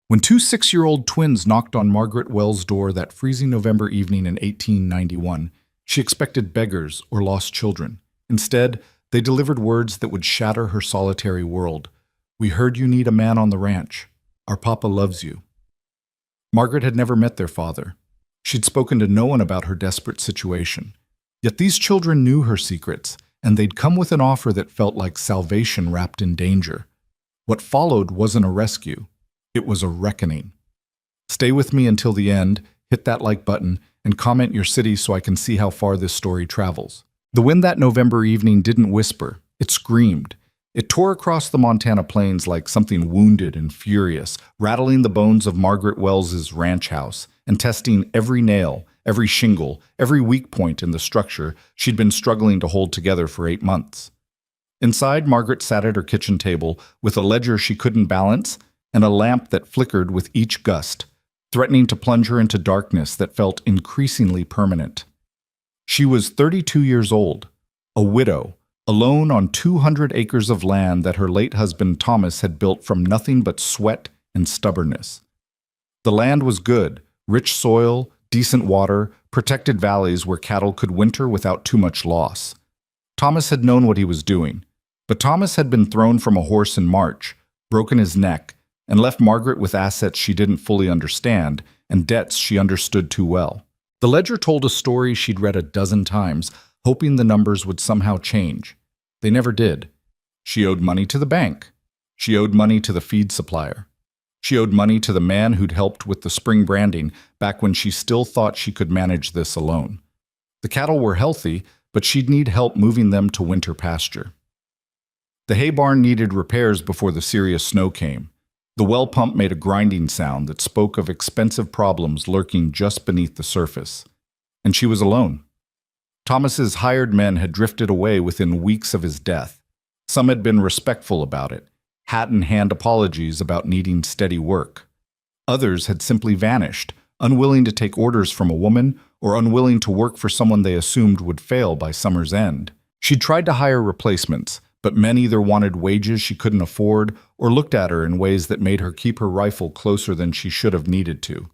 When two 6-year-old twins knocked on Margaret Wells' door that freezing November evening in 1891, she expected beggars or lost children. Instead, they delivered words that would shatter her solitary world. "We heard you need a man on the ranch. Our papa loves you." Margaret had never met their father. She'd spoken to no one about her desperate situation. Yet these children knew her secrets, and they'd come with an offer that felt like salvation wrapped in danger. What followed wasn't a rescue. It was a reckoning. Stay with me until the end, hit that like button, and comment your city so I can see how far this story travels. The wind that November evening didn't whisper, it screamed. It tore across the Montana plains like something wounded and furious, rattling the bones of Margaret Wells's ranch house and testing every nail, every shingle, every weak point in the structure she'd been struggling to hold together for 8 months. Inside, Margaret sat at her kitchen table with a ledger she couldn't balance and a lamp that flickered with each gust, threatening to plunge her into darkness that felt increasingly permanent. She was 32 years old, a widow, alone on 200 acres of land that her late husband Thomas had built from nothing but sweat and stubbornness. The land was good, rich soil, decent water, protected valleys where cattle could winter without too much loss. Thomas had known what he was doing, but Thomas had been thrown from a horse in March, broken his neck, and left Margaret with assets she didn't fully understand and debts she understood too well. The ledger told a story she'd read a dozen times, hoping the numbers would somehow change. They never did. She owed money to the bank. She owed money to the feed supplier. She owed money to the man who'd helped with the spring branding back when she still thought she could manage this alone. The cattle were healthy, but she'd need help moving them to winter pasture. The hay barn needed repairs before the serious snow came. The well pump made a grinding sound that spoke of expensive problems lurking just beneath the surface. And she was alone. Thomas's hired men had drifted away within weeks of his death. Some had been respectful about it, hat-in-hand apologies about needing steady work. Others had simply vanished, unwilling to take orders from a woman or unwilling to work for someone they assumed would fail by summer's end. She'd tried to hire replacements, but men either wanted wages she couldn't afford or looked at her in ways that made her keep her rifle closer than she should have needed to.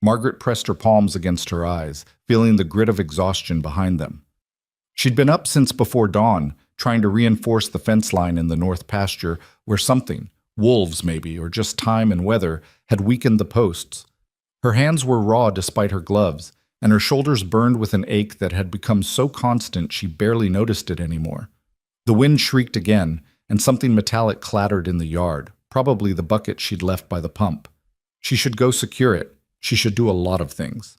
Margaret pressed her palms against her eyes, feeling the grit of exhaustion behind them. She'd been up since before dawn, trying to reinforce the fence line in the north pasture where something, wolves maybe, or just time and weather, had weakened the posts. Her hands were raw despite her gloves, and her shoulders burned with an ache that had become so constant she barely noticed it anymore. The wind shrieked again, and something metallic clattered in the yard, probably the bucket she'd left by the pump. She should go secure it. She should do a lot of things.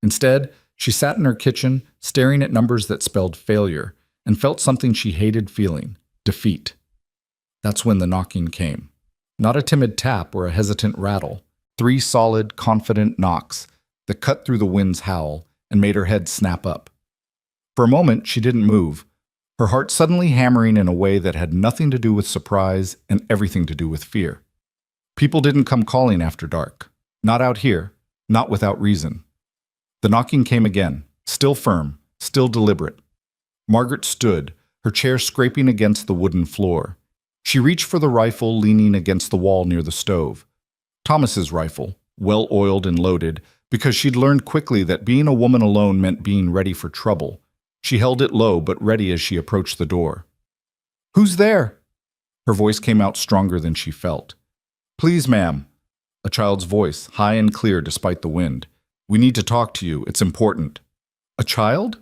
Instead, she sat in her kitchen, staring at numbers that spelled failure, and felt something she hated feeling: defeat. That's when the knocking came. Not a timid tap or a hesitant rattle. 3 solid, confident knocks that cut through the wind's howl and made her head snap up. For a moment, she didn't move, her heart suddenly hammering in a way that had nothing to do with surprise and everything to do with fear. People didn't come calling after dark. Not out here, not without reason. The knocking came again, still firm, still deliberate. Margaret stood, her chair scraping against the wooden floor. She reached for the rifle leaning against the wall near the stove. Thomas's rifle, well-oiled and loaded, because she'd learned quickly that being a woman alone meant being ready for trouble. She held it low but ready as she approached the door. "Who's there?" Her voice came out stronger than she felt. "Please, ma'am." A child's voice, high and clear despite the wind. "We need to talk to you. It's important." A child?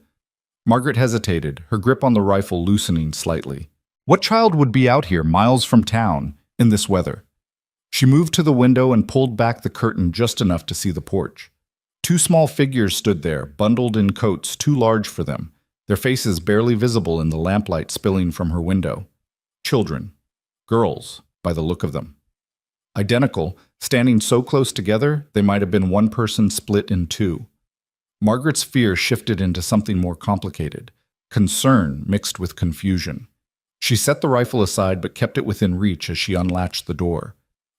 Margaret hesitated, her grip on the rifle loosening slightly. What child would be out here miles from town in this weather? She moved to the window and pulled back the curtain just enough to see the porch. 2 small figures stood there, bundled in coats too large for them, their faces barely visible in the lamplight spilling from her window. Children. Girls, by the look of them. Identical, standing so close together they might have been one person split in 2. Margaret's fear shifted into something more complicated, concern mixed with confusion. She set the rifle aside but kept it within reach as she unlatched the door.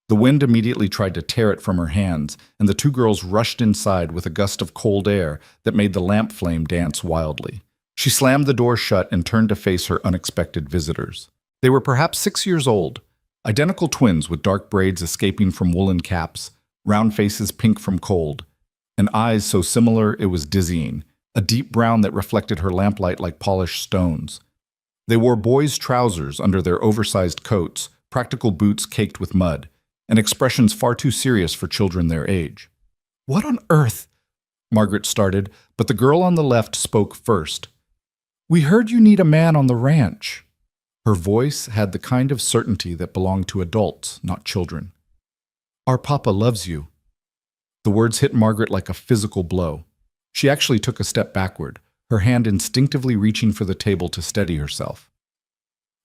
The wind immediately tried to tear it from her hands, and the 2 girls rushed inside with a gust of cold air that made the lamp flame dance wildly. She slammed the door shut and turned to face her unexpected visitors. They were perhaps 6 years old, Identical twins with dark braids escaping from woolen caps, round faces pink from cold, and eyes so similar it was dizzying, a deep brown that reflected her lamplight like polished stones. They wore boys' trousers under their oversized coats, practical boots caked with mud, and expressions far too serious for children their age. "What on earth?" Margaret started, but the girl on the left spoke first. "We heard you need a man on the ranch." Her voice had the kind of certainty that belonged to adults, not children. "Our papa loves you." The words hit Margaret like a physical blow. She actually took a step backward, her hand instinctively reaching for the table to steady herself.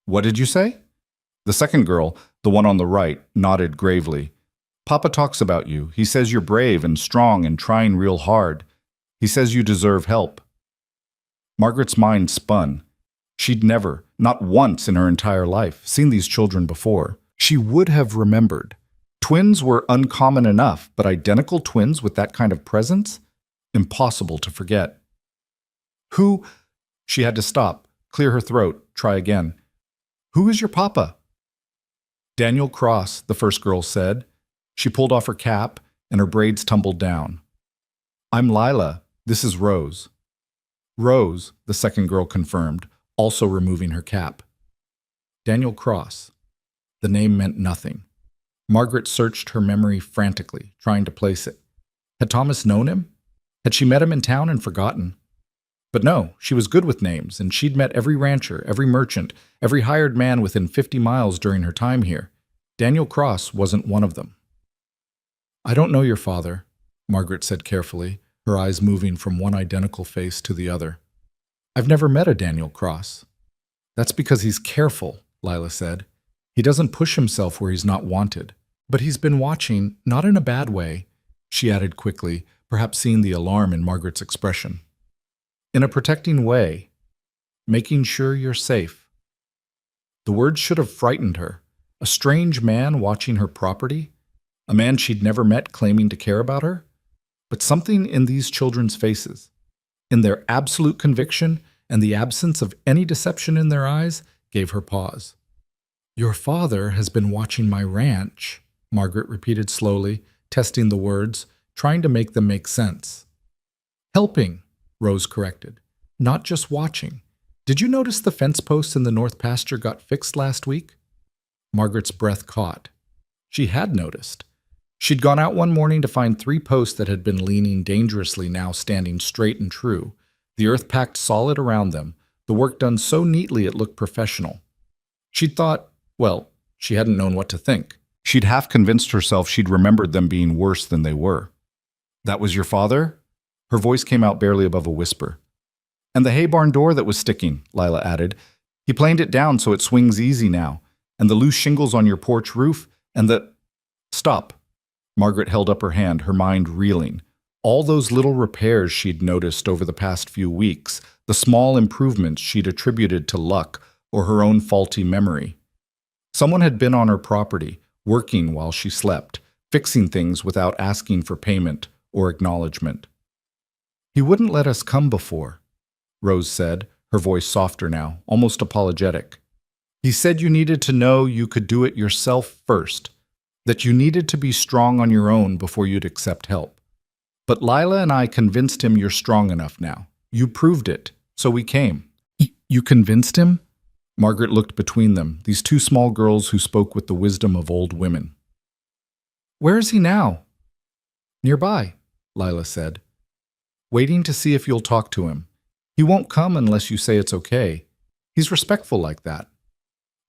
"What did you say?" The second girl, the one on the right, nodded gravely. "Papa talks about you. He says you're brave and strong and trying real hard. He says you deserve help." Margaret's mind spun. She'd never, not once in her entire life, seen these children before. She would have remembered. Twins were uncommon enough, but identical twins with that kind of presence? Impossible to forget. "Who?" She had to stop, clear her throat, try again. "Who is your papa?" "Daniel Cross," the first girl said. She pulled off her cap, and her braids tumbled down. "I'm Lila. This is Rose." "Rose," the second girl confirmed, also removing her cap. Daniel Cross. The name meant nothing. Margaret searched her memory frantically, trying to place it. Had Thomas known him? Had she met him in town and forgotten? But no, she was good with names, and she'd met every rancher, every merchant, every hired man within 50 miles during her time here. Daniel Cross wasn't one of them. "I don't know your father," Margaret said carefully, her eyes moving from one identical face to the other. "I've never met a Daniel Cross." "That's because he's careful," Lila said. "He doesn't push himself where he's not wanted. But he's been watching, not in a bad way," she added quickly, perhaps seeing the alarm in Margaret's expression. "In a protecting way, making sure you're safe." The words should have frightened her. A strange man watching her property? A man she'd never met claiming to care about her? But something in these children's faces, in their absolute conviction and the absence of any deception in their eyes, gave her pause. "Your father has been watching my ranch," Margaret repeated slowly, testing the words, trying to make them make sense. "Helping," Rose corrected, "not just watching. Did you notice the fence posts in the north pasture got fixed last week?" Margaret's breath caught. She had noticed. She'd gone out one morning to find 3 posts that had been leaning dangerously, now standing straight and true, the earth packed solid around them, the work done so neatly it looked professional. She'd thought, well, she hadn't known what to think. She'd half convinced herself she'd remembered them being worse than they were. "That was your father?" Her voice came out barely above a whisper. "And the hay barn door that was sticking," Lila added. "He planed it down so it swings easy now. And the loose shingles on your porch roof, and the—" "Stop." Margaret held up her hand, her mind reeling. All those little repairs she'd noticed over the past few weeks, the small improvements she'd attributed to luck or her own faulty memory. Someone had been on her property, working while she slept, fixing things without asking for payment or acknowledgement. "He wouldn't let us come before," Rose said, her voice softer now, almost apologetic. "He said you needed to know you could do it yourself first, that you needed to be strong on your own before you'd accept help. But Lila and I convinced him you're strong enough now. You proved it, so we came." "You convinced him?" Margaret looked between them, these 2 small girls who spoke with the wisdom of old women. "Where is he now?" "Nearby," Lila said. "Waiting to see if you'll talk to him. He won't come unless you say it's okay. He's respectful like that."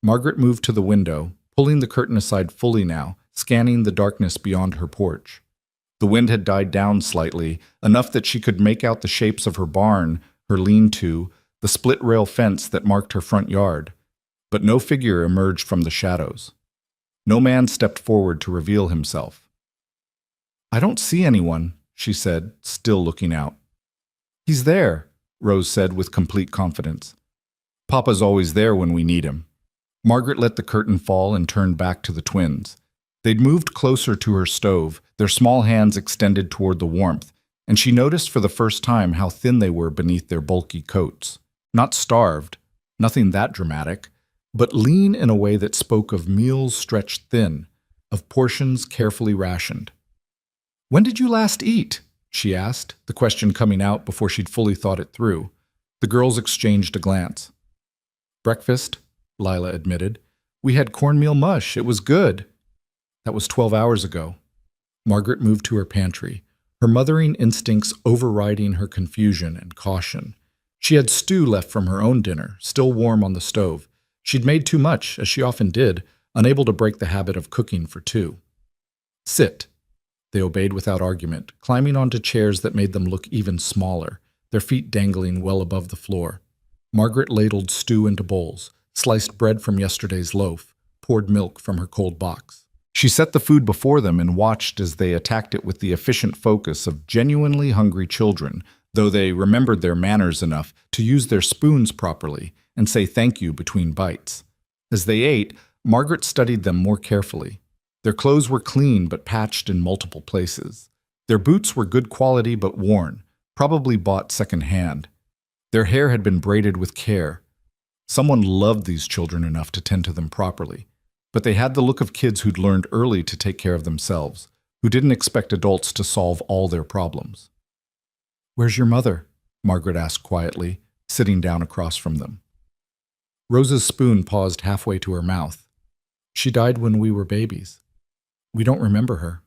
Margaret moved to the window, pulling the curtain aside fully now, scanning the darkness beyond her porch. The wind had died down slightly, enough that she could make out the shapes of her barn, her lean-to, the split-rail fence that marked her front yard. But no figure emerged from the shadows. No man stepped forward to reveal himself. "I don't see anyone," she said, still looking out. "He's there," Rose said with complete confidence. "Papa's always there when we need him." Margaret let the curtain fall and turned back to the twins. They'd moved closer to her stove, their small hands extended toward the warmth, and she noticed for the first time how thin they were beneath their bulky coats. Not starved, nothing that dramatic, but lean in a way that spoke of meals stretched thin, of portions carefully rationed. "When did you last eat?" she asked, the question coming out before she'd fully thought it through. The girls exchanged a glance. "Breakfast," Lila admitted. "We had cornmeal mush. It was good." That was 12 hours ago. Margaret moved to her pantry, her mothering instincts overriding her confusion and caution. She had stew left from her own dinner, still warm on the stove. She'd made too much, as she often did, unable to break the habit of cooking for two. "Sit." They obeyed without argument, climbing onto chairs that made them look even smaller, their feet dangling well above the floor. Margaret ladled stew into bowls, sliced bread from yesterday's loaf, poured milk from her cold box. She set the food before them and watched as they attacked it with the efficient focus of genuinely hungry children, though they remembered their manners enough to use their spoons properly and say thank you between bites. As they ate, Margaret studied them more carefully. Their clothes were clean but patched in multiple places. Their boots were good quality but worn, probably bought second-hand. Their hair had been braided with care. Someone loved these children enough to tend to them properly, but they had the look of kids who'd learned early to take care of themselves, who didn't expect adults to solve all their problems. "Where's your mother?" Margaret asked quietly, sitting down across from them. Rose's spoon paused halfway to her mouth. "She died when we were babies. We don't remember her."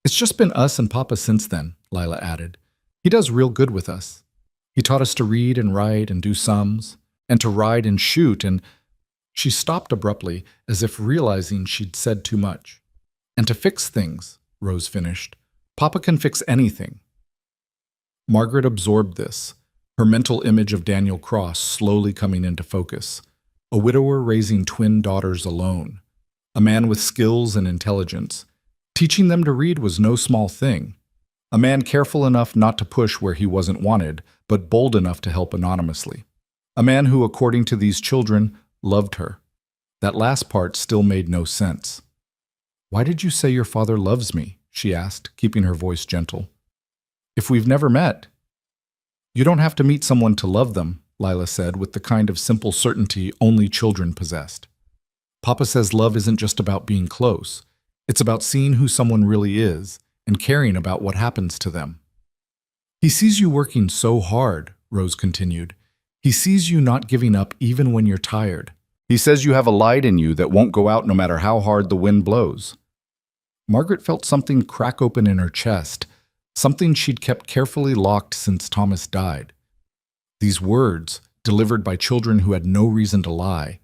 "It's just been us and Papa since then," Lila added. "He does real good with us. He taught us to read and write and do sums, and to ride and shoot, and—" She stopped abruptly, as if realizing she'd said too much. "And to fix things," Rose finished. "Papa can fix anything." Margaret absorbed this, her mental image of Daniel Cross slowly coming into focus, a widower raising twin daughters alone, a man with skills and intelligence. Teaching them to read was no small thing. A man careful enough not to push where he wasn't wanted, but bold enough to help anonymously. A man who, according to these children, loved her. That last part still made no sense. "Why did you say your father loves me?" she asked, keeping her voice gentle. "If we've never met—" "You don't have to meet someone to love them," Lila said with the kind of simple certainty only children possessed. "Papa says love isn't just about being close. It's about seeing who someone really is and caring about what happens to them." "He sees you working so hard," Rose continued. "He sees you not giving up even when you're tired. He says you have a light in you that won't go out no matter how hard the wind blows." Margaret felt something crack open in her chest, something she'd kept carefully locked since Thomas died. These words, delivered by children who had no reason to lie,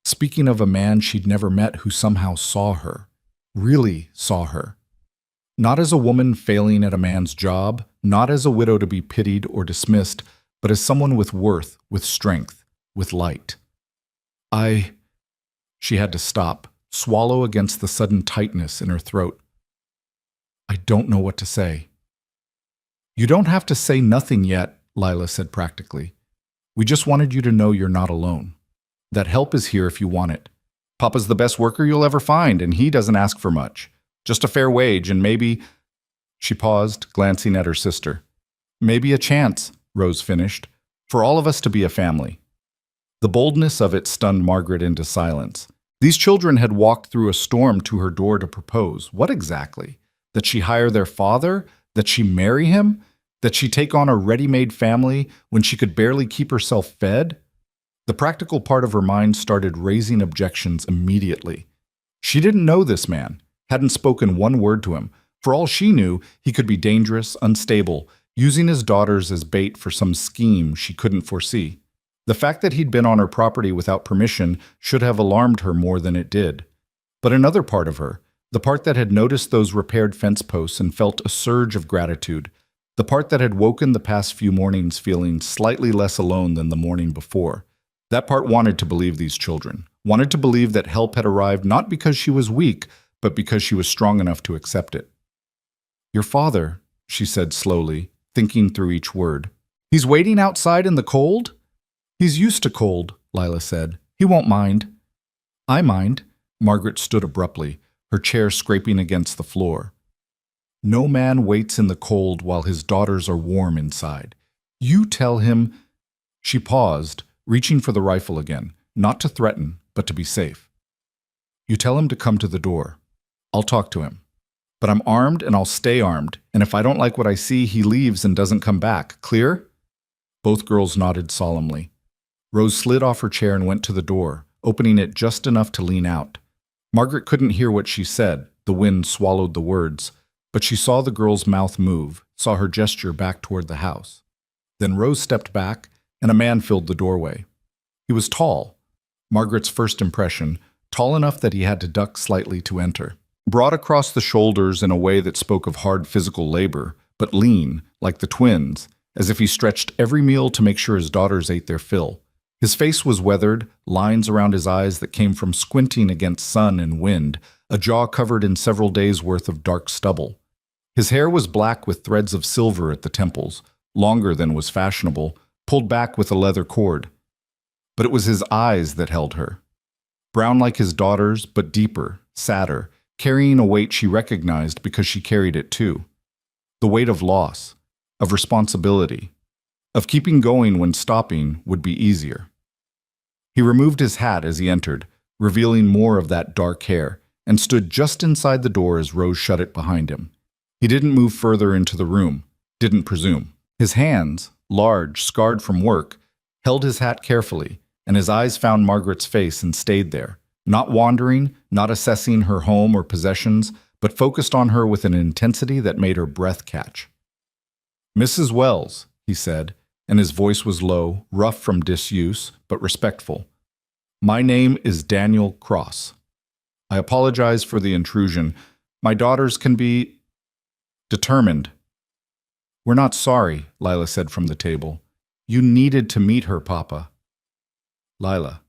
speaking of a man she'd never met who somehow saw her, really saw her. Not as a woman failing at a man's job, not as a widow to be pitied or dismissed, but as someone with worth, with strength, with light. She had to stop, swallow against the sudden tightness in her throat. "I don't know what to say." "You don't have to say nothing yet," Lila said practically. "We just wanted you to know you're not alone. That help is here if you want it. Papa's the best worker you'll ever find, and he doesn't ask for much. Just a fair wage and maybe—" She paused, glancing at her sister. "Maybe a chance," Rose finished, "for all of us to be a family." The boldness of it stunned Margaret into silence. These children had walked through a storm to her door to propose. What exactly? That she hire their father? That she marry him? That she take on a ready-made family when she could barely keep herself fed? The practical part of her mind started raising objections immediately. She didn't know this man, hadn't spoken one word to him. For all she knew, he could be dangerous, unstable, using his daughters as bait for some scheme she couldn't foresee. The fact that he'd been on her property without permission should have alarmed her more than it did. But another part of her, the part that had noticed those repaired fence posts and felt a surge of gratitude, the part that had woken the past few mornings feeling slightly less alone than the morning before, that part wanted to believe these children, wanted to believe that help had arrived not because she was weak, but because she was strong enough to accept it. "Your father," she said slowly, thinking through each word. "He's waiting outside in the cold?" "He's used to cold," Lila said. "He won't mind." "I mind." Margaret stood abruptly, her chair scraping against the floor. "No man waits in the cold while his daughters are warm inside. You tell him—" She paused, reaching for the rifle again. not to threaten, but to be safe. You tell him to come to the door. I'll talk to him. But I'm armed and I'll stay armed, and if I don't like what I see, he leaves and doesn't come back. Clear? Both girls nodded solemnly. Rose slid off her chair and went to the door, opening it just enough to lean out. Margaret couldn't hear what she said. The wind swallowed the words, but she saw the girl's mouth move, saw her gesture back toward the house. Then Rose stepped back, and a man filled the doorway. He was tall. Margaret's first impression, tall enough that he had to duck slightly to enter. Broad across the shoulders in a way that spoke of hard physical labor, but lean, like the twins, as if he stretched every meal to make sure his daughters ate their fill. His face was weathered, lines around his eyes that came from squinting against sun and wind, a jaw covered in several days' worth of dark stubble. His hair was black with threads of silver at the temples, longer than was fashionable, pulled back with a leather cord. But it was his eyes that held her. Brown like his daughters, but deeper, sadder, carrying a weight she recognized because she carried it too. The weight of loss, of responsibility, of keeping going when stopping would be easier. He removed his hat as he entered, revealing more of that dark hair, and stood just inside the door as Rose shut it behind him. He didn't move further into the room, didn't presume. His hands, large, scarred from work, held his hat carefully, and his eyes found Margaret's face and stayed there, not wandering, not assessing her home or possessions, but focused on her with an intensity that made her breath catch. "Mrs. Wells," he said, and his voice was low, rough from disuse, but respectful. "My name is Daniel Cross. I apologize for the intrusion. My daughters can be determined." "We're not sorry," Lila said from the table. "You needed to meet her, Papa." "Lila,"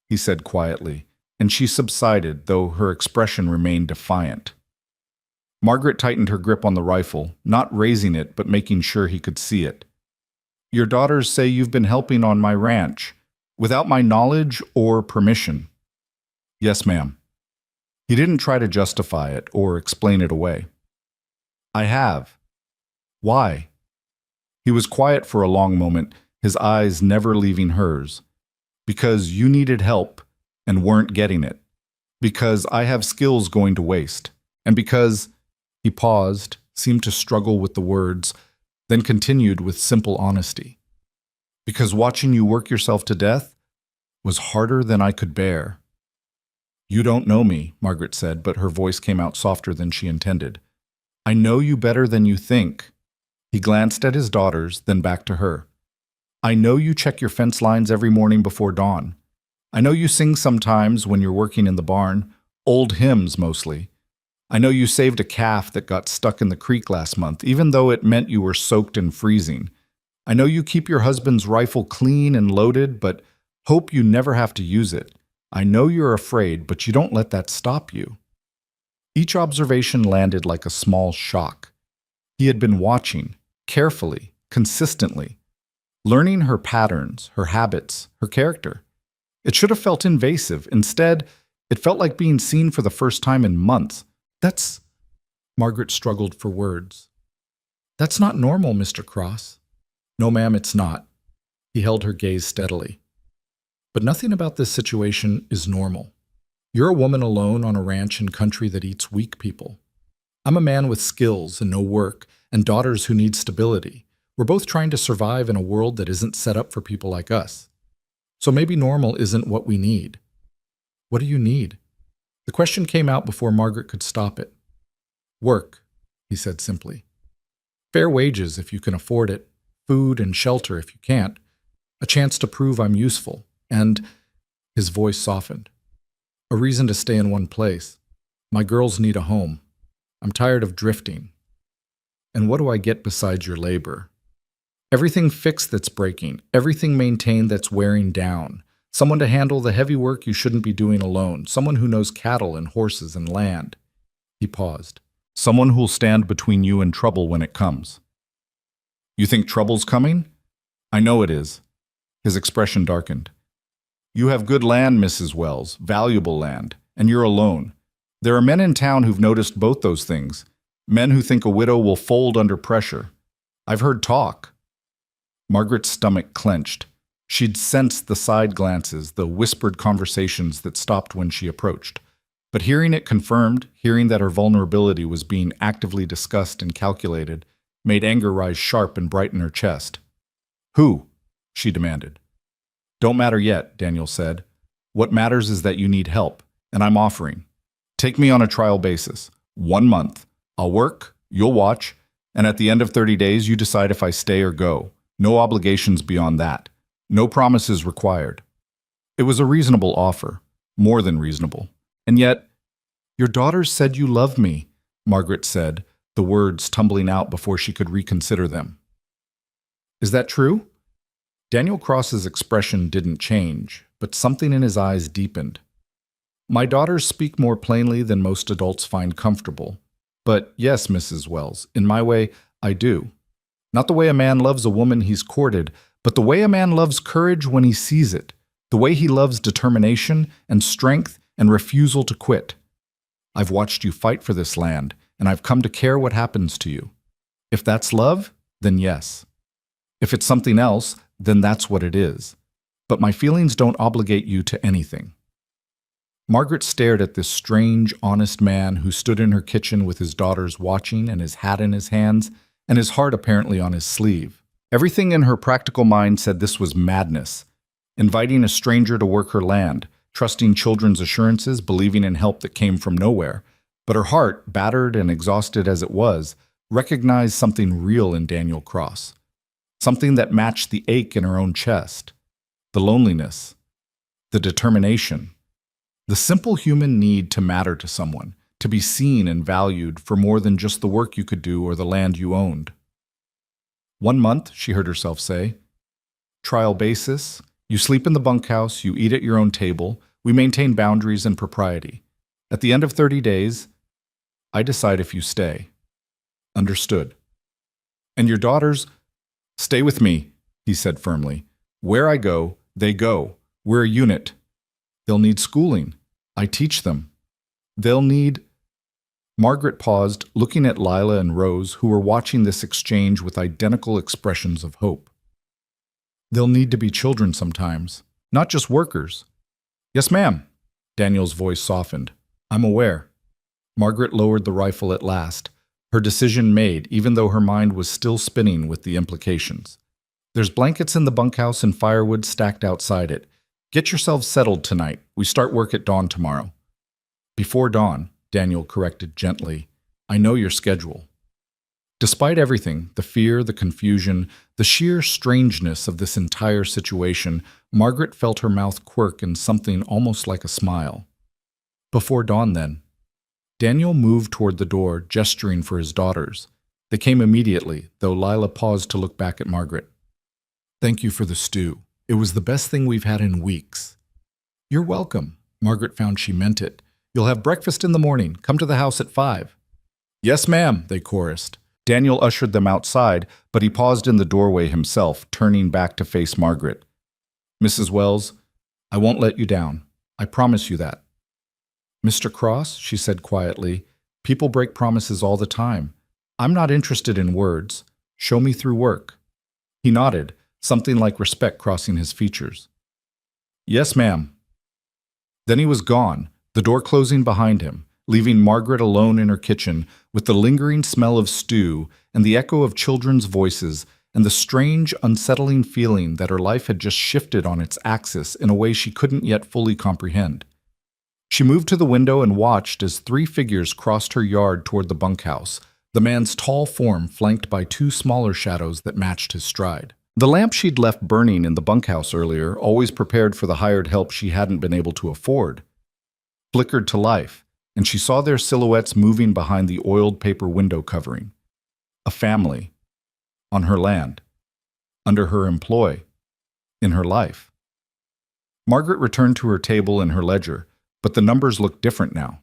he said quietly, and she subsided, though her expression remained defiant. Margaret tightened her grip on the rifle, not raising it but making sure he could see it. "Your daughters say you've been helping on my ranch, without my knowledge or permission." "Yes, ma'am." He didn't try to justify it or explain it away. "I have." "Why?" He was quiet for a long moment, his eyes never leaving hers. "Because you needed help and weren't getting it. Because I have skills going to waste. And because—" He paused, seemed to struggle with the words, then continued with simple honesty. "Because watching you work yourself to death was harder than I could bear." "You don't know me," Margaret said, but her voice came out softer than she intended. "I know you better than you think." He glanced at his daughters, then back to her. "I know you check your fence lines every morning before dawn. I know you sing sometimes when you're working in the barn, old hymns mostly. I know you saved a calf that got stuck in the creek last month, even though it meant you were soaked and freezing. I know you keep your husband's rifle clean and loaded, but hope you never have to use it. I know you're afraid, but you don't let that stop you." Each observation landed like a small shock. He had been watching, carefully, consistently, learning her patterns, her habits, her character. It should have felt invasive. Instead, it felt like being seen for the first time in months. "That's—" Margaret struggled for words. "That's not normal, Mr. Cross." "No, ma'am, it's not." He held her gaze steadily. "But nothing about this situation is normal. You're a woman alone on a ranch in country that eats weak people. I'm a man with skills and no work, and daughters who need stability. We're both trying to survive in a world that isn't set up for people like us. So maybe normal isn't what we need." "What do you need?" The question came out before Margaret could stop it. "Work," he said simply. "Fair wages if you can afford it, food and shelter if you can't, a chance to prove I'm useful, and—" his voice softened. "A reason to stay in one place. My girls need a home. I'm tired of drifting. And what do I get besides your labor? Everything fixed that's breaking, everything maintained that's wearing down. Someone to handle the heavy work you shouldn't be doing alone. Someone who knows cattle and horses and land." He paused. "Someone who'll stand between you and trouble when it comes." "You think trouble's coming?" "I know it is." His expression darkened. "You have good land, Mrs. Wells, valuable land, and you're alone. There are men in town who've noticed both those things, men who think a widow will fold under pressure. I've heard talk." Margaret's stomach clenched. She'd sensed the side glances, the whispered conversations that stopped when she approached. But hearing it confirmed, hearing that her vulnerability was being actively discussed and calculated, made anger rise sharp and bright in her chest. "Who?" she demanded. "Don't matter yet," Daniel said. "What matters is that you need help, and I'm offering. Take me on a trial basis. 1 month. I'll work, you'll watch, and at the end of 30 days you decide if I stay or go. No obligations beyond that. No promises required." It was a reasonable offer, more than reasonable. And yet, "Your daughters said you love me," Margaret said, the words tumbling out before she could reconsider them. "Is that true?" Daniel Cross's expression didn't change, but something in his eyes deepened. "My daughters speak more plainly than most adults find comfortable. But yes, Mrs. Wells, in my way, I do. Not the way a man loves a woman he's courted, but the way a man loves courage when he sees it, the way he loves determination and strength and refusal to quit. I've watched you fight for this land, and I've come to care what happens to you. If that's love, then yes. If it's something else, then that's what it is. But my feelings don't obligate you to anything." Margaret stared at this strange, honest man who stood in her kitchen with his daughters watching and his hat in his hands, and his heart apparently on his sleeve. Everything in her practical mind said this was madness. Inviting a stranger to work her land, trusting children's assurances, believing in help that came from nowhere. But her heart, battered and exhausted as it was, recognized something real in Daniel Cross. Something that matched the ache in her own chest. The loneliness. The determination. The simple human need to matter to someone, to be seen and valued for more than just the work you could do or the land you owned. 1 month, she heard herself say. Trial basis. You sleep in the bunkhouse, you eat at your own table, we maintain boundaries and propriety. At the end of 30 days, I decide if you stay. Understood. And your daughters? Stay with me, he said firmly. Where I go, they go. We're a unit. They'll need schooling. I teach them. They'll need... Margaret paused, looking at Lila and Rose, who were watching this exchange with identical expressions of hope. They'll need to be children sometimes, not just workers. Yes, ma'am. Daniel's voice softened. I'm aware. Margaret lowered the rifle at last, her decision made, even though her mind was still spinning with the implications. There's blankets in the bunkhouse and firewood stacked outside it. Get yourselves settled tonight. We start work at dawn tomorrow. Before dawn, Daniel corrected gently. I know your schedule. Despite everything, the fear, the confusion, the sheer strangeness of this entire situation, Margaret felt her mouth quirk in something almost like a smile. Before dawn, then. Daniel moved toward the door, gesturing for his daughters. They came immediately, though Lila paused to look back at Margaret. Thank you for the stew. It was the best thing we've had in weeks. You're welcome. Margaret found she meant it. You'll have breakfast in the morning. Come to the house at 5. Yes, ma'am, they chorused. Daniel ushered them outside, but he paused in the doorway himself, turning back to face Margaret. Mrs. Wells, I won't let you down. I promise you that. Mr. Cross, she said quietly, people break promises all the time. I'm not interested in words. Show me through work. He nodded, something like respect crossing his features. Yes, ma'am. Then he was gone, the door closing behind him, leaving Margaret alone in her kitchen with the lingering smell of stew and the echo of children's voices and the strange, unsettling feeling that her life had just shifted on its axis in a way she couldn't yet fully comprehend. She moved to the window and watched as 3 figures crossed her yard toward the bunkhouse, the man's tall form flanked by 2 smaller shadows that matched his stride. The lamp she'd left burning in the bunkhouse earlier, always prepared for the hired help she hadn't been able to afford, flickered to life, and she saw their silhouettes moving behind the oiled paper window covering. A family. On her land. Under her employ. In her life. Margaret returned to her table and her ledger, but the numbers looked different now.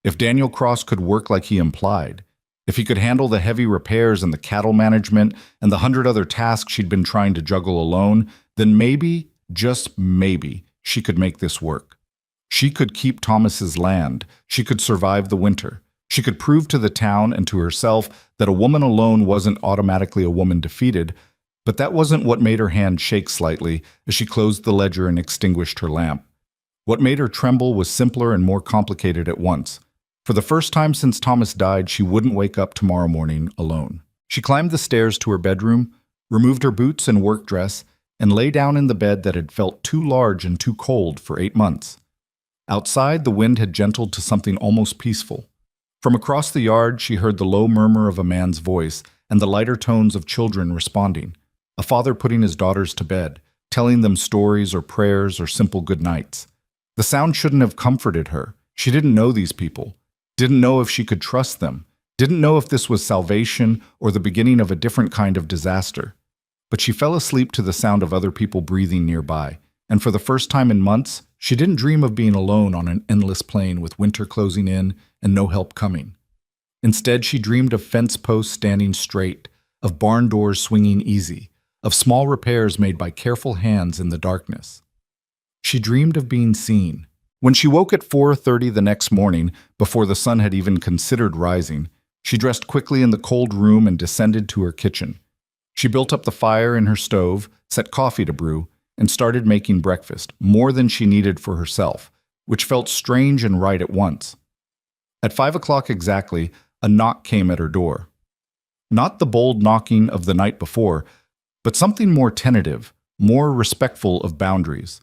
If Daniel Cross could work like he implied, if he could handle the heavy repairs and the cattle management and the 100 other tasks she'd been trying to juggle alone, then maybe, just maybe, she could make this work. She could keep Thomas's land. She could survive the winter. She could prove to the town and to herself that a woman alone wasn't automatically a woman defeated, But that wasn't what made her hand shake slightly as she closed the ledger and extinguished her lamp. What made her tremble was simpler and more complicated at once. For the first time since Thomas died, she wouldn't wake up tomorrow morning alone. She climbed the stairs to her bedroom, removed her boots and work dress, and lay down in the bed that had felt too large and too cold for 8 months. Outside, the wind had gentled to something almost peaceful. From across the yard, she heard the low murmur of a man's voice and the lighter tones of children responding. A father putting his daughters to bed, telling them stories or prayers or simple good nights. The sound shouldn't have comforted her. She didn't know these people, didn't know if she could trust them, didn't know if this was salvation or the beginning of a different kind of disaster. But she fell asleep to the sound of other people breathing nearby, and for the first time in months, she didn't dream of being alone on an endless plain with winter closing in and no help coming. Instead, she dreamed of fence posts standing straight, of barn doors swinging easy, of small repairs made by careful hands in the darkness. She dreamed of being seen. When she woke at 4:30 the next morning, before the sun had even considered rising, she dressed quickly in the cold room and descended to her kitchen. She built up the fire in her stove, set coffee to brew, and started making breakfast, more than she needed for herself, which felt strange and right at once. At 5 o'clock exactly, a knock came at her door. Not the bold knocking of the night before, but something more tentative, more respectful of boundaries.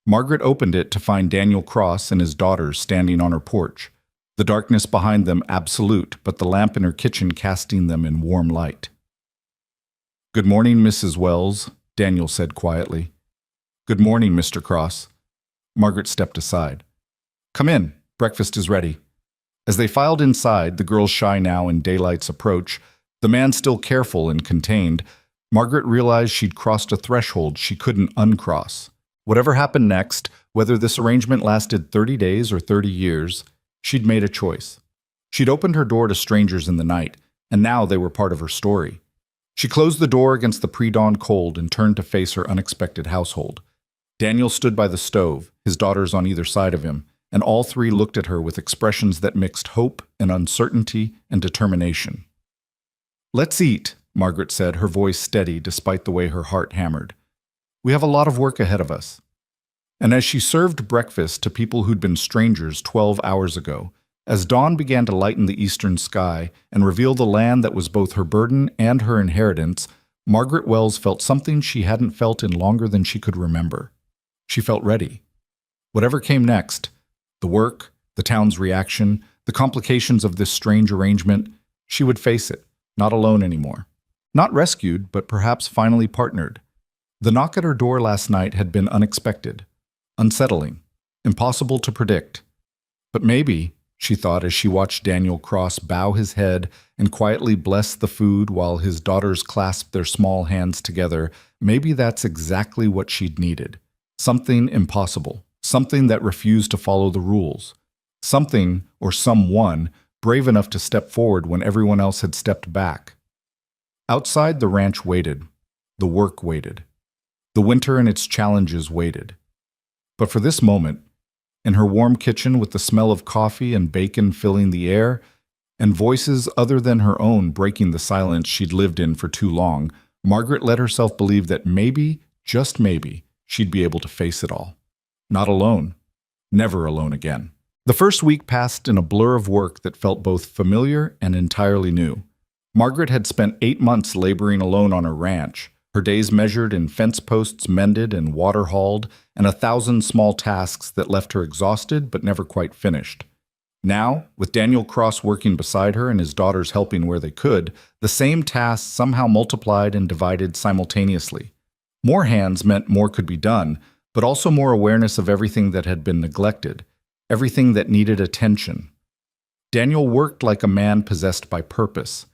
Margaret opened it to find Daniel Cross and his daughters standing on her porch, the darkness behind them absolute, but the lamp in her kitchen casting them in warm light. "Good morning, Mrs. Wells," Daniel said quietly. "Good morning, Mr. Cross." Margaret stepped aside. "Come in, breakfast is ready." As they filed inside, the girls shy now in daylight's approach, the man still careful and contained, Margaret realized she'd crossed a threshold she couldn't uncross. Whatever happened next, whether this arrangement lasted 30 days or 30 years, she'd made a choice. She'd opened her door to strangers in the night, and now they were part of her story. She closed the door against the pre-dawn cold and turned to face her unexpected household. Daniel stood by the stove, his daughters on either side of him, and all three looked at her with expressions that mixed hope and uncertainty and determination. "Let's eat," Margaret said, her voice steady despite the way her heart hammered. "We have a lot of work ahead of us." And as she served breakfast to people who'd been strangers 12 hours ago, as dawn began to lighten the eastern sky and reveal the land that was both her burden and her inheritance, Margaret Wells felt something she hadn't felt in longer than she could remember. She felt ready. Whatever came next, the work, the town's reaction, the complications of this strange arrangement, she would face it, not alone anymore. Not rescued, but perhaps finally partnered. The knock at her door last night had been unexpected, unsettling, impossible to predict. But maybe, she thought as she watched Daniel Cross bow his head and quietly bless the food while his daughters clasped their small hands together, maybe that's exactly what she'd needed. Something impossible, something that refused to follow the rules. Something, or someone, brave enough to step forward when everyone else had stepped back. Outside, the ranch waited. The work waited. The winter and its challenges waited. But for this moment, in her warm kitchen with the smell of coffee and bacon filling the air, and voices other than her own breaking the silence she'd lived in for too long, Margaret let herself believe that maybe, just maybe, she'd be able to face it all. Not alone. Never alone again. The first week passed in a blur of work that felt both familiar and entirely new. Margaret had spent 8 months laboring alone on her ranch, her days measured in fence posts mended and water hauled, and 1,000 small tasks that left her exhausted but never quite finished. Now, with Daniel Cross working beside her and his daughters helping where they could, the same tasks somehow multiplied and divided simultaneously. More hands meant more could be done, but also more awareness of everything that had been neglected, everything that needed attention. Daniel worked like a man possessed by purpose.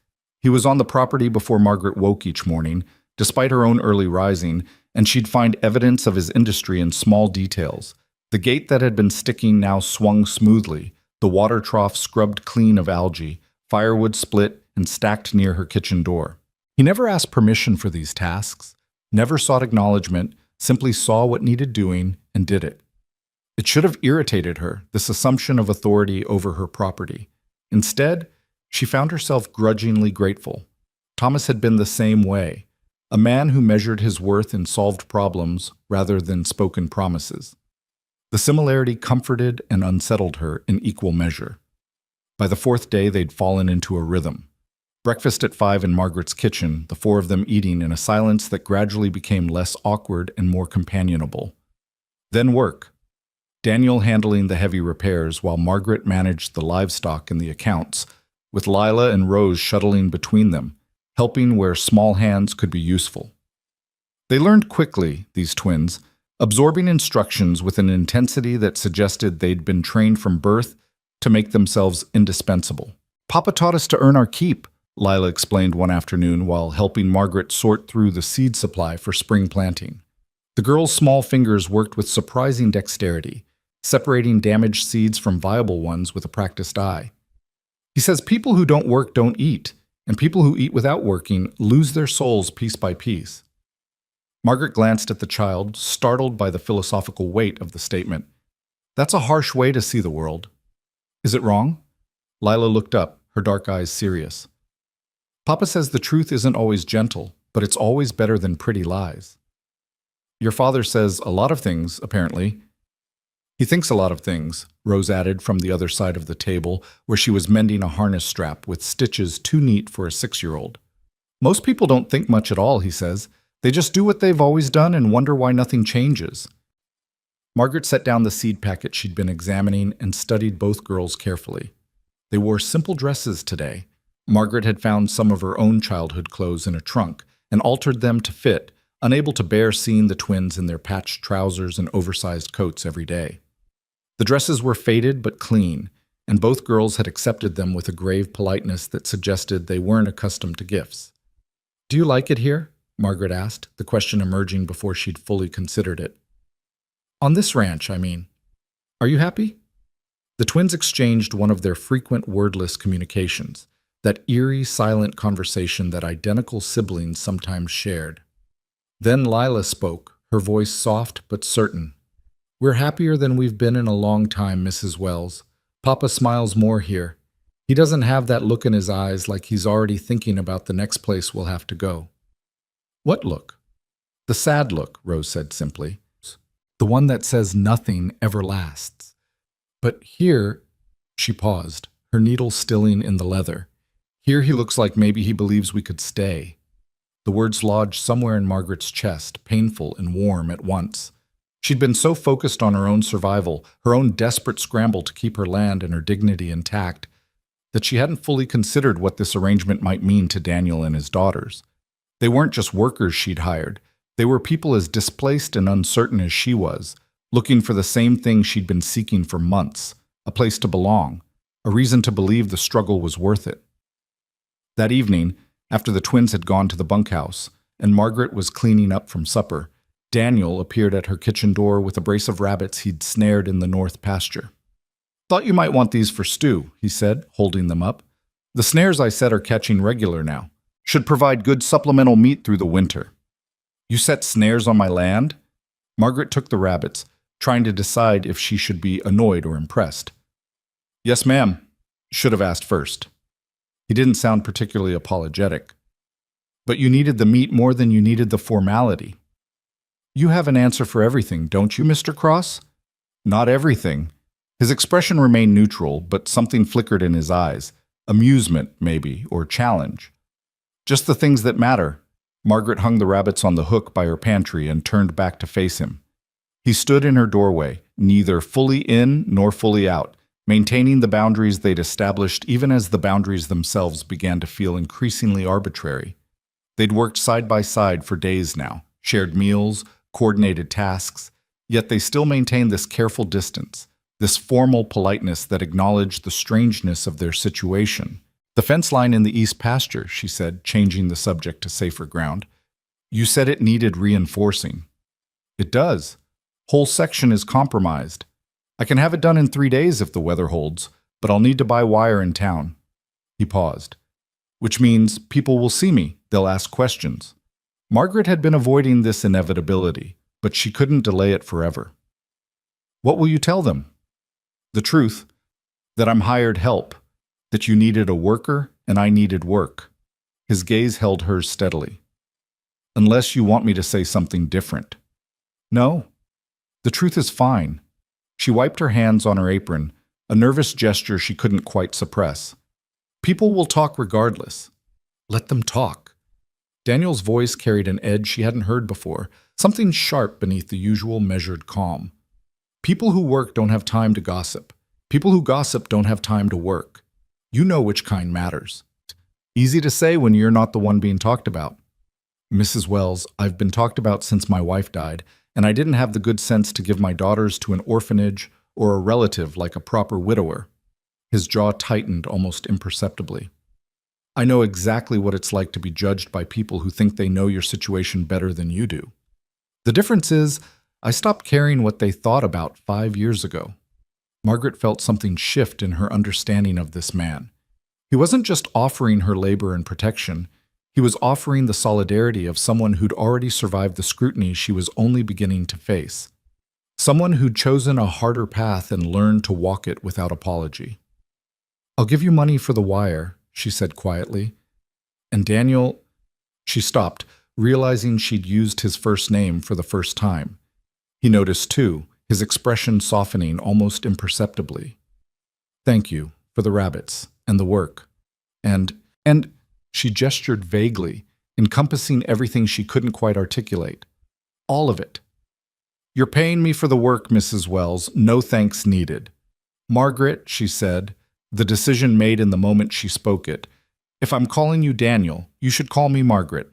He was on the property before Margaret woke each morning, despite her own early rising, and she'd find evidence of his industry in small details. The gate that had been sticking now swung smoothly, the water trough scrubbed clean of algae, firewood split and stacked near her kitchen door. He never asked permission for these tasks, never sought acknowledgement, simply saw what needed doing and did it. It should have irritated her, this assumption of authority over her property. Instead, she found herself grudgingly grateful. Thomas had been the same way. a man who measured his worth in solved problems rather than spoken promises. The similarity comforted and unsettled her in equal measure. By the fourth day, they'd fallen into a rhythm. Breakfast at 5 in Margaret's kitchen, the four of them eating in a silence that gradually became less awkward and more companionable. Then work. Daniel handling the heavy repairs while Margaret managed the livestock and the accounts, with Lila and Rose shuttling between them, helping where small hands could be useful. They learned quickly, these twins, absorbing instructions with an intensity that suggested they'd been trained from birth to make themselves indispensable. "Papa taught us to earn our keep," Lila explained one afternoon while helping Margaret sort through the seed supply for spring planting. The girl's small fingers worked with surprising dexterity, separating damaged seeds from viable ones with a practiced eye. "He says people who don't work don't eat, and people who eat without working lose their souls piece by piece." Margaret glanced at the child, startled by the philosophical weight of the statement. "That's a harsh way to see the world." "Is it wrong?" Lila looked up, her dark eyes serious. "Papa says the truth isn't always gentle, but it's always better than pretty lies." "Your father says a lot of things, apparently." "He thinks a lot of things," Rose added from the other side of the table, where she was mending a harness strap with stitches too neat for a 6-year-old. "Most people don't think much at all, he says. They just do what they've always done and wonder why nothing changes." Margaret set down the seed packet she'd been examining and studied both girls carefully. They wore simple dresses today. Margaret had found some of her own childhood clothes in a trunk and altered them to fit, unable to bear seeing the twins in their patched trousers and oversized coats every day. The dresses were faded but clean, and both girls had accepted them with a grave politeness that suggested they weren't accustomed to gifts. "Do you like it here?" Margaret asked, the question emerging before she'd fully considered it. "On this ranch, I mean. Are you happy?" The twins exchanged one of their frequent wordless communications, that eerie, silent conversation that identical siblings sometimes shared. Then Lila spoke, her voice soft but certain. "We're happier than we've been in a long time, Mrs. Wells. Papa smiles more here. He doesn't have that look in his eyes like he's already thinking about the next place we'll have to go." "What look?" "The sad look," Rose said simply. "The one that says nothing ever lasts. But here," she paused, her needle stilling in the leather, "here he looks like maybe he believes we could stay." The words lodged somewhere in Margaret's chest, painful and warm at once. She'd been so focused on her own survival, her own desperate scramble to keep her land and her dignity intact, that she hadn't fully considered what this arrangement might mean to Daniel and his daughters. They weren't just workers she'd hired. They were people as displaced and uncertain as she was, looking for the same thing she'd been seeking for months, a place to belong, a reason to believe the struggle was worth it. That evening, after the twins had gone to the bunkhouse, and Margaret was cleaning up from supper, Daniel appeared at her kitchen door with a brace of rabbits he'd snared in the north pasture. "Thought you might want these for stew," he said, holding them up. "The snares I set are catching regular now. Should provide good supplemental meat through the winter." "You set snares on my land?" Margaret took the rabbits, trying to decide if she should be annoyed or impressed. "Yes, ma'am. Should have asked first." He didn't sound particularly apologetic. "But you needed the meat more than you needed the formality." "You have an answer for everything, don't you, Mr. Cross?" "Not everything." His expression remained neutral, but something flickered in his eyes. Amusement, maybe, or challenge. "Just the things that matter." Margaret hung the rabbits on the hook by her pantry and turned back to face him. He stood in her doorway, neither fully in nor fully out, maintaining the boundaries they'd established even as the boundaries themselves began to feel increasingly arbitrary. They'd worked side by side for days now, shared meals, coordinated tasks, yet they still maintained this careful distance, this formal politeness that acknowledged the strangeness of their situation. "The fence line in the east pasture," she said, changing the subject to safer ground. "You said it needed reinforcing." "It does. Whole section is compromised. I can have it done in 3 days if the weather holds, but I'll need to buy wire in town." He paused. "Which means people will see me. They'll ask questions." Margaret had been avoiding this inevitability, but she couldn't delay it forever. "What will you tell them?" "The truth. That I'm hired help. That you needed a worker and I needed work." His gaze held hers steadily. Unless you want me to say something different. No, the truth is fine. She wiped her hands on her apron, a nervous gesture she couldn't quite suppress. People will talk regardless. Let them talk. Daniel's voice carried an edge she hadn't heard before, something sharp beneath the usual measured calm. People who work don't have time to gossip. People who gossip don't have time to work. You know which kind matters. Easy to say when you're not the one being talked about. Mrs. Wells, I've been talked about since my wife died, and I didn't have the good sense to give my daughters to an orphanage or a relative like a proper widower. His jaw tightened almost imperceptibly. I know exactly what it's like to be judged by people who think they know your situation better than you do. The difference is, I stopped caring what they thought about 5 years ago. Margaret felt something shift in her understanding of this man. He wasn't just offering her labor and protection. He was offering the solidarity of someone who'd already survived the scrutiny she was only beginning to face. Someone who'd chosen a harder path and learned to walk it without apology. I'll give you money for the wire, she said quietly. And Daniel... She stopped, realizing she'd used his first name for the first time. He noticed too, his expression softening almost imperceptibly. Thank you for the rabbits and the work. And she gestured vaguely, encompassing everything she couldn't quite articulate. All of it. You're paying me for the work, Mrs. Wells. No thanks needed. Margaret, she said, the decision made in the moment she spoke it. If I'm calling you Daniel, you should call me Margaret.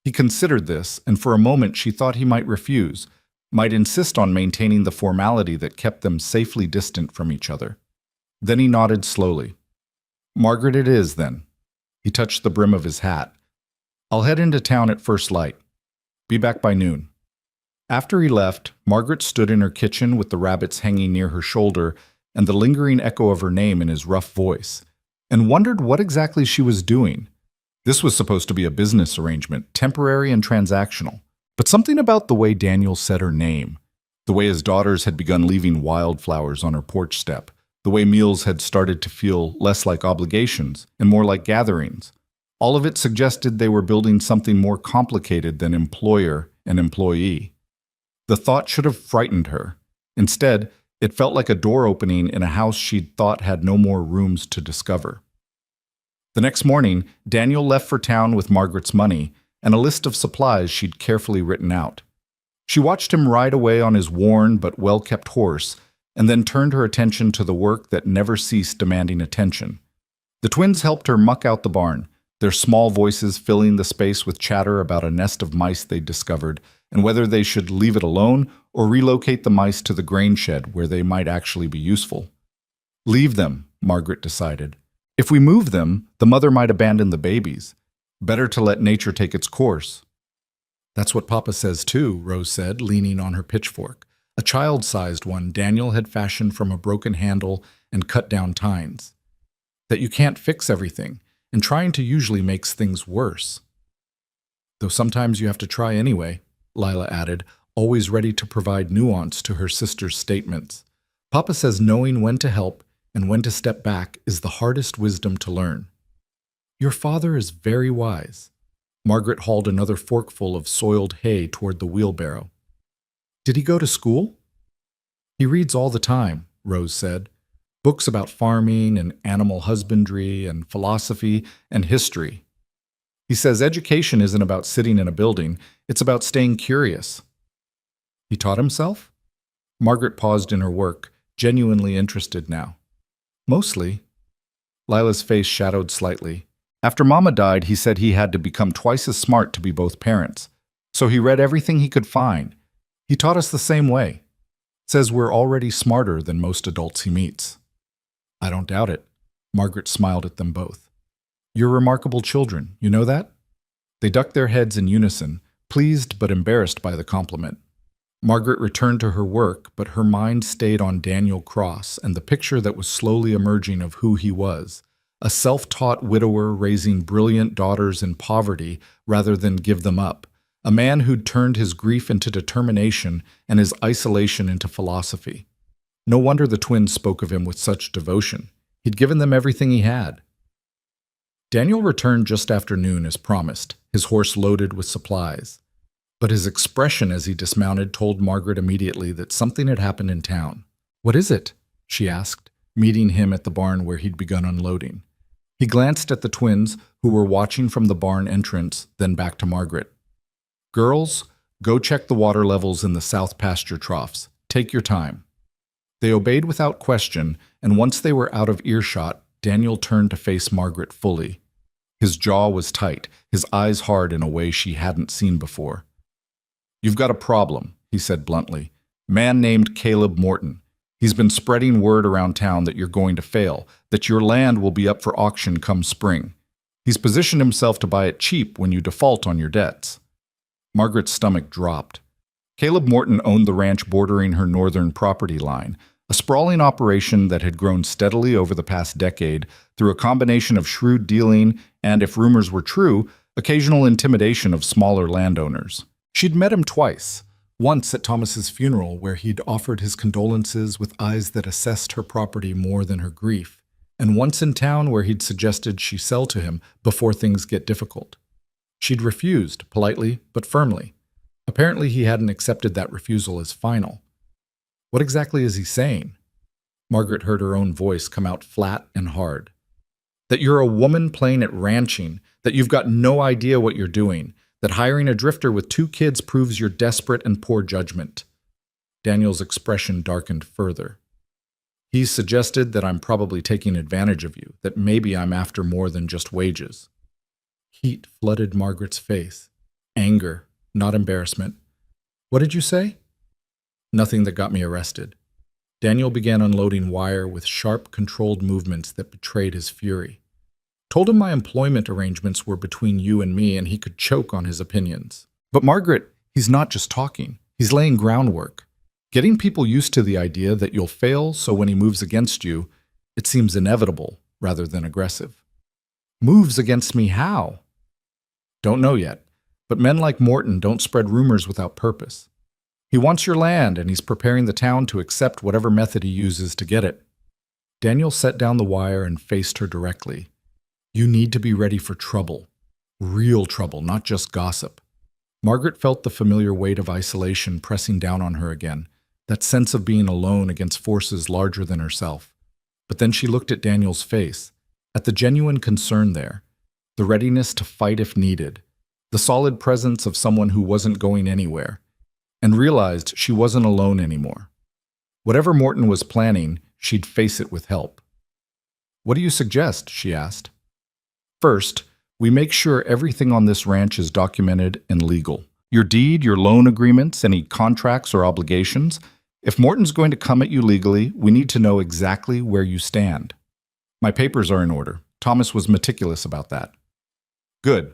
He considered this, and for a moment she thought he might refuse, might insist on maintaining the formality that kept them safely distant from each other. Then he nodded slowly. Margaret it is, then. He touched the brim of his hat. I'll head into town at first light. Be back by noon. After he left, Margaret stood in her kitchen with the rabbits hanging near her shoulder and the lingering echo of her name in his rough voice, and wondered what exactly she was doing. This was supposed to be a business arrangement, temporary and transactional, but something about the way Daniel said her name, the way his daughters had begun leaving wildflowers on her porch step, the way meals had started to feel less like obligations and more like gatherings, all of it suggested they were building something more complicated than employer and employee. The thought should have frightened her. Instead, it felt like a door opening in a house she'd thought had no more rooms to discover. The next morning, Daniel left for town with Margaret's money and a list of supplies she'd carefully written out. She watched him ride away on his worn but well-kept horse, and then turned her attention to the work that never ceased demanding attention. The twins helped her muck out the barn, their small voices filling the space with chatter about a nest of mice they'd discovered, and whether they should leave it alone or relocate the mice to the grain shed where they might actually be useful. Leave them, Margaret decided. If we move them, the mother might abandon the babies. Better to let nature take its course. That's what Papa says too, Rose said, leaning on her pitchfork. A child-sized one Daniel had fashioned from a broken handle and cut-down tines. That you can't fix everything, and trying to usually makes things worse. Though sometimes you have to try anyway, Lila added, always ready to provide nuance to her sister's statements. Papa says knowing when to help and when to step back is the hardest wisdom to learn. Your father is very wise. Margaret hauled another forkful of soiled hay toward the wheelbarrow. Did he go to school? He reads all the time, Rose said. Books about farming and animal husbandry and philosophy and history. He says education isn't about sitting in a building, it's about staying curious. He taught himself? Margaret paused in her work, genuinely interested now. Mostly. Lila's face shadowed slightly. After Mama died, he said he had to become twice as smart to be both parents. So he read everything he could find. He taught us the same way. Says we're already smarter than most adults he meets. I don't doubt it. Margaret smiled at them both. You're remarkable children, you know that? They ducked their heads in unison, pleased but embarrassed by the compliment. Margaret returned to her work, but her mind stayed on Daniel Cross and the picture that was slowly emerging of who he was, a self-taught widower raising brilliant daughters in poverty rather than give them up, a man who'd turned his grief into determination and his isolation into philosophy. No wonder the twins spoke of him with such devotion. He'd given them everything he had. Daniel returned just after noon as promised, his horse loaded with supplies. But his expression as he dismounted told Margaret immediately that something had happened in town. "What is it?" she asked, meeting him at the barn where he'd begun unloading. He glanced at the twins, who were watching from the barn entrance, then back to Margaret. "Girls, go check the water levels in the south pasture troughs. Take your time." They obeyed without question, and once they were out of earshot, Daniel turned to face Margaret fully. His jaw was tight, his eyes hard in a way she hadn't seen before. "You've got a problem," he said bluntly. "Man named Caleb Morton. He's been spreading word around town that you're going to fail, that your land will be up for auction come spring. He's positioned himself to buy it cheap when you default on your debts." Margaret's stomach dropped. Caleb Morton owned the ranch bordering her northern property line, a sprawling operation that had grown steadily over the past decade through a combination of shrewd dealing and, if rumors were true, occasional intimidation of smaller landowners. She'd met him twice. Once at Thomas's funeral, where he'd offered his condolences with eyes that assessed her property more than her grief, and once in town where he'd suggested she sell to him before things get difficult. She'd refused, politely but firmly. Apparently he hadn't accepted that refusal as final. What exactly is he saying? Margaret heard her own voice come out flat and hard. That you're a woman playing at ranching, that you've got no idea what you're doing, that hiring a drifter with 2 kids proves your desperate and poor judgment. Daniel's expression darkened further. He's suggested that I'm probably taking advantage of you, that maybe I'm after more than just wages. Heat flooded Margaret's face. Anger, not embarrassment. "What did you say?" "Nothing that got me arrested." Daniel began unloading wire with sharp, controlled movements that betrayed his fury. "Told him my employment arrangements were between you and me, and he could choke on his opinions." "But Margaret, he's not just talking. He's laying groundwork. Getting people used to the idea that you'll fail, so when he moves against you, it seems inevitable rather than aggressive." "Moves against me how?" "Don't know yet, but men like Morton don't spread rumors without purpose. He wants your land, and he's preparing the town to accept whatever method he uses to get it." Daniel set down the wire and faced her directly. "You need to be ready for trouble. Real trouble, not just gossip." Margaret felt the familiar weight of isolation pressing down on her again, that sense of being alone against forces larger than herself. But then she looked at Daniel's face, at the genuine concern there, the readiness to fight if needed, the solid presence of someone who wasn't going anywhere, and realized she wasn't alone anymore. Whatever Morton was planning, she'd face it with help. "What do you suggest?" she asked. "First, we make sure everything on this ranch is documented and legal. Your deed, your loan agreements, any contracts or obligations. If Morton's going to come at you legally, we need to know exactly where you stand." "My papers are in order. Thomas was meticulous about that." "Good.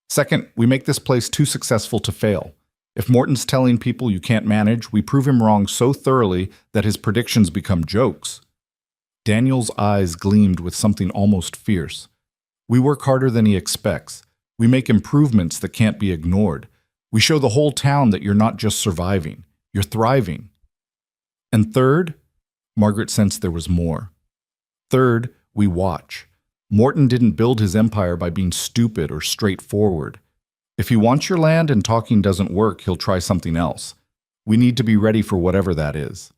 Second, we make this place too successful to fail. If Morton's telling people you can't manage, we prove him wrong so thoroughly that his predictions become jokes." Daniel's eyes gleamed with something almost fierce. "We work harder than he expects. We make improvements that can't be ignored. We show the whole town that you're not just surviving, you're thriving." "And third," Margaret sensed there was more. "Third, we watch. Morton didn't build his empire by being stupid or straightforward. If he wants your land and talking doesn't work, he'll try something else. We need to be ready for whatever that is."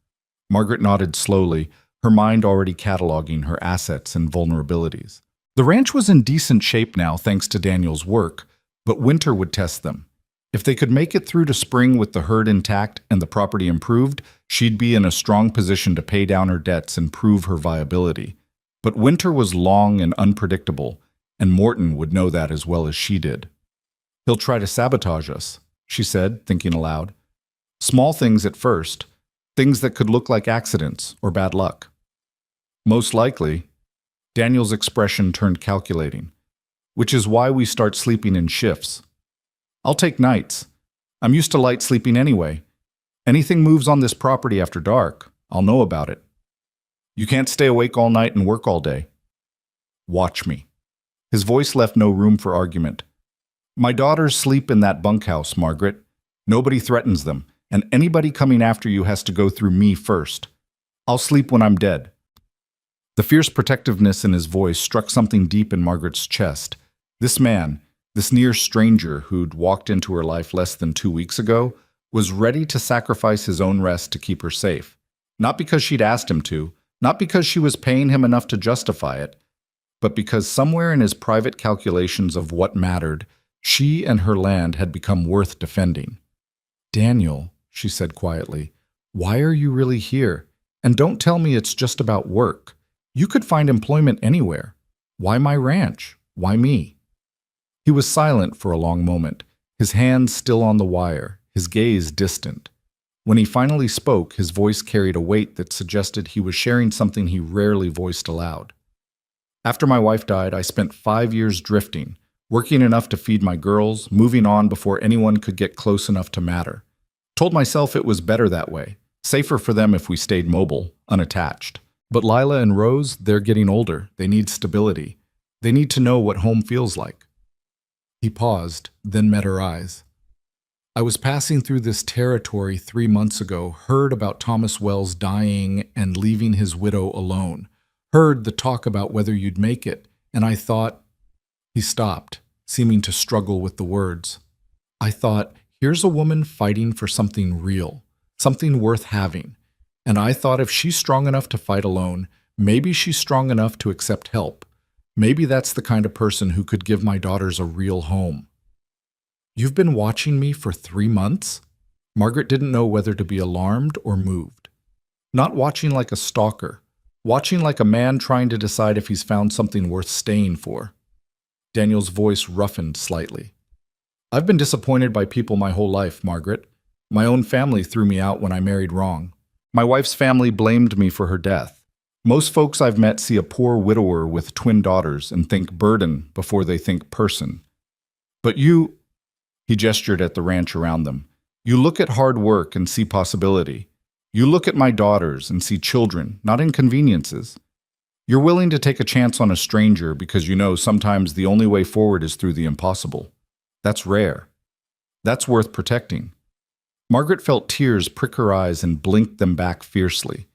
Margaret nodded slowly, her mind already cataloging her assets and vulnerabilities. The ranch was in decent shape now thanks to Daniel's work, but winter would test them. If they could make it through to spring with the herd intact and the property improved, she'd be in a strong position to pay down her debts and prove her viability. But winter was long and unpredictable, and Morton would know that as well as she did. "He'll try to sabotage us," she said, thinking aloud. "Small things at first, things that could look like accidents or bad luck." "Most likely." Daniel's expression turned calculating. "Which is why we start sleeping in shifts. I'll take nights. I'm used to light sleeping anyway. Anything moves on this property after dark, I'll know about it. You can't stay awake all night and work all day. Watch me." His voice left no room for argument. "My daughters sleep in that bunkhouse, Margaret. Nobody threatens them, and anybody coming after you has to go through me first. I'll sleep when I'm dead." The fierce protectiveness in his voice struck something deep in Margaret's chest. This man, This near stranger who'd walked into her life less than 2 weeks ago was ready to sacrifice his own rest to keep her safe. Not because she'd asked him to, not because she was paying him enough to justify it, but because somewhere in his private calculations of what mattered, she and her land had become worth defending. "Daniel," she said quietly, "why are you really here? And don't tell me it's just about work. You could find employment anywhere. Why my ranch? Why me?" He was silent for a long moment, his hands still on the wire, his gaze distant. When he finally spoke, his voice carried a weight that suggested he was sharing something he rarely voiced aloud. "After my wife died, I spent 5 years drifting, working enough to feed my girls, moving on before anyone could get close enough to matter. Told myself it was better that way, safer for them if we stayed mobile, unattached. But Lila and Rose, they're getting older. They need stability. They need to know what home feels like." He paused, then met her eyes. "I was passing through this territory 3 months ago, heard about Thomas Wells dying and leaving his widow alone. Heard the talk about whether you'd make it, and I thought—" He stopped, seeming to struggle with the words. "I thought, here's a woman fighting for something real, something worth having. And I thought if she's strong enough to fight alone, maybe she's strong enough to accept help. Maybe that's the kind of person who could give my daughters a real home." "You've been watching me for 3 months?" Margaret didn't know whether to be alarmed or moved. "Not watching like a stalker. Watching like a man trying to decide if he's found something worth staying for." Daniel's voice roughened slightly. "I've been disappointed by people my whole life, Margaret. My own family threw me out when I married wrong. My wife's family blamed me for her death. Most folks I've met see a poor widower with twin daughters and think burden before they think person. But you—" He gestured at the ranch around them. "You look at hard work and see possibility. You look at my daughters and see children, not inconveniences. You're willing to take a chance on a stranger because you know sometimes the only way forward is through the impossible. That's rare. That's worth protecting." Margaret felt tears prick her eyes and blinked them back fiercely.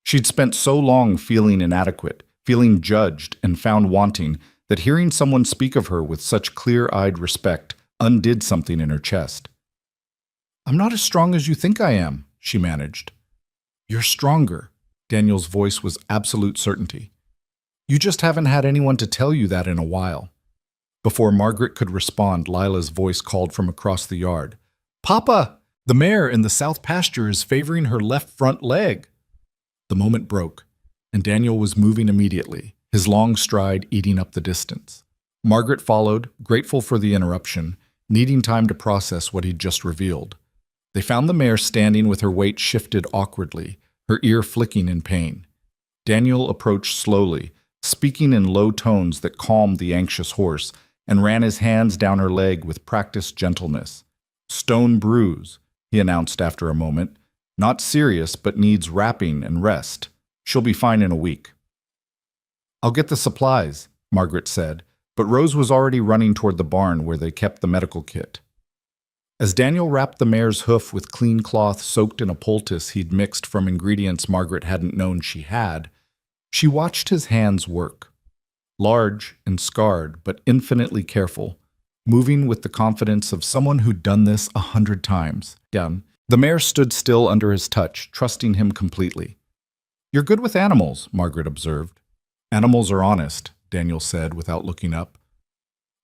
She'd spent so long feeling inadequate, feeling judged and found wanting, that hearing someone speak of her with such clear-eyed respect undid something in her chest. "I'm not as strong as you think I am," she managed. "You're stronger." Daniel's voice was absolute certainty. "You just haven't had anyone to tell you that in a while." Before Margaret could respond, Lila's voice called from across the yard. "Papa! The mare in the south pasture is favoring her left front leg." The moment broke, and Daniel was moving immediately, his long stride eating up the distance. Margaret followed, grateful for the interruption, needing time to process what he'd just revealed. They found the mare standing with her weight shifted awkwardly, her ear flicking in pain. Daniel approached slowly, speaking in low tones that calmed the anxious horse, and ran his hands down her leg with practiced gentleness. "Stone bruise," he announced after a moment. "Not serious, but needs wrapping and rest. She'll be fine in a week." "I'll get the supplies," Margaret said, but Rose was already running toward the barn where they kept the medical kit. As Daniel wrapped the mare's hoof with clean cloth soaked in a poultice he'd mixed from ingredients Margaret hadn't known she had, she watched his hands work. Large and scarred, but infinitely careful, moving with the confidence of someone who'd done this 100 times. Down. The mare stood still under his touch, trusting him completely. "You're good with animals," Margaret observed. "Animals are honest," Daniel said without looking up.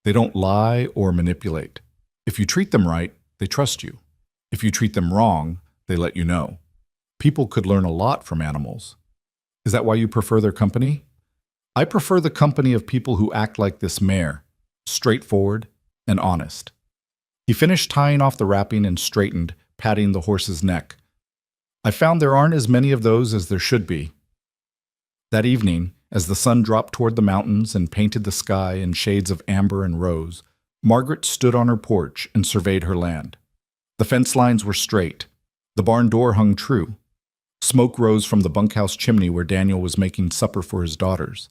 "They don't lie or manipulate. If you treat them right, they trust you. If you treat them wrong, they let you know. People could learn a lot from animals. Is that why you prefer their company?" "I prefer the company of people who act like this mare, straightforward and honest." He finished tying off the wrapping and straightened, patting the horse's neck. "I found there aren't as many of those as there should be." That evening, as the sun dropped toward the mountains and painted the sky in shades of amber and rose, Margaret stood on her porch and surveyed her land. The fence lines were straight. The barn door hung true. Smoke rose from the bunkhouse chimney where Daniel was making supper for his daughters.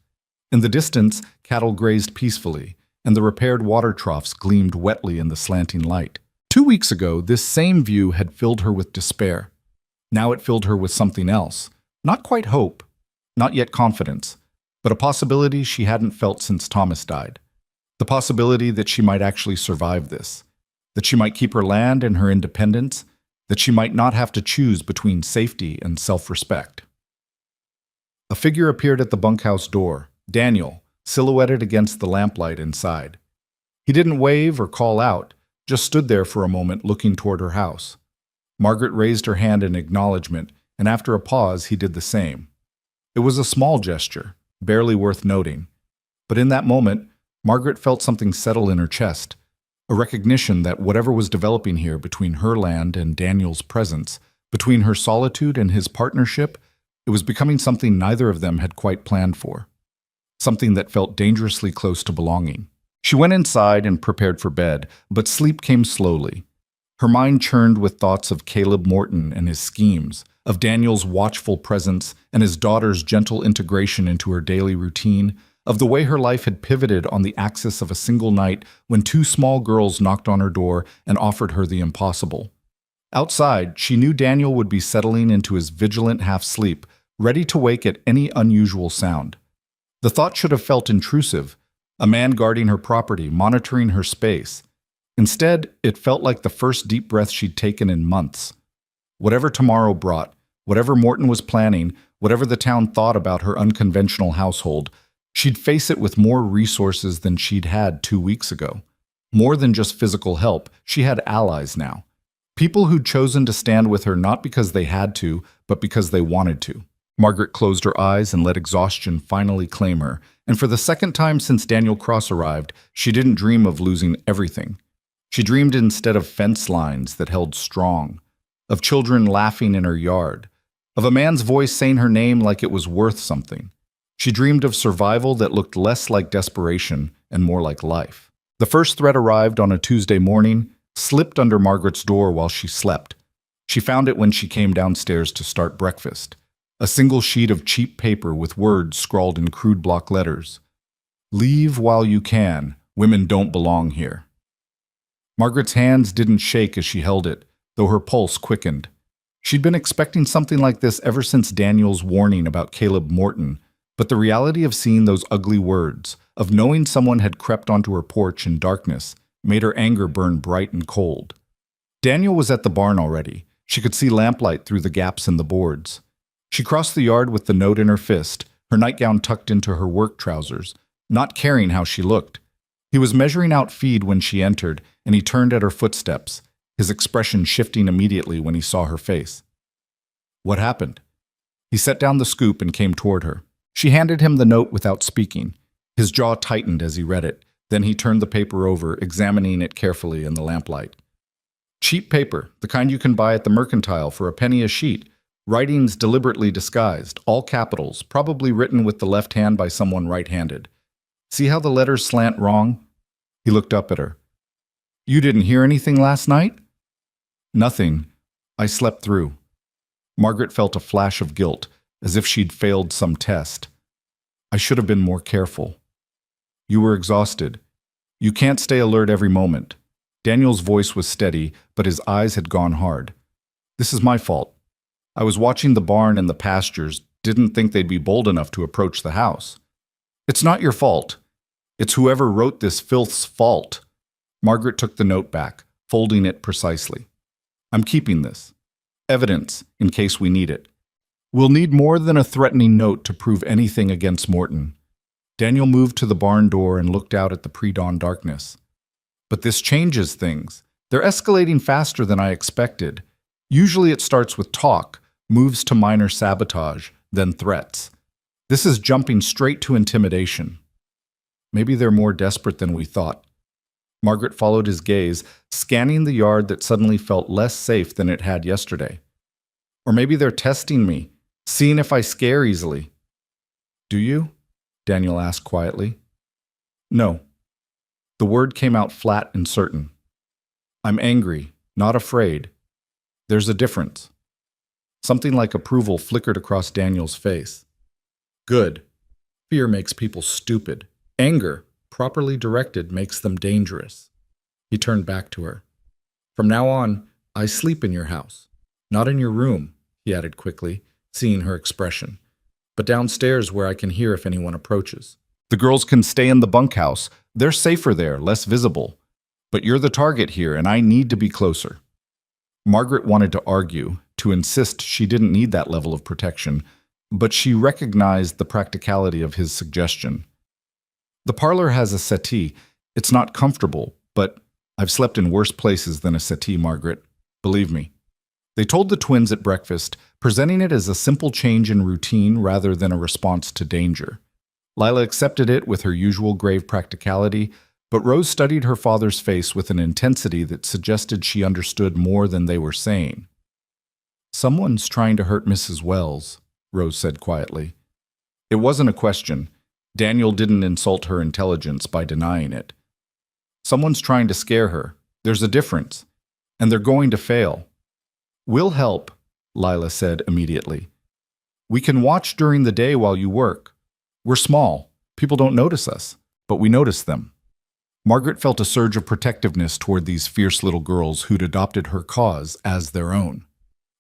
In the distance, cattle grazed peacefully, and the repaired water troughs gleamed wetly in the slanting light. 2 weeks ago, this same view had filled her with despair. Now it filled her with something else. Not quite hope, not yet confidence, but a possibility she hadn't felt since Thomas died. The possibility that she might actually survive this, that she might keep her land and her independence, that she might not have to choose between safety and self-respect. A figure appeared at the bunkhouse door, Daniel, silhouetted against the lamplight inside. He didn't wave or call out, just stood there for a moment looking toward her house. Margaret raised her hand in acknowledgement, and after a pause he did the same. It was a small gesture, barely worth noting. But in that moment, Margaret felt something settle in her chest, a recognition that whatever was developing here between her land and Daniel's presence, between her solitude and his partnership, it was becoming something neither of them had quite planned for. Something that felt dangerously close to belonging. She went inside and prepared for bed, but sleep came slowly. Her mind churned with thoughts of Caleb Morton and his schemes, of Daniel's watchful presence and his daughter's gentle integration into her daily routine, of the way her life had pivoted on the axis of a single night when two small girls knocked on her door and offered her the impossible. Outside, she knew Daniel would be settling into his vigilant half-sleep, ready to wake at any unusual sound. The thought should have felt intrusive, a man guarding her property, monitoring her space. Instead, it felt like the first deep breath she'd taken in months. Whatever tomorrow brought, whatever Morton was planning, whatever the town thought about her unconventional household, she'd face it with more resources than she'd had 2 weeks ago. More than just physical help, she had allies now. People who'd chosen to stand with her not because they had to, but because they wanted to. Margaret closed her eyes and let exhaustion finally claim her, and for the second time since Daniel Cross arrived, she didn't dream of losing everything. She dreamed instead of fence lines that held strong, of children laughing in her yard, of a man's voice saying her name like it was worth something. She dreamed of survival that looked less like desperation and more like life. The first threat arrived on a Tuesday morning, slipped under Margaret's door while she slept. She found it when she came downstairs to start breakfast. A single sheet of cheap paper with words scrawled in crude block letters. "Leave while you can. Women don't belong here." Margaret's hands didn't shake as she held it, though her pulse quickened. She'd been expecting something like this ever since Daniel's warning about Caleb Morton, but the reality of seeing those ugly words, of knowing someone had crept onto her porch in darkness, made her anger burn bright and cold. Daniel was at the barn already. She could see lamplight through the gaps in the boards. She crossed the yard with the note in her fist, her nightgown tucked into her work trousers, not caring how she looked. He was measuring out feed when she entered, and he turned at her footsteps, his expression shifting immediately when he saw her face. What happened? He set down the scoop and came toward her. She handed him the note without speaking. His jaw tightened as he read it. Then he turned the paper over, examining it carefully in the lamplight. Cheap paper, the kind you can buy at the mercantile for a penny a sheet. Writings deliberately disguised, all capitals, probably written with the left hand by someone right-handed. See how the letters slant wrong? He looked up at her. You didn't hear anything last night? Nothing. I slept through. Margaret felt a flash of guilt, as if she'd failed some test. I should have been more careful. You were exhausted. You can't stay alert every moment. Daniel's voice was steady, but his eyes had gone hard. This is my fault. I was watching the barn and the pastures, didn't think they'd be bold enough to approach the house. It's not your fault. It's whoever wrote this filth's fault. Margaret took the note back, folding it precisely. I'm keeping this. Evidence, in case we need it. We'll need more than a threatening note to prove anything against Morton. Daniel moved to the barn door and looked out at the pre-dawn darkness. But this changes things. They're escalating faster than I expected. Usually it starts with talk, moves to minor sabotage, then threats. This is jumping straight to intimidation. Maybe they're more desperate than we thought. Margaret followed his gaze, scanning the yard that suddenly felt less safe than it had yesterday. Or maybe they're testing me, seeing if I scare easily. Do you? Daniel asked quietly. No. The word came out flat and certain. I'm angry, not afraid. There's a difference. Something like approval flickered across Daniel's face. Good. Fear makes people stupid. Anger, properly directed, makes them dangerous. He turned back to her. From now on, I sleep in your house. Not in your room, he added quickly, seeing her expression, but downstairs where I can hear if anyone approaches. The girls can stay in the bunkhouse. They're safer there, less visible. But you're the target here, and I need to be closer. Margaret wanted to argue, to insist she didn't need that level of protection, but she recognized the practicality of his suggestion. The parlor has a settee. It's not comfortable, but I've slept in worse places than a settee, Margaret. Believe me. They told the twins at breakfast, presenting it as a simple change in routine rather than a response to danger. Lila accepted it with her usual grave practicality, but Rose studied her father's face with an intensity that suggested she understood more than they were saying. "Someone's trying to hurt Mrs. Wells," Rose said quietly. It wasn't a question. Daniel didn't insult her intelligence by denying it. "Someone's trying to scare her. There's a difference. And they're going to fail." "We'll help," Lila said immediately. "We can watch during the day while you work. We're small. People don't notice us, but we notice them." Margaret felt a surge of protectiveness toward these fierce little girls who'd adopted her cause as their own.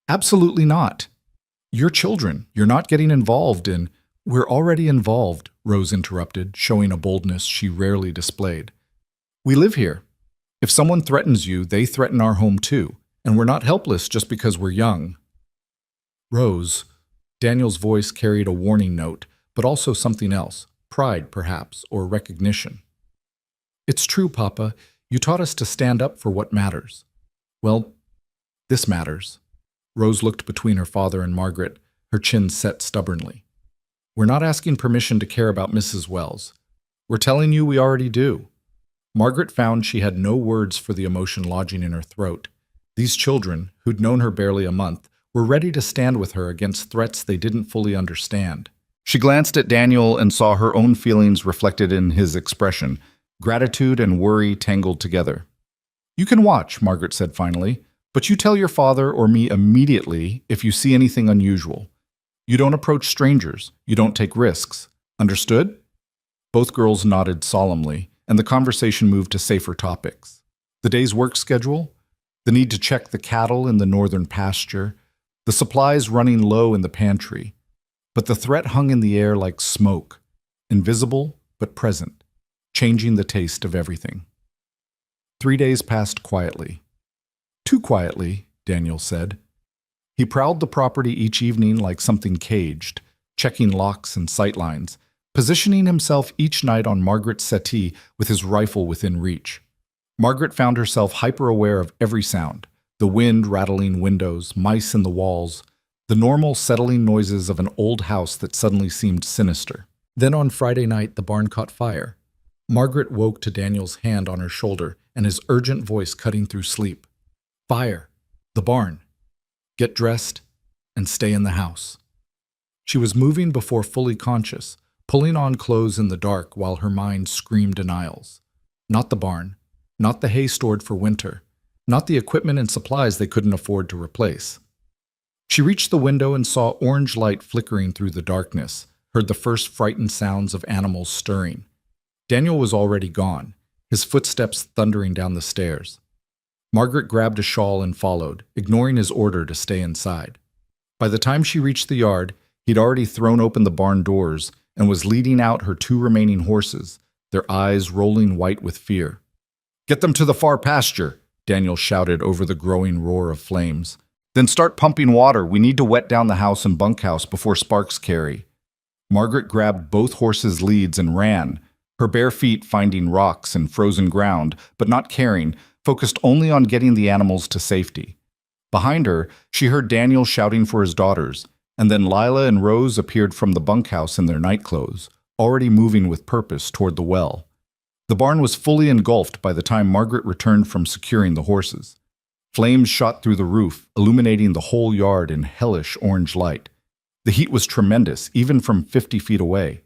"Absolutely not. You're children. You're not getting involved in—" "We're already involved," Rose interrupted, showing a boldness she rarely displayed. "We live here. If someone threatens you, they threaten our home too, and we're not helpless just because we're young." "Rose," Daniel's voice carried a warning note, but also something else, pride perhaps, or recognition. "It's true, Papa. You taught us to stand up for what matters. Well, this matters." Rose looked between her father and Margaret, her chin set stubbornly. "We're not asking permission to care about Mrs. Wells. We're telling you we already do." Margaret found she had no words for the emotion lodging in her throat. These children, who'd known her barely a month, were ready to stand with her against threats they didn't fully understand. She glanced at Daniel and saw her own feelings reflected in his expression, gratitude and worry tangled together. "You can watch," Margaret said finally, "but you tell your father or me immediately if you see anything unusual. You don't approach strangers. You don't take risks. Understood?" Both girls nodded solemnly, and the conversation moved to safer topics. The day's work schedule, the need to check the cattle in the northern pasture, the supplies running low in the pantry. But the threat hung in the air like smoke, invisible but present, changing the taste of everything. 3 days passed quietly. Too quietly, Daniel said. He prowled the property each evening like something caged, checking locks and sightlines, positioning himself each night on Margaret's settee with his rifle within reach. Margaret found herself hyper-aware of every sound, the wind rattling windows, mice in the walls, the normal settling noises of an old house that suddenly seemed sinister. Then on Friday night, the barn caught fire. Margaret woke to Daniel's hand on her shoulder and his urgent voice cutting through sleep. "Fire! The barn! Get dressed and stay in the house." She was moving before fully conscious, pulling on clothes in the dark while her mind screamed denials. Not the barn, not the hay stored for winter, not the equipment and supplies they couldn't afford to replace. She reached the window and saw orange light flickering through the darkness, heard the first frightened sounds of animals stirring. Daniel was already gone, his footsteps thundering down the stairs. Margaret grabbed a shawl and followed, ignoring his order to stay inside. By the time she reached the yard, he'd already thrown open the barn doors and was leading out her 2 remaining horses, their eyes rolling white with fear. "Get them to the far pasture," Daniel shouted over the growing roar of flames. "Then start pumping water. We need to wet down the house and bunkhouse before sparks carry." Margaret grabbed both horses' leads and ran, her bare feet finding rocks and frozen ground, but not caring, focused only on getting the animals to safety. Behind her, she heard Daniel shouting for his daughters, and then Lila and Rose appeared from the bunkhouse in their nightclothes, already moving with purpose toward the well. The barn was fully engulfed by the time Margaret returned from securing the horses. Flames shot through the roof, illuminating the whole yard in hellish orange light. The heat was tremendous, even from 50 feet away.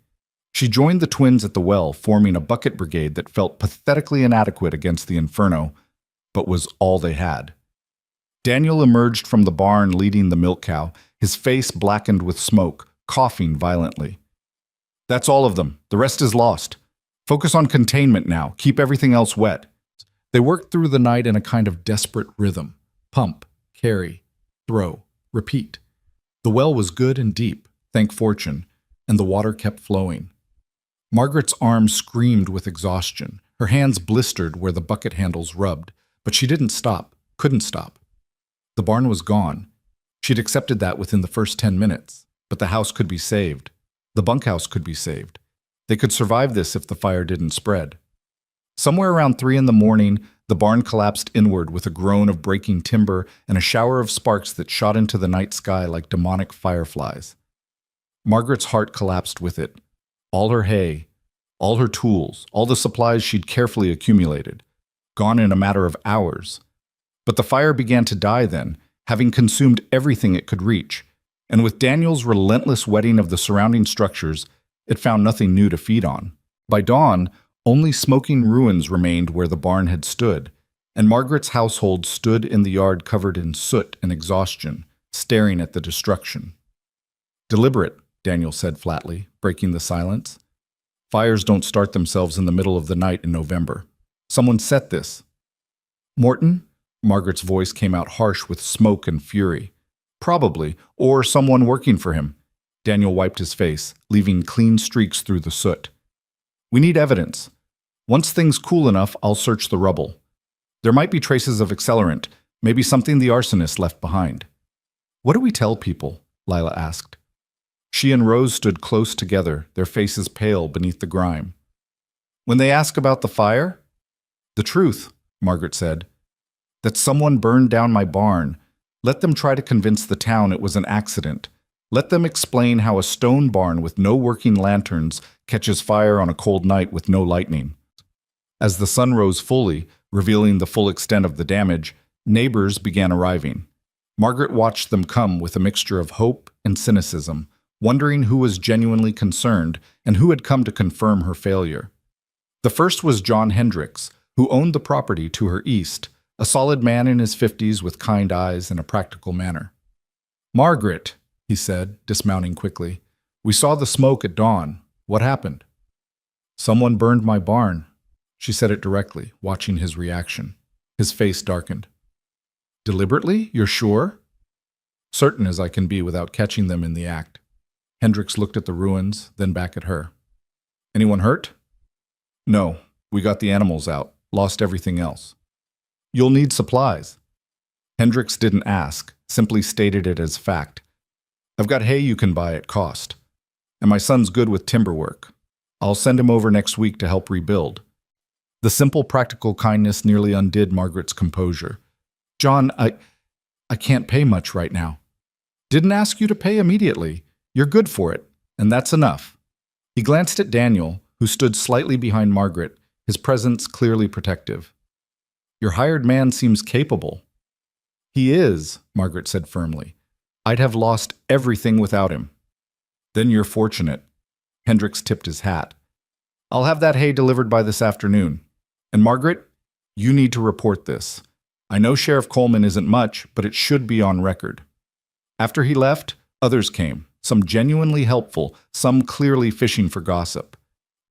She joined the twins at the well, forming a bucket brigade that felt pathetically inadequate against the inferno, but was all they had. Daniel emerged from the barn leading the milk cow, his face blackened with smoke, coughing violently. "That's all of them. The rest is lost. Focus on containment now. Keep everything else wet." They worked through the night in a kind of desperate rhythm. Pump, carry, throw, repeat. The well was good and deep, thank fortune, and the water kept flowing. Margaret's arm screamed with exhaustion. Her hands blistered where the bucket handles rubbed, but she didn't stop, couldn't stop. The barn was gone. She'd accepted that within the first 10 minutes, but the house could be saved. The bunkhouse could be saved. They could survive this if the fire didn't spread. Somewhere around 3 in the morning, the barn collapsed inward with a groan of breaking timber and a shower of sparks that shot into the night sky like demonic fireflies. Margaret's heart collapsed with it. All her hay, all her tools, all the supplies she'd carefully accumulated, gone in a matter of hours. But the fire began to die then, having consumed everything it could reach, and with Daniel's relentless wetting of the surrounding structures, it found nothing new to feed on. By dawn, only smoking ruins remained where the barn had stood, and Margaret's household stood in the yard covered in soot and exhaustion, staring at the destruction. "Deliberate," Daniel said flatly, breaking the silence. "Fires don't start themselves in the middle of the night in November. Someone set this." "Morton?" Margaret's voice came out harsh with smoke and fury. "Probably, or someone working for him." Daniel wiped his face, leaving clean streaks through the soot. "We need evidence. Once things cool enough, I'll search the rubble. There might be traces of accelerant, maybe something the arsonist left behind." "What do we tell people?" Lila asked. She and Rose stood close together, their faces pale beneath the grime. "When they ask about the fire?" "The truth," Margaret said. "That someone burned down my barn. Let them try to convince the town it was an accident. Let them explain how a stone barn with no working lanterns catches fire on a cold night with no lightning." As the sun rose fully, revealing the full extent of the damage, neighbors began arriving. Margaret watched them come with a mixture of hope and cynicism, wondering who was genuinely concerned and who had come to confirm her failure. The first was John Hendricks, who owned the property to her east, a solid man in his 50s with kind eyes and a practical manner. "Margaret," he said, dismounting quickly, "we saw the smoke at dawn. What happened?" "Someone burned my barn." She said it directly, watching his reaction. His face darkened. "Deliberately? You're sure?" "Certain as I can be without catching them in the act." Hendricks looked at the ruins, then back at her. "Anyone hurt?" "No. We got the animals out. Lost everything else." "You'll need supplies." Hendricks didn't ask, simply stated it as fact. "I've got hay you can buy at cost. And my son's good with timber work. I'll send him over next week to help rebuild." The simple practical kindness nearly undid Margaret's composure. "John, I can't pay much right now." "Didn't ask you to pay immediately. You're good for it, and that's enough." He glanced at Daniel, who stood slightly behind Margaret, his presence clearly protective. "Your hired man seems capable." "He is," Margaret said firmly. "I'd have lost everything without him." "Then you're fortunate." Hendricks tipped his hat. "I'll have that hay delivered by this afternoon. And Margaret, you need to report this. I know Sheriff Coleman isn't much, but it should be on record." After he left, others came, some genuinely helpful, some clearly fishing for gossip.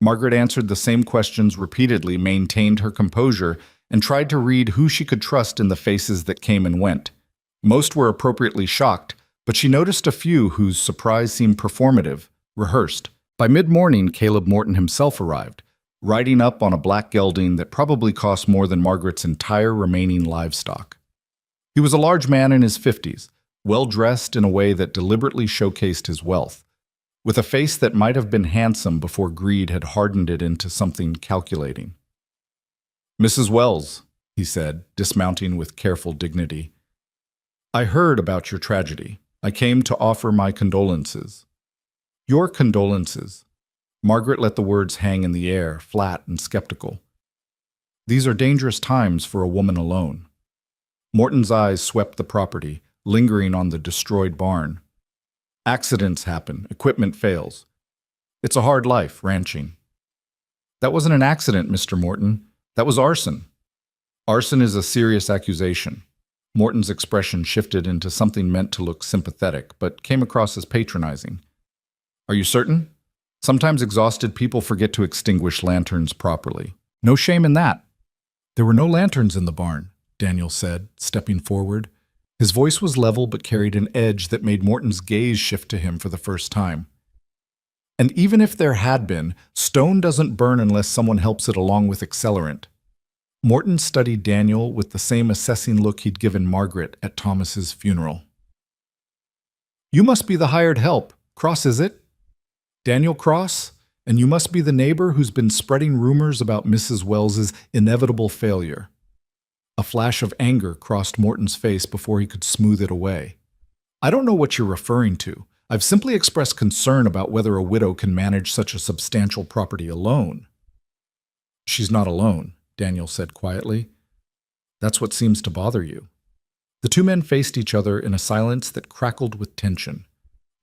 Margaret answered the same questions repeatedly, maintained her composure, and tried to read who she could trust in the faces that came and went. Most were appropriately shocked, but she noticed a few whose surprise seemed performative, rehearsed. By mid-morning, Caleb Morton himself arrived, riding up on a black gelding that probably cost more than Margaret's entire remaining livestock. He was a large man in his 50s, well-dressed in a way that deliberately showcased his wealth, with a face that might have been handsome before greed had hardened it into something calculating. "Mrs. Wells," he said, dismounting with careful dignity, "I heard about your tragedy. I came to offer my condolences." "Your condolences." Margaret let the words hang in the air, flat and skeptical. "These are dangerous times for a woman alone." Morton's eyes swept the property, lingering on the destroyed barn. "Accidents happen, equipment fails. It's a hard life, ranching." "That wasn't an accident, Mr. Morton. That was arson." "Arson is a serious accusation." Morton's expression shifted into something meant to look sympathetic, but came across as patronizing. "Are you certain? Sometimes exhausted people forget to extinguish lanterns properly. No shame in that." "There were no lanterns in the barn," Daniel said, stepping forward. His voice was level but carried an edge that made Morton's gaze shift to him for the first time. And even if there had been, stone doesn't burn unless someone helps it along with accelerant. Morton studied Daniel with the same assessing look he'd given Margaret at Thomas's funeral. "You must be the hired help. Cross, is it? Daniel Cross? And you must be the neighbor who's been spreading rumors about Mrs. Wells's inevitable failure." A flash of anger crossed Morton's face before he could smooth it away. "I don't know what you're referring to. I've simply expressed concern about whether a widow can manage such a substantial property alone." "She's not alone," Daniel said quietly. "That's what seems to bother you." The two men faced each other in a silence that crackled with tension.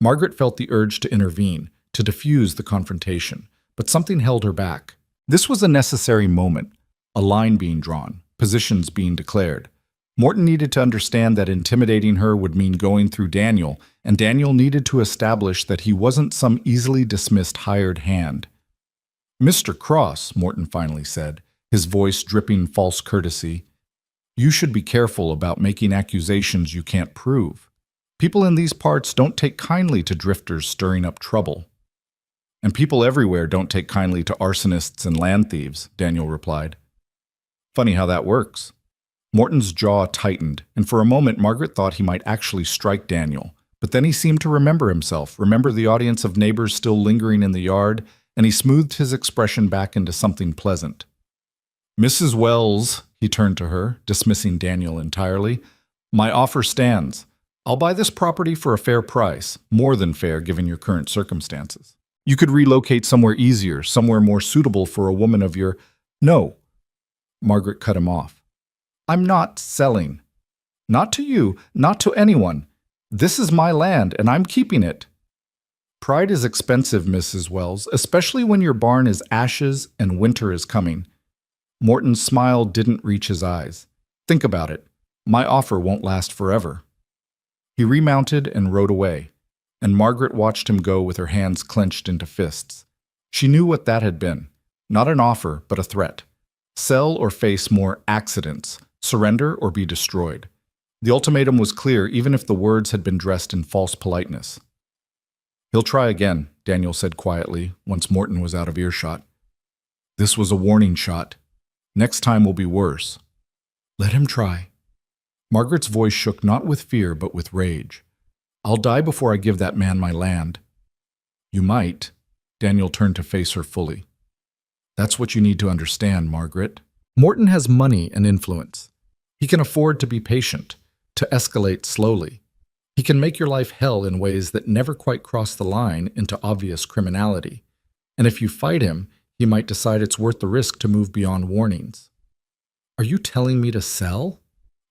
Margaret felt the urge to intervene, to diffuse the confrontation, but something held her back. This was a necessary moment, a line being drawn, positions being declared. Morton needed to understand that intimidating her would mean going through Daniel, and Daniel needed to establish that he wasn't some easily dismissed hired hand. "Mr. Cross," Morton finally said, his voice dripping false courtesy, "you should be careful about making accusations you can't prove. People in these parts don't take kindly to drifters stirring up trouble." "And people everywhere don't take kindly to arsonists and land thieves," Daniel replied. "Funny how that works." Morton's jaw tightened, and for a moment Margaret thought he might actually strike Daniel. But then he seemed to remember himself, remember the audience of neighbors still lingering in the yard, and he smoothed his expression back into something pleasant. "Mrs. Wells," he turned to her, dismissing Daniel entirely, "my offer stands. I'll buy this property for a fair price, more than fair given your current circumstances. You could relocate somewhere easier, somewhere more suitable for a woman of your—" "No." Margaret cut him off. "I'm not selling. Not to you, not to anyone. This is my land, and I'm keeping it." "Pride is expensive, Mrs. Wells, especially when your barn is ashes and winter is coming." Morton's smile didn't reach his eyes. "Think about it. My offer won't last forever." He remounted and rode away, and Margaret watched him go with her hands clenched into fists. She knew what that had been. Not an offer, but a threat. Sell or face more accidents. Surrender or be destroyed. The ultimatum was clear, even if the words had been dressed in false politeness. "He'll try again," Daniel said quietly, once Morton was out of earshot. "This was a warning shot. Next time will be worse." "Let him try." Margaret's voice shook not with fear, but with rage. "I'll die before I give that man my land." "You might." Daniel turned to face her fully. "That's what you need to understand, Margaret. Morton has money and influence. He can afford to be patient, to escalate slowly. He can make your life hell in ways that never quite cross the line into obvious criminality. And if you fight him, he might decide it's worth the risk to move beyond warnings." "Are you telling me to sell?"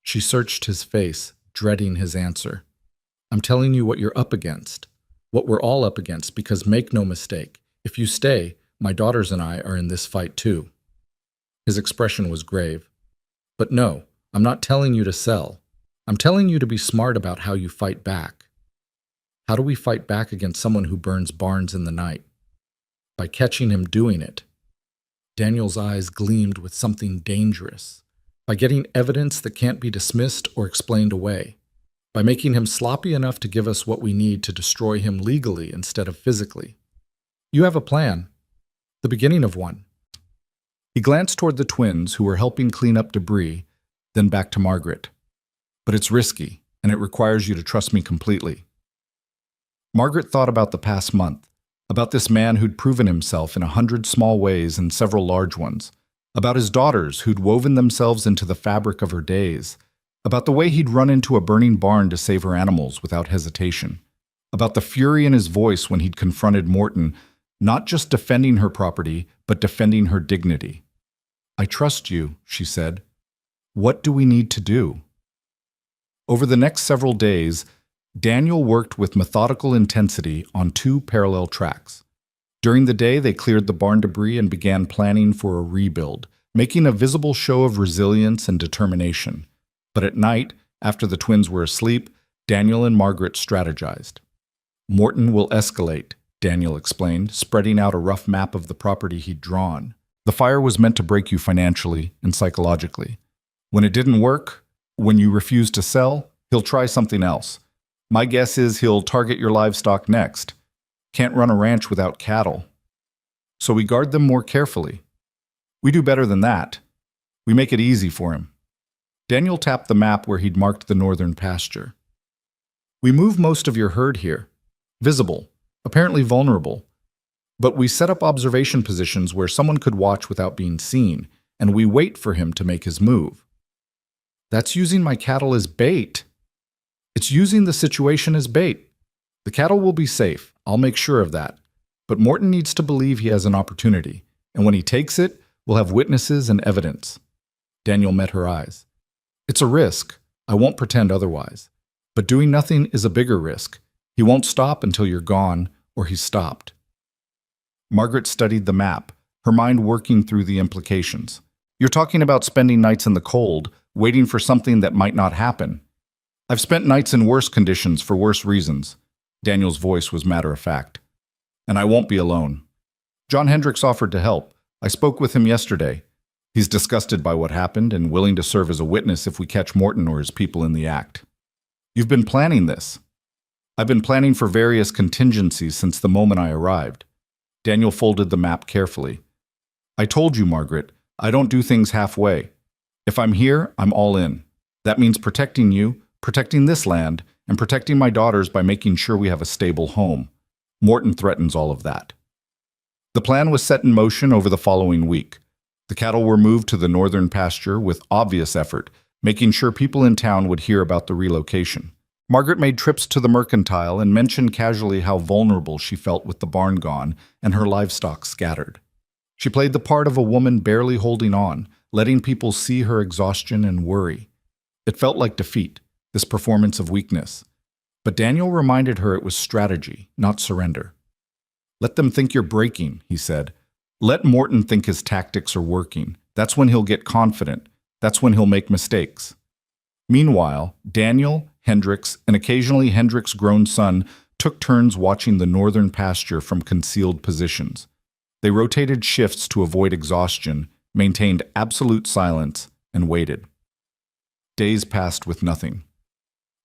She searched his face, dreading his answer. "I'm telling you what you're up against, what we're all up against, because make no mistake, if you stay, my daughters and I are in this fight too." His expression was grave. "But no, I'm not telling you to sell. I'm telling you to be smart about how you fight back." "How do we fight back against someone who burns barns in the night?" "By catching him doing it." Daniel's eyes gleamed with something dangerous. "By getting evidence that can't be dismissed or explained away. By making him sloppy enough to give us what we need to destroy him legally instead of physically. You have a plan. The beginning of one." He glanced toward the twins who were helping clean up debris, then back to Margaret. "But it's risky, and it requires you to trust me completely." Margaret thought about the past month, about this man who'd proven himself in 100 small ways and several large ones, about his daughters who'd woven themselves into the fabric of her days, about the way he'd run into a burning barn to save her animals without hesitation, about the fury in his voice when he'd confronted Morton, not just defending her property, but defending her dignity. "I trust you," she said. "What do we need to do?" Over the next several days, Daniel worked with methodical intensity on 2 parallel tracks. During the day, they cleared the barn debris and began planning for a rebuild, making a visible show of resilience and determination. But at night, after the twins were asleep, Daniel and Margaret strategized. "Morton will escalate," Daniel explained, spreading out a rough map of the property he'd drawn. "The fire was meant to break you financially and psychologically. When it didn't work, when you refused to sell, he'll try something else. My guess is he'll target your livestock next. Can't run a ranch without cattle. So we guard them more carefully. We do better than that. We make it easy for him. Daniel tapped the map where he'd marked the northern pasture. We move most of your herd here. Visible, apparently vulnerable. But we set up observation positions where someone could watch without being seen, and we wait for him to make his move. That's using my cattle as bait. It's using the situation as bait. The cattle will be safe. I'll make sure of that. But Morton needs to believe he has an opportunity, and when he takes it, we'll have witnesses and evidence. Daniel met her eyes. It's a risk. I won't pretend otherwise. But doing nothing is a bigger risk. He won't stop until you're gone, or he's stopped. Margaret studied the map, her mind working through the implications. You're talking about spending nights in the cold, waiting for something that might not happen. I've spent nights in worse conditions for worse reasons. Daniel's voice was matter-of-fact. And I won't be alone. John Hendricks offered to help. I spoke with him yesterday. He's disgusted by what happened and willing to serve as a witness if we catch Morton or his people in the act. You've been planning this. I've been planning for various contingencies since the moment I arrived. Daniel folded the map carefully. I told you, Margaret, I don't do things halfway. If I'm here, I'm all in. That means protecting you, protecting this land, and protecting my daughters by making sure we have a stable home. Morton threatens all of that. The plan was set in motion over the following week. The cattle were moved to the northern pasture with obvious effort, making sure people in town would hear about the relocation. Margaret made trips to the mercantile and mentioned casually how vulnerable she felt with the barn gone and her livestock scattered. She played the part of a woman barely holding on, letting people see her exhaustion and worry. It felt like defeat, this performance of weakness. But Daniel reminded her it was strategy, not surrender. Let them think you're breaking, he said. Let Morton think his tactics are working. That's when he'll get confident. That's when he'll make mistakes. Meanwhile, Daniel, Hendricks, and occasionally Hendricks' grown son took turns watching the northern pasture from concealed positions. They rotated shifts to avoid exhaustion, maintained absolute silence, and waited. Days passed with nothing.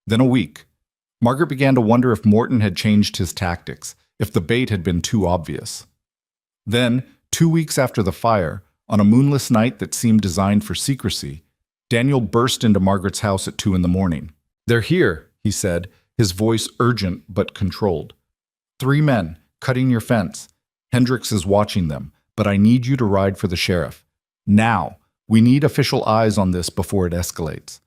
Then a week. Margaret began to wonder if Morton had changed his tactics, if the bait had been too obvious. Then, 2 weeks after the fire, on a moonless night that seemed designed for secrecy, Daniel burst into Margaret's house at 2 a.m. They're here, he said, his voice urgent but controlled. 3 men, cutting your fence. Hendricks is watching them, but I need you to ride for the sheriff. Now, we need official eyes on this before it escalates.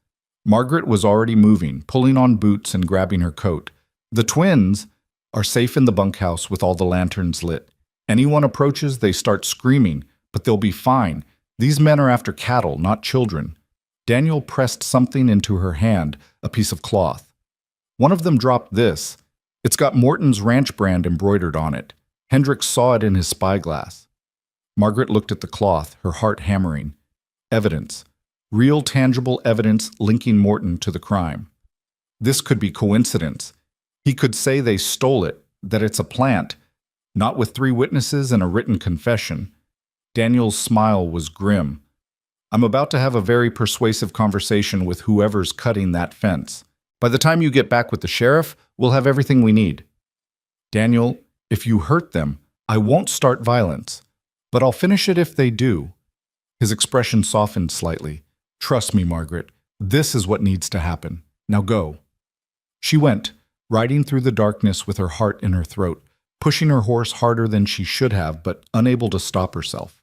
Margaret was already moving, pulling on boots and grabbing her coat. The twins are safe in the bunkhouse with all the lanterns lit. Anyone approaches, they start screaming, but they'll be fine. These men are after cattle, not children. Daniel pressed something into her hand, a piece of cloth. One of them dropped this. It's got Morton's ranch brand embroidered on it. Hendricks saw it in his spyglass. Margaret looked at the cloth, her heart hammering. Evidence. Real tangible evidence linking Morton to the crime. This could be coincidence. He could say they stole it, that it's a plant, not with 3 witnesses and a written confession. Daniel's smile was grim. I'm about to have a very persuasive conversation with whoever's cutting that fence. By the time you get back with the sheriff, we'll have everything we need. Daniel, if you hurt them, I won't start violence, but I'll finish it if they do. His expression softened slightly. Trust me, Margaret, this is what needs to happen. Now go. She went, riding through the darkness with her heart in her throat, pushing her horse harder than she should have, but unable to stop herself.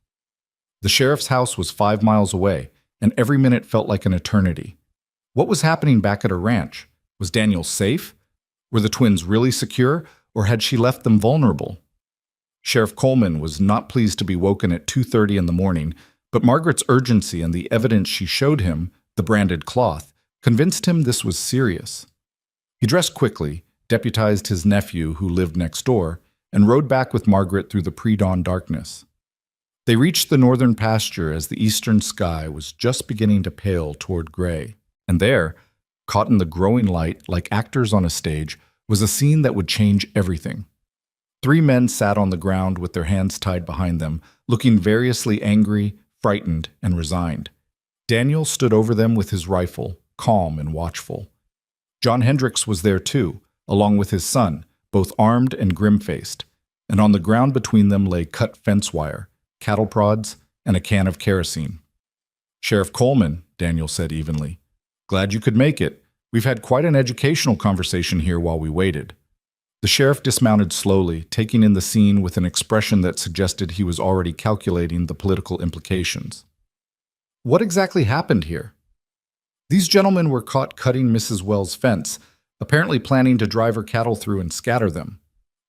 The sheriff's house was 5 miles away, and every minute felt like an eternity. What was happening back at her ranch? Was Daniel safe? Were the twins really secure, or had she left them vulnerable? Sheriff Coleman was not pleased to be woken at 2:30 in the morning, but Margaret's urgency and the evidence she showed him, the branded cloth, convinced him this was serious. He dressed quickly, deputized his nephew, who lived next door, and rode back with Margaret through the pre-dawn darkness. They reached the northern pasture as the eastern sky was just beginning to pale toward gray, and there, caught in the growing light like actors on a stage, was a scene that would change everything. 3 men sat on the ground with their hands tied behind them, looking variously angry, frightened, and resigned. Daniel stood over them with his rifle, calm and watchful. John Hendricks was there too, along with his son, both armed and grim-faced. and on the ground between them lay cut fence wire, cattle prods, and a can of kerosene. "Sheriff Coleman," Daniel said evenly. "Glad you could make it. We've had quite an educational conversation here while we waited." The sheriff dismounted slowly, taking in the scene with an expression that suggested he was already calculating the political implications. "What exactly happened here?" "These gentlemen were caught cutting Mrs. Wells' fence, apparently planning to drive her cattle through and scatter them."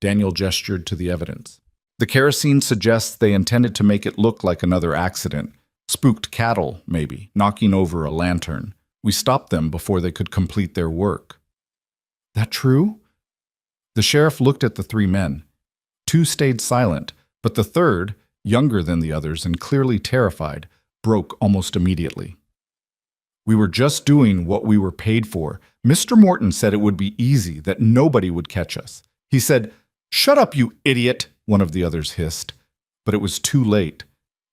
Daniel gestured to the evidence. "The kerosene suggests they intended to make it look like another accident. Spooked cattle, maybe, knocking over a lantern. We stopped them before they could complete their work." "That true?" The sheriff looked at the three men. Two stayed silent, but the third, younger than the others and clearly terrified, broke almost immediately. "We were just doing what we were paid for. Mr. Morton said it would be easy, that nobody would catch us. He said, 'Shut up, you idiot,' one of the others hissed. But it was too late.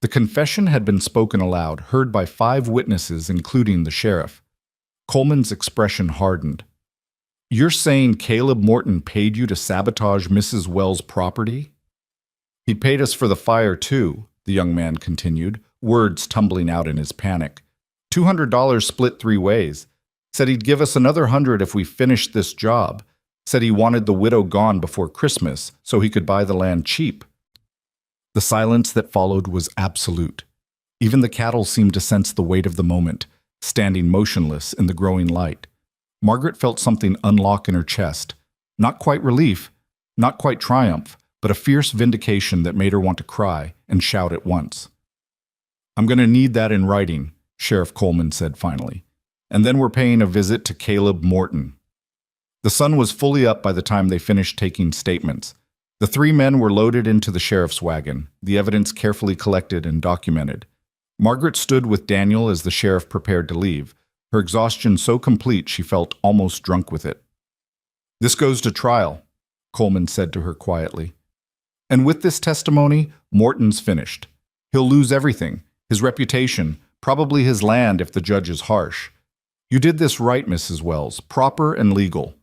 The confession had been spoken aloud, heard by 5 witnesses, including the sheriff. Coleman's expression hardened. "You're saying Caleb Morton paid you to sabotage Mrs. Wells' property?" "He paid us for the fire, too," the young man continued, words tumbling out in his panic. $200 split 3 ways. Said he'd give us another 100 if we finished this job. Said he wanted the widow gone before Christmas so he could buy the land cheap." The silence that followed was absolute. Even the cattle seemed to sense the weight of the moment, standing motionless in the growing light. Margaret felt something unlock in her chest. Not quite relief, not quite triumph, but a fierce vindication that made her want to cry and shout at once. "I'm going to need that in writing," Sheriff Coleman said finally. "And then we're paying a visit to Caleb Morton." The sun was fully up by the time they finished taking statements. The 3 men were loaded into the sheriff's wagon, the evidence carefully collected and documented. Margaret stood with Daniel as the sheriff prepared to leave, her exhaustion so complete she felt almost drunk with it. "This goes to trial," Coleman said to her quietly. "And with this testimony, Morton's finished. He'll lose everything, his reputation, probably his land if the judge is harsh. You did this right, Mrs. Wells, proper and legal."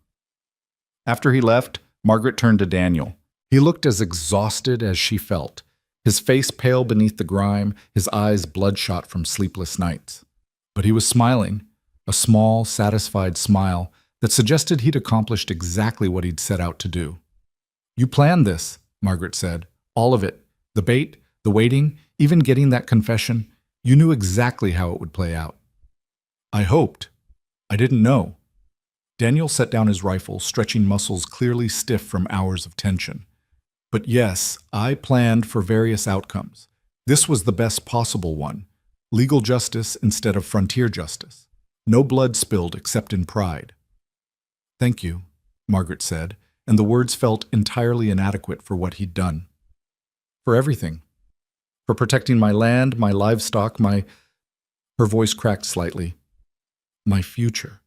After he left, Margaret turned to Daniel. He looked as exhausted as she felt, his face pale beneath the grime, his eyes bloodshot from sleepless nights. But he was smiling, a small, satisfied smile that suggested he'd accomplished exactly what he'd set out to do. "You planned this," Margaret said. "All of it. The bait, the waiting, even getting that confession. You knew exactly how it would play out." "I hoped. I didn't know." Daniel set down his rifle, stretching muscles clearly stiff from hours of tension. "But yes, I planned for various outcomes. This was the best possible one. Legal justice instead of frontier justice. No blood spilled except in pride." "Thank you," Margaret said, and the words felt entirely inadequate for what he'd done. "For everything. For protecting my land, my livestock, my—" Her voice cracked slightly. "My future."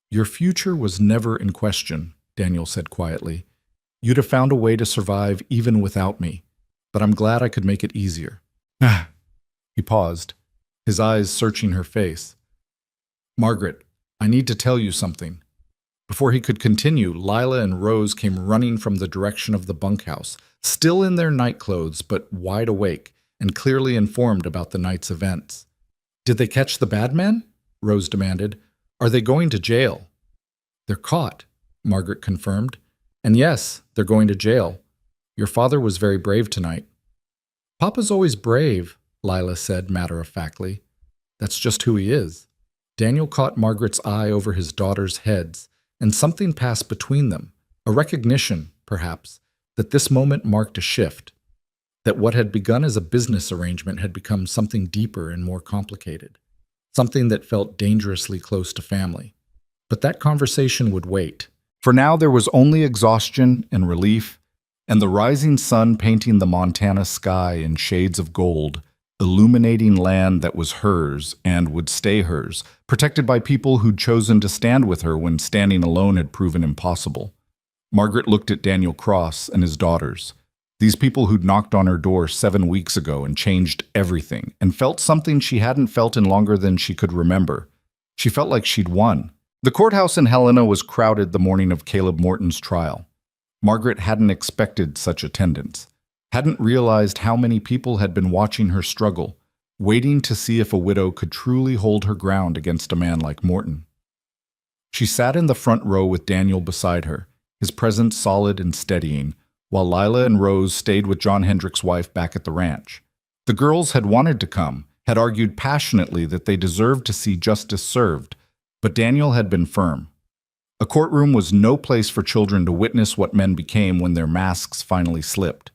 "Your future was never in question," Daniel said quietly. "You'd have found a way to survive even without me, but I'm glad I could make it easier." He paused, his eyes searching her face. "Margaret, I need to tell you something." Before he could continue, Lila and Rose came running from the direction of the bunkhouse, still in their nightclothes but wide awake and clearly informed about the night's events. "Did they catch the bad men?" Rose demanded. "Are they going to jail?" "They're caught," Margaret confirmed. "And yes, they're going to jail. Your father was very brave tonight." "Papa's always brave," Lila said matter-of-factly. "That's just who he is." Daniel caught Margaret's eye over his daughters' heads, and something passed between them, a recognition, perhaps, that this moment marked a shift, that what had begun as a business arrangement had become something deeper and more complicated, something that felt dangerously close to family. But that conversation would wait. For now there was only exhaustion and relief, and the rising sun painting the Montana sky in shades of gold, illuminating land that was hers and would stay hers, protected by people who'd chosen to stand with her when standing alone had proven impossible. Margaret looked at Daniel Cross and his daughters, these people who'd knocked on her door 7 weeks ago and changed everything, and felt something she hadn't felt in longer than she could remember. She felt like she'd won. The courthouse in Helena was crowded the morning of Caleb Morton's trial. Margaret hadn't expected such attendance, hadn't realized how many people had been watching her struggle, waiting to see if a widow could truly hold her ground against a man like Morton. She sat in the front row with Daniel beside her, his presence solid and steadying, while Lila and Rose stayed with John Hendrick's wife back at the ranch. The girls had wanted to come, had argued passionately that they deserved to see justice served, but Daniel had been firm. A courtroom was no place for children to witness what men became when their masks finally slipped.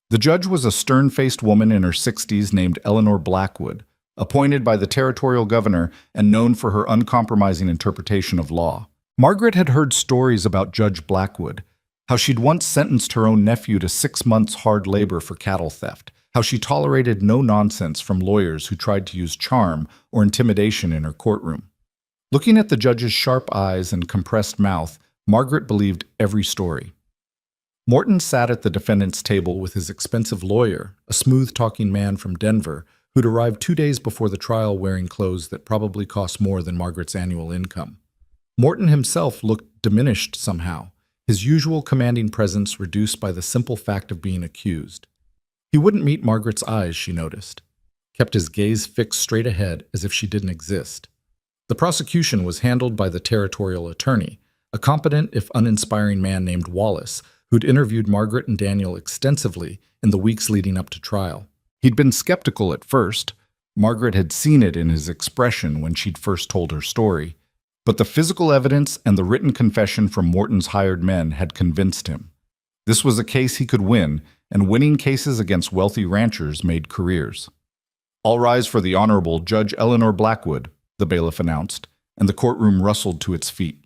The judge was a stern-faced woman in her 60s named Eleanor Blackwood, appointed by the territorial governor and known for her uncompromising interpretation of law. Margaret had heard stories about Judge Blackwood, how she'd once sentenced her own nephew to 6 months hard labor for cattle theft, how she tolerated no nonsense from lawyers who tried to use charm or intimidation in her courtroom. Looking at the judge's sharp eyes and compressed mouth, Margaret believed every story. Morton sat at the defendant's table with his expensive lawyer, a smooth-talking man from Denver, who'd arrived 2 days before the trial wearing clothes that probably cost more than Margaret's annual income. Morton himself looked diminished somehow, his usual commanding presence reduced by the simple fact of being accused. He wouldn't meet Margaret's eyes, she noticed, kept his gaze fixed straight ahead as if she didn't exist. The prosecution was handled by the territorial attorney, a competent if uninspiring man named Wallace, who'd interviewed Margaret and Daniel extensively in the weeks leading up to trial. He'd been skeptical at first. Margaret had seen it in his expression when she'd first told her story. But the physical evidence and the written confession from Morton's hired men had convinced him. This was a case he could win, and winning cases against wealthy ranchers made careers. "All rise for the Honorable Judge Eleanor Blackwood," the bailiff announced, and the courtroom rustled to its feet.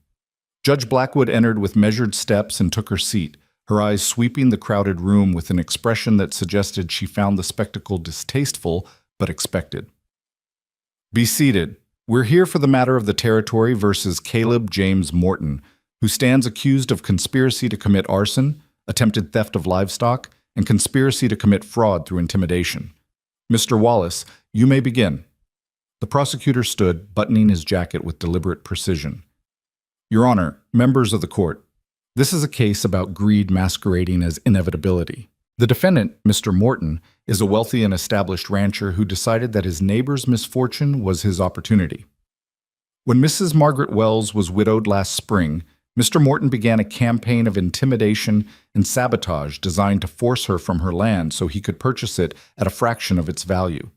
Judge Blackwood entered with measured steps and took her seat, her eyes sweeping the crowded room with an expression that suggested she found the spectacle distasteful but expected. "Be seated. We're here for the matter of the territory versus Caleb James Morton, who stands accused of conspiracy to commit arson, attempted theft of livestock, and conspiracy to commit fraud through intimidation. Mr. Wallace, you may begin." The prosecutor stood, buttoning his jacket with deliberate precision. "Your Honor, members of the court, this is a case about greed masquerading as inevitability. The defendant, Mr. Morton, is a wealthy and established rancher who decided that his neighbor's misfortune was his opportunity. When Mrs. Margaret Wells was widowed last spring, Mr. Morton began a campaign of intimidation and sabotage designed to force her from her land so he could purchase it at a fraction of its value.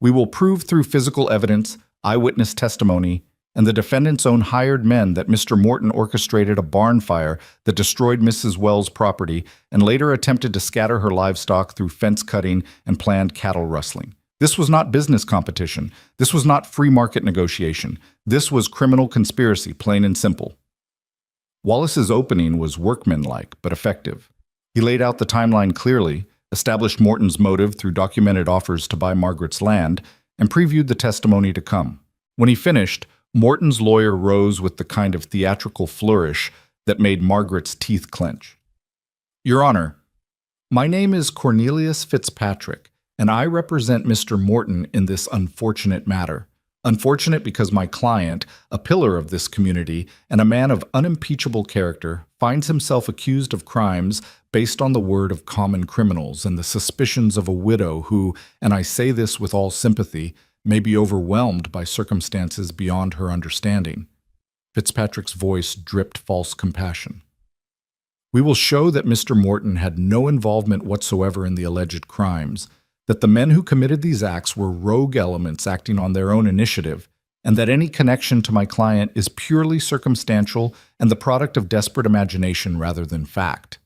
We will prove through physical evidence, eyewitness testimony, and the defendant's own hired men that Mr. Morton orchestrated a barn fire that destroyed Mrs. Wells' property and later attempted to scatter her livestock through fence cutting and planned cattle rustling. This was not business competition. This was not free market negotiation. This was criminal conspiracy, plain and simple." Wallace's opening was workmanlike but effective. He laid out the timeline clearly, established Morton's motive through documented offers to buy Margaret's land, and previewed the testimony to come. When he finished, Morton's lawyer rose with the kind of theatrical flourish that made Margaret's teeth clench. "Your Honor, my name is Cornelius Fitzpatrick, and I represent Mr. Morton in this unfortunate matter. Unfortunate because my client, a pillar of this community and a man of unimpeachable character, finds himself accused of crimes based on the word of common criminals and the suspicions of a widow who, and I say this with all sympathy, may be overwhelmed by circumstances beyond her understanding." Fitzpatrick's voice dripped false compassion. "We will show that Mr. Morton had no involvement whatsoever in the alleged crimes, that the men who committed these acts were rogue elements acting on their own initiative, and that any connection to my client is purely circumstantial and the product of desperate imagination rather than fact."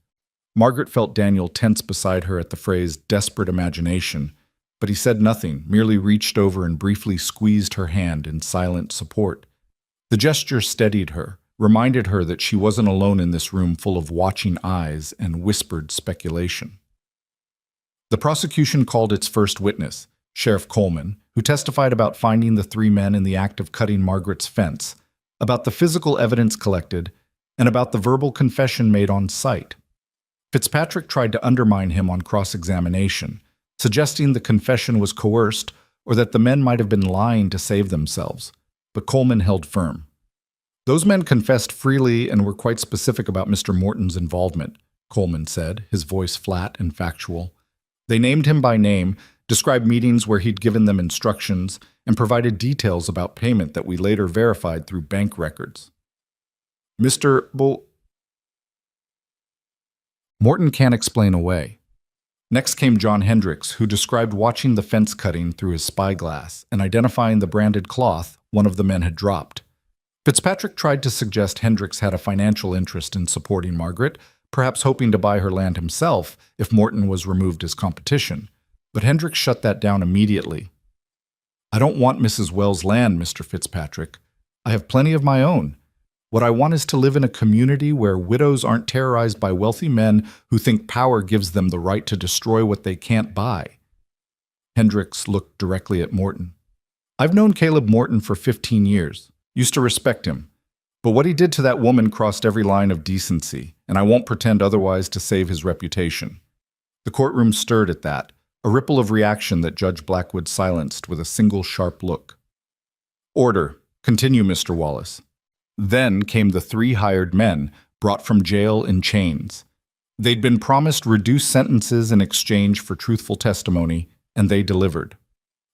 Margaret felt Daniel tense beside her at the phrase desperate imagination, but he said nothing, merely reached over and briefly squeezed her hand in silent support. The gesture steadied her, reminded her that she wasn't alone in this room full of watching eyes and whispered speculation. The prosecution called its first witness, Sheriff Coleman, who testified about finding the 3 men in the act of cutting Margaret's fence, about the physical evidence collected, and about the verbal confession made on site. Fitzpatrick tried to undermine him on cross-examination, suggesting the confession was coerced or that the men might have been lying to save themselves, but Coleman held firm. Those men confessed freely and were quite specific about Mr. Morton's involvement, Coleman said, his voice flat and factual. They named him by name, described meetings where he'd given them instructions, and provided details about payment that we later verified through bank records. Mr. Morton can't explain away. Next came John Hendricks, who described watching the fence cutting through his spyglass and identifying the branded cloth one of the men had dropped. Fitzpatrick tried to suggest Hendricks had a financial interest in supporting Margaret, perhaps hoping to buy her land himself if Morton was removed as competition, but Hendricks shut that down immediately. "I don't want Mrs. Wells' land, Mr. Fitzpatrick. I have plenty of my own. What I want is to live in a community where widows aren't terrorized by wealthy men who think power gives them the right to destroy what they can't buy." Hendricks looked directly at Morton. "I've known Caleb Morton for 15 years. Used to respect him. But what he did to that woman crossed every line of decency, and I won't pretend otherwise to save his reputation." The courtroom stirred at that, a ripple of reaction that Judge Blackwood silenced with a single sharp look. "Order. Continue, Mr. Wallace." Then came the 3 hired men, brought from jail in chains. They'd been promised reduced sentences in exchange for truthful testimony, and they delivered.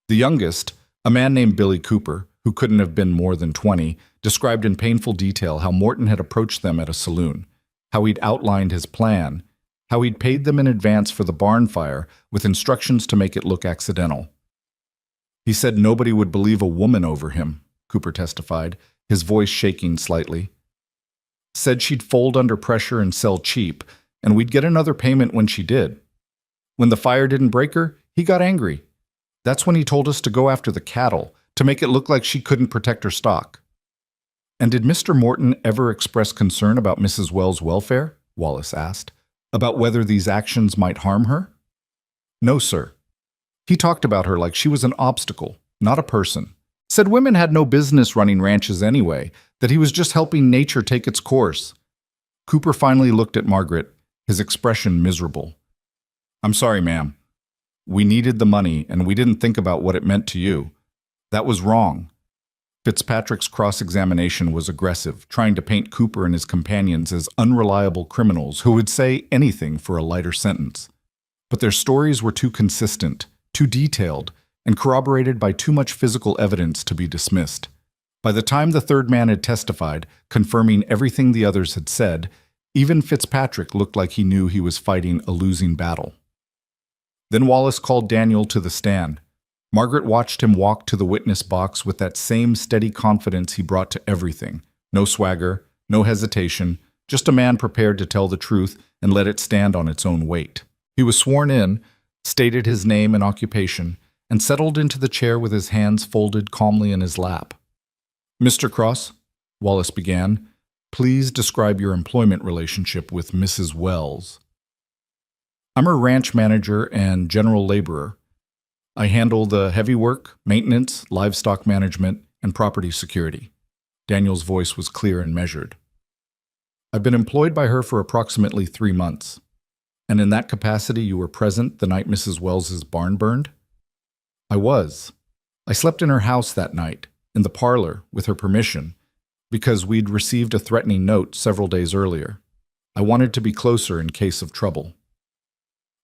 The youngest, a man named Billy Cooper, who couldn't have been more than 20, described in painful detail how Morton had approached them at a saloon, how he'd outlined his plan, how he'd paid them in advance for the barn fire with instructions to make it look accidental. "He said nobody would believe a woman over him," Cooper testified, his voice shaking slightly. "Said she'd fold under pressure and sell cheap, and we'd get another payment when she did. When the fire didn't break her, he got angry. That's when he told us to go after the cattle, to make it look like she couldn't protect her stock." "And did Mr. Morton ever express concern about Mrs. Wells' welfare?" Wallace asked. "About whether these actions might harm her?" "No, sir. He talked about her like she was an obstacle, not a person. Said women had no business running ranches anyway, that he was just helping nature take its course." Cooper finally looked at Margaret, his expression miserable. "I'm sorry, ma'am. We needed the money, and we didn't think about what it meant to you. That was wrong." Fitzpatrick's cross-examination was aggressive, trying to paint Cooper and his companions as unreliable criminals who would say anything for a lighter sentence. But their stories were too consistent, too detailed, and corroborated by too much physical evidence to be dismissed. By the time the third man had testified, confirming everything the others had said, even Fitzpatrick looked like he knew he was fighting a losing battle. Then Wallace called Daniel to the stand. Margaret watched him walk to the witness box with that same steady confidence he brought to everything. No swagger, no hesitation, just a man prepared to tell the truth and let it stand on its own weight. He was sworn in, stated his name and occupation, and settled into the chair with his hands folded calmly in his lap. "Mr. Cross," Wallace began, "please describe your employment relationship with Mrs. Wells." "I'm her ranch manager and general laborer. I handle the heavy work, maintenance, livestock management, and property security." Daniel's voice was clear and measured. "I've been employed by her for approximately 3 months. And in that capacity you were present the night Mrs. Wells's barn burned?" "I was. I slept in her house that night, in the parlor, with her permission, because we'd received a threatening note several days earlier. I wanted to be closer in case of trouble."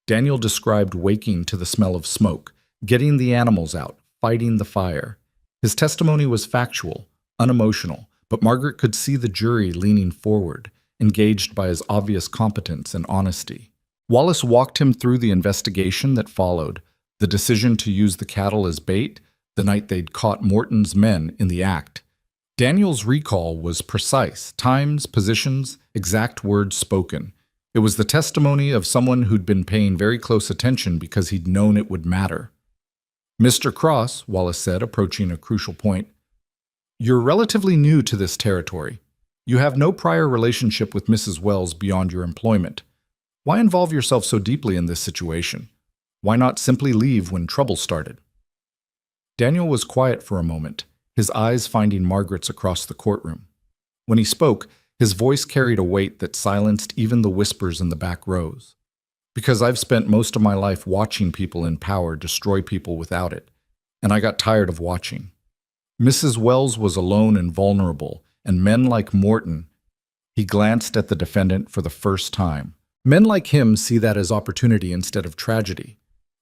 Daniel described waking to the smell of smoke, getting the animals out, fighting the fire. His testimony was factual, unemotional, but Margaret could see the jury leaning forward, engaged by his obvious competence and honesty. Wallace walked him through the investigation that followed, the decision to use the cattle as bait, the night they'd caught Morton's men in the act. Daniel's recall was precise, times, positions, exact words spoken. It was the testimony of someone who'd been paying very close attention because he'd known it would matter. "Mr. Cross," Wallace said, approaching a crucial point, "you're relatively new to this territory. You have no prior relationship with Mrs. Wells beyond your employment. Why involve yourself so deeply in this situation? Why not simply leave when trouble started?" Daniel was quiet for a moment, his eyes finding Margaret's across the courtroom. When he spoke, his voice carried a weight that silenced even the whispers in the back rows. "Because I've spent most of my life watching people in power destroy people without it, and I got tired of watching. Mrs. Wells was alone and vulnerable, and men like Morton. He glanced at the defendant for the first time. Men like him see that as opportunity instead of tragedy.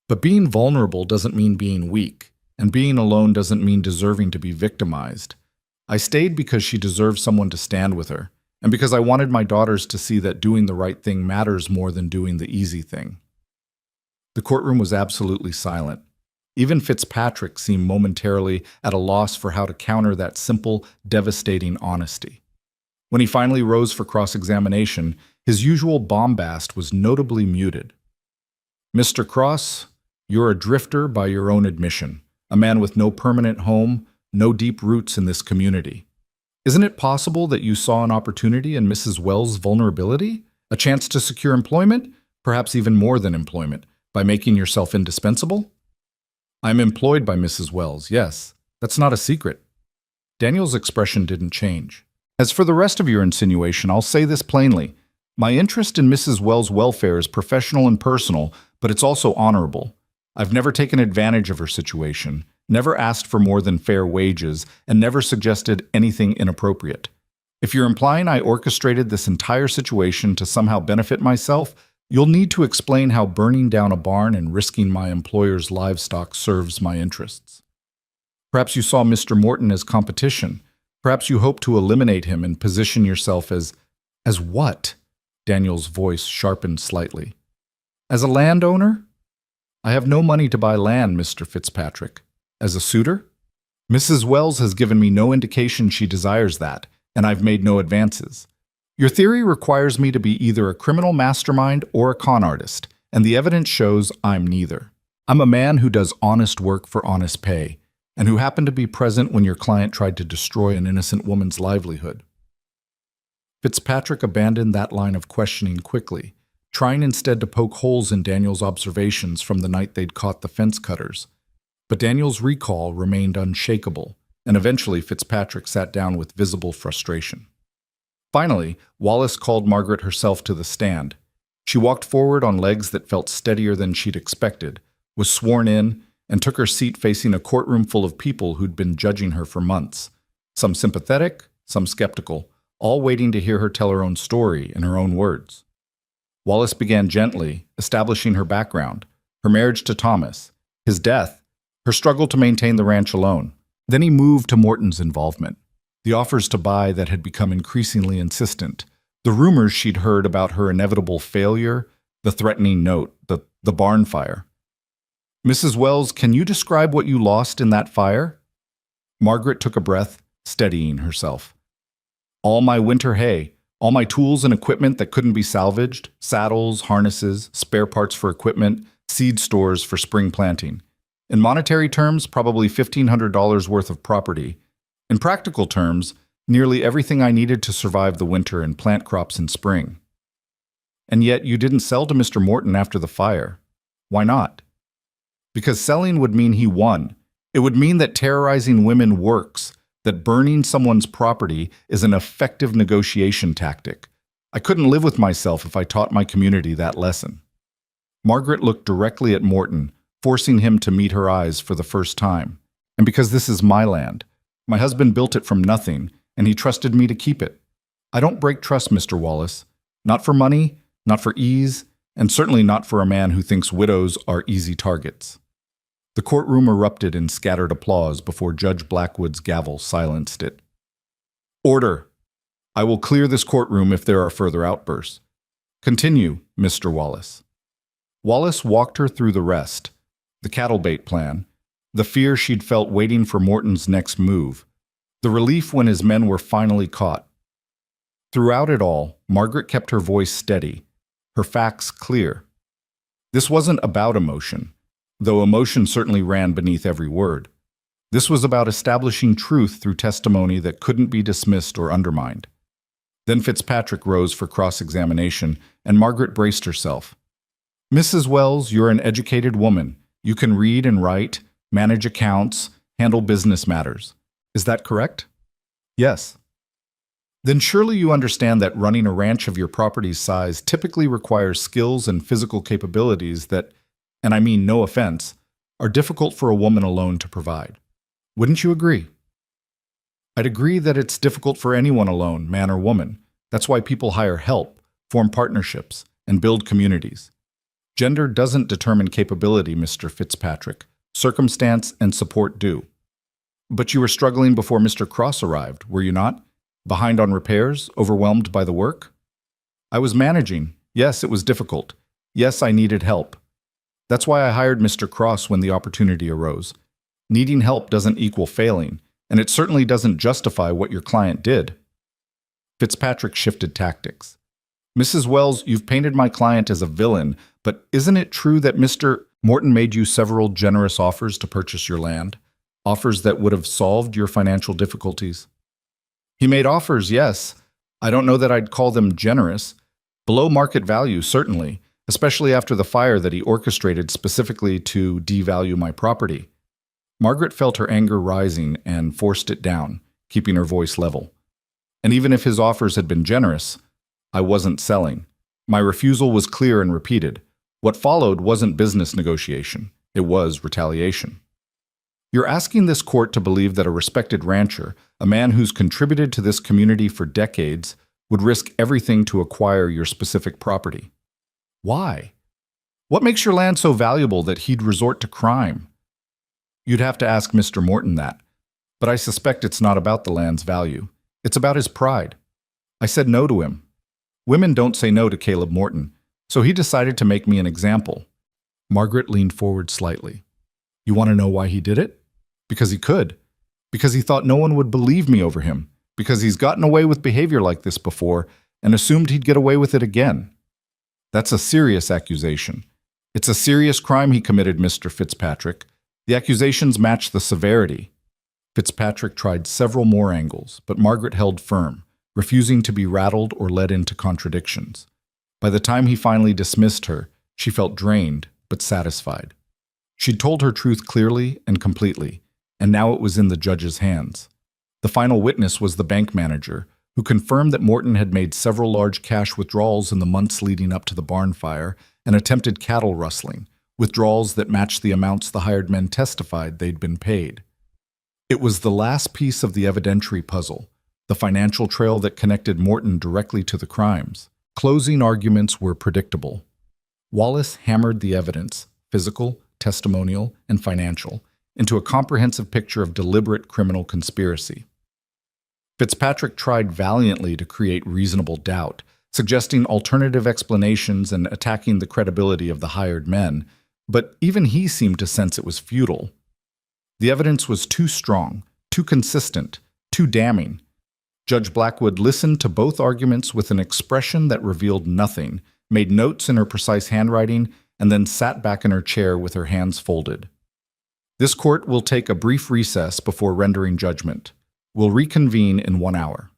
But being vulnerable doesn't mean being weak, and being alone doesn't mean deserving to be victimized. I stayed because she deserved someone to stand with her, and because I wanted my daughters to see that doing the right thing matters more than doing the easy thing. The courtroom was absolutely silent. Even Fitzpatrick seemed momentarily at a loss for how to counter that simple, devastating honesty. When he finally rose for cross-examination, his usual bombast was notably muted. "Mr. Cross, you're a drifter by your own admission, a man with no permanent home, no deep roots in this community. Isn't it possible that you saw an opportunity in Mrs. Wells' vulnerability? A chance to secure employment? Perhaps even more than employment, by making yourself indispensable?" "I'm employed by Mrs. Wells, yes. That's not a secret." Daniel's expression didn't change. "As for the rest of your insinuation, I'll say this plainly. My interest in Mrs. Wells' welfare is professional and personal, but it's also honorable. I've never taken advantage of her situation, never asked for more than fair wages, and never suggested anything inappropriate. If you're implying I orchestrated this entire situation to somehow benefit myself, you'll need to explain how burning down a barn and risking my employer's livestock serves my interests. Perhaps you saw Mr. Morton as competition. Perhaps you hope to eliminate him and position yourself as what?" Daniel's voice sharpened slightly. "As a landowner? I have no money to buy land, Mr. Fitzpatrick. As a suitor? Mrs. Wells has given me no indication she desires that, and I've made no advances. Your theory requires me to be either a criminal mastermind or a con artist, and the evidence shows I'm neither. I'm a man who does honest work for honest pay, and who happened to be present when your client tried to destroy an innocent woman's livelihood." Fitzpatrick abandoned that line of questioning quickly, trying instead to poke holes in Daniel's observations from the night they'd caught the fence cutters. But Daniel's recall remained unshakable, and eventually Fitzpatrick sat down with visible frustration. Finally, Wallace called Margaret herself to the stand. She walked forward on legs that felt steadier than she'd expected, was sworn in, and took her seat facing a courtroom full of people who'd been judging her for months. Some sympathetic, some skeptical, all waiting to hear her tell her own story in her own words. Wallace began gently, establishing her background, her marriage to Thomas, his death, her struggle to maintain the ranch alone. Then he moved to Morton's involvement, the offers to buy that had become increasingly insistent, the rumors she'd heard about her inevitable failure, the threatening note, the barn fire. "Mrs. Wells, can you describe what you lost in that fire?" Margaret took a breath, steadying herself. "All my winter hay, all my tools and equipment that couldn't be salvaged, saddles, harnesses, spare parts for equipment, seed stores for spring planting. In monetary terms, probably $1,500 worth of property. In practical terms, nearly everything I needed to survive the winter and plant crops in spring. And yet you didn't sell to Mr. Morton after the fire. Why not?" "Because selling would mean he won. It would mean that terrorizing women works, that burning someone's property is an effective negotiation tactic. I couldn't live with myself if I taught my community that lesson." Margaret looked directly at Morton, forcing him to meet her eyes for the first time. "And because this is my land. My husband built it from nothing, and he trusted me to keep it. I don't break trust, Mr. Wallace. Not for money, not for ease, and certainly not for a man who thinks widows are easy targets." The courtroom erupted in scattered applause before Judge Blackwood's gavel silenced it. "Order! I will clear this courtroom if there are further outbursts. Continue, Mr. Wallace." Wallace walked her through the rest, the cattle bait plan, the fear she'd felt waiting for Morton's next move, the relief when his men were finally caught. Throughout it all, Margaret kept her voice steady, her facts clear. This wasn't about emotion, though emotion certainly ran beneath every word. This was about establishing truth through testimony that couldn't be dismissed or undermined. Then Fitzpatrick rose for cross-examination, and Margaret braced herself. "Mrs. Wells, you're an educated woman. You can read and write, manage accounts, handle business matters. Is that correct?" "Yes." "Then surely you understand that running a ranch of your property's size typically requires skills and physical capabilities that, and I mean no offense, are difficult for a woman alone to provide. Wouldn't you agree?" I'd agree that it's difficult for anyone alone, man or woman. That's why people hire help, form partnerships, and build communities. Gender doesn't determine capability, Mr. Fitzpatrick. Circumstance and support do. But you were struggling before Mr. Cross arrived, were you not? Behind on repairs, overwhelmed by the work? I was managing. Yes, it was difficult. Yes, I needed help. That's why I hired Mr. Cross when the opportunity arose. Needing help doesn't equal failing, and it certainly doesn't justify what your client did. Fitzpatrick shifted tactics. Mrs. Wells, you've painted my client as a villain, but isn't it true that Mr. Morton made you several generous offers to purchase your land? Offers that would have solved your financial difficulties? He made offers, yes. I don't know that I'd call them generous. Below market value, certainly, especially after the fire that he orchestrated specifically to devalue my property. Margaret felt her anger rising and forced it down, keeping her voice level. And even if his offers had been generous, I wasn't selling. My refusal was clear and repeated. What followed wasn't business negotiation. It was retaliation. You're asking this court to believe that a respected rancher, a man who's contributed to this community for decades, would risk everything to acquire your specific property. Why? What makes your land so valuable that he'd resort to crime? You'd have to ask Mr. Morton that, but I suspect it's not about the land's value. It's about his pride. I said no to him. Women don't say no to Caleb Morton, so he decided to make me an example. Margaret leaned forward slightly. You want to know why he did it? Because he could. Because he thought no one would believe me over him. Because he's gotten away with behavior like this before and assumed he'd get away with it again. That's a serious accusation. It's a serious crime he committed, Mr. Fitzpatrick. The accusations match the severity. Fitzpatrick tried several more angles, but Margaret held firm, refusing to be rattled or led into contradictions. By the time he finally dismissed her, she felt drained but satisfied. She'd told her truth clearly and completely, and now it was in the judge's hands. The final witness was the bank manager, who confirmed that Morton had made several large cash withdrawals in the months leading up to the barn fire and attempted cattle rustling, withdrawals that matched the amounts the hired men testified they'd been paid. It was the last piece of the evidentiary puzzle, the financial trail that connected Morton directly to the crimes. Closing arguments were predictable. Wallace hammered the evidence, physical, testimonial, and financial, into a comprehensive picture of deliberate criminal conspiracy. Fitzpatrick tried valiantly to create reasonable doubt, suggesting alternative explanations and attacking the credibility of the hired men, but even he seemed to sense it was futile. The evidence was too strong, too consistent, too damning. Judge Blackwood listened to both arguments with an expression that revealed nothing, made notes in her precise handwriting, and then sat back in her chair with her hands folded. This court will take a brief recess before rendering judgment. We'll reconvene in 1 hour.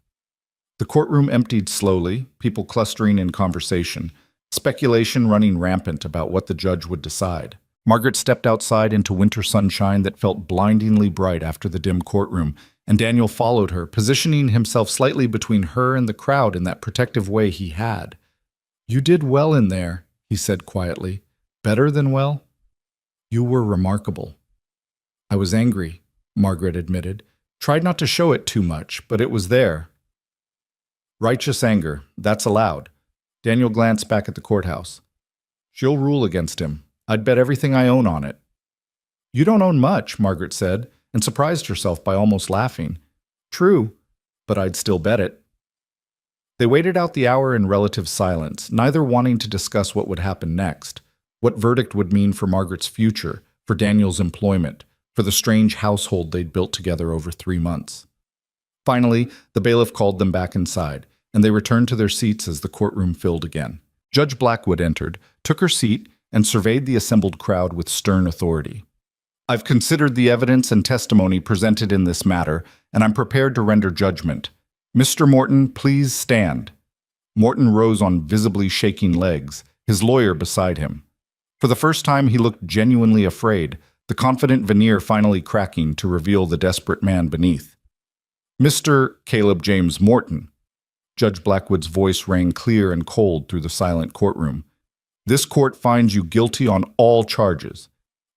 The courtroom emptied slowly, people clustering in conversation, speculation running rampant about what the judge would decide. Margaret stepped outside into winter sunshine that felt blindingly bright after the dim courtroom, and Daniel followed her, positioning himself slightly between her and the crowd in that protective way he had. "You did well in there," he said quietly. "Better than well? You were remarkable." "I was angry," Margaret admitted. "Tried not to show it too much, but it was there." "Righteous anger, that's allowed." Daniel glanced back at the courthouse. "She'll rule against him. I'd bet everything I own on it." "You don't own much," Margaret said, and surprised herself by almost laughing. "True, but I'd still bet it." They waited out the hour in relative silence, neither wanting to discuss what would happen next, what verdict would mean for Margaret's future, for Daniel's employment, for the strange household they'd built together over 3 months. Finally, the bailiff called them back inside, and they returned to their seats as the courtroom filled again. Judge Blackwood entered, took her seat, and surveyed the assembled crowd with stern authority. "I've considered the evidence and testimony presented in this matter, and I'm prepared to render judgment. Mr. Morton, please stand." Morton rose on visibly shaking legs, his lawyer beside him. For the first time, he looked genuinely afraid, the confident veneer finally cracking to reveal the desperate man beneath. "Mr. Caleb James Morton." Judge Blackwood's voice rang clear and cold through the silent courtroom. "This court finds you guilty on all charges.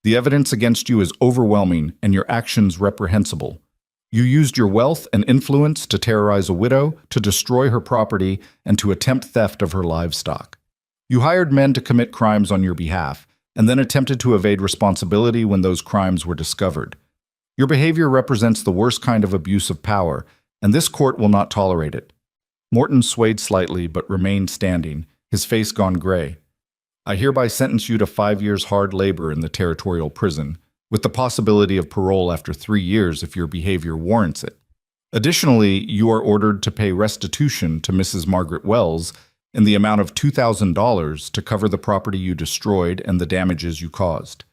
The evidence against you is overwhelming and your actions reprehensible. You used your wealth and influence to terrorize a widow, to destroy her property, and to attempt theft of her livestock. You hired men to commit crimes on your behalf, and then attempted to evade responsibility when those crimes were discovered. Your behavior represents the worst kind of abuse of power, and this court will not tolerate it." Morton swayed slightly but remained standing, his face gone gray. "I hereby sentence you to 5 years hard labor in the territorial prison, with the possibility of parole after 3 years if your behavior warrants it. Additionally, you are ordered to pay restitution to Mrs. Margaret Wells in the amount of $2,000 to cover the property you destroyed and the damages you caused.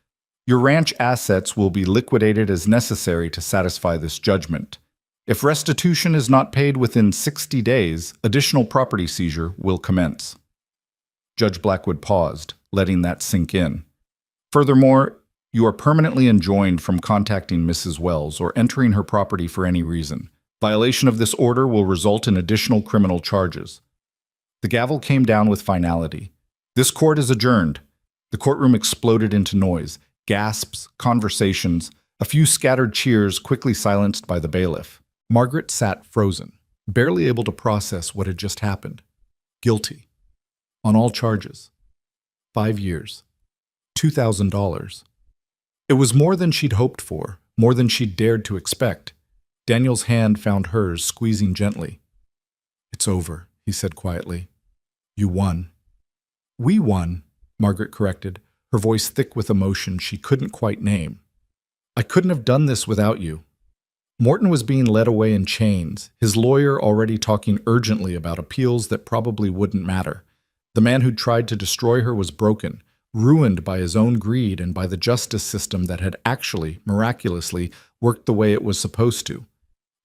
Your ranch assets will be liquidated as necessary to satisfy this judgment. If restitution is not paid within 60 days, additional property seizure will commence." Judge Blackwood paused, letting that sink in. "Furthermore, you are permanently enjoined from contacting Mrs. Wells or entering her property for any reason. Violation of this order will result in additional criminal charges." The gavel came down with finality. "This court is adjourned." The courtroom exploded into noise, gasps, conversations, a few scattered cheers quickly silenced by the bailiff. Margaret sat frozen, barely able to process what had just happened. Guilty. On all charges. 5 years. $2,000. It was more than she'd hoped for, more than she'd dared to expect. Daniel's hand found hers, squeezing gently. "It's over," he said quietly. "You won." "We won," Margaret corrected, her voice thick with emotion she couldn't quite name. "I couldn't have done this without you." Morton was being led away in chains, his lawyer already talking urgently about appeals that probably wouldn't matter. The man who'd tried to destroy her was broken, ruined by his own greed and by the justice system that had actually, miraculously, worked the way it was supposed to.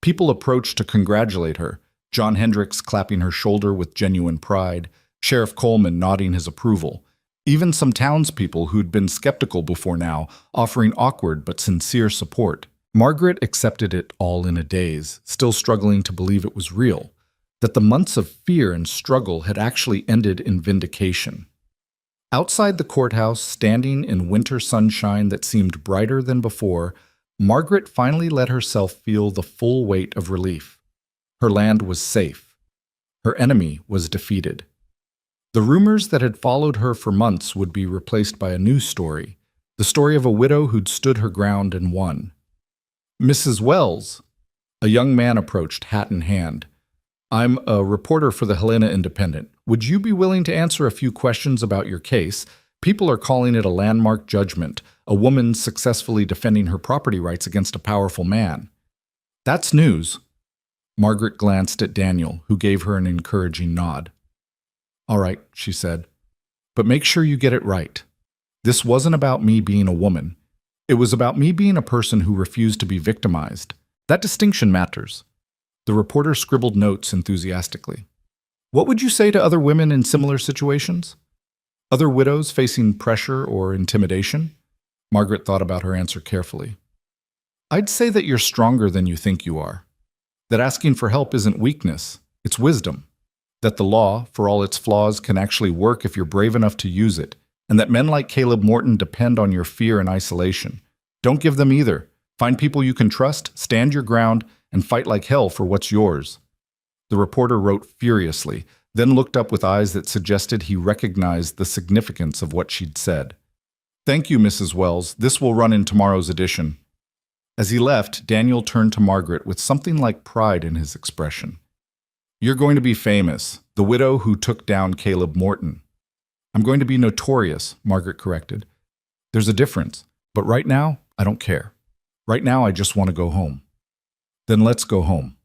People approached to congratulate her, John Hendricks clapping her shoulder with genuine pride, Sheriff Coleman nodding his approval, even some townspeople who'd been skeptical before now, offering awkward but sincere support. Margaret accepted it all in a daze, still struggling to believe it was real, that the months of fear and struggle had actually ended in vindication. Outside the courthouse, standing in winter sunshine that seemed brighter than before, Margaret finally let herself feel the full weight of relief. Her land was safe. Her enemy was defeated. The rumors that had followed her for months would be replaced by a new story, the story of a widow who'd stood her ground and won. "Mrs. Wells," a young man approached, hat in hand. "I'm a reporter for the Helena Independent. Would you be willing to answer a few questions about your case? People are calling it a landmark judgment, a woman successfully defending her property rights against a powerful man." "That's news." Margaret glanced at Daniel, who gave her an encouraging nod. "All right," she said, "but make sure you get it right. This wasn't about me being a woman. It was about me being a person who refused to be victimized. That distinction matters." The reporter scribbled notes enthusiastically. "What would you say to other women in similar situations? Other widows facing pressure or intimidation?" Margaret thought about her answer carefully. "I'd say that you're stronger than you think you are. That asking for help isn't weakness, it's wisdom. That the law, for all its flaws, can actually work if you're brave enough to use it, and that men like Caleb Morton depend on your fear and isolation. Don't give them either. Find people you can trust, stand your ground, and fight like hell for what's yours." The reporter wrote furiously, then looked up with eyes that suggested he recognized the significance of what she'd said. "Thank you, Mrs. Wells. This will run in tomorrow's edition." As he left, Daniel turned to Margaret with something like pride in his expression. "You're going to be famous, the widow who took down Caleb Morton." "I'm going to be notorious," Margaret corrected. "There's a difference, but right now, I don't care. Right now, I just want to go home." "Then let's go home."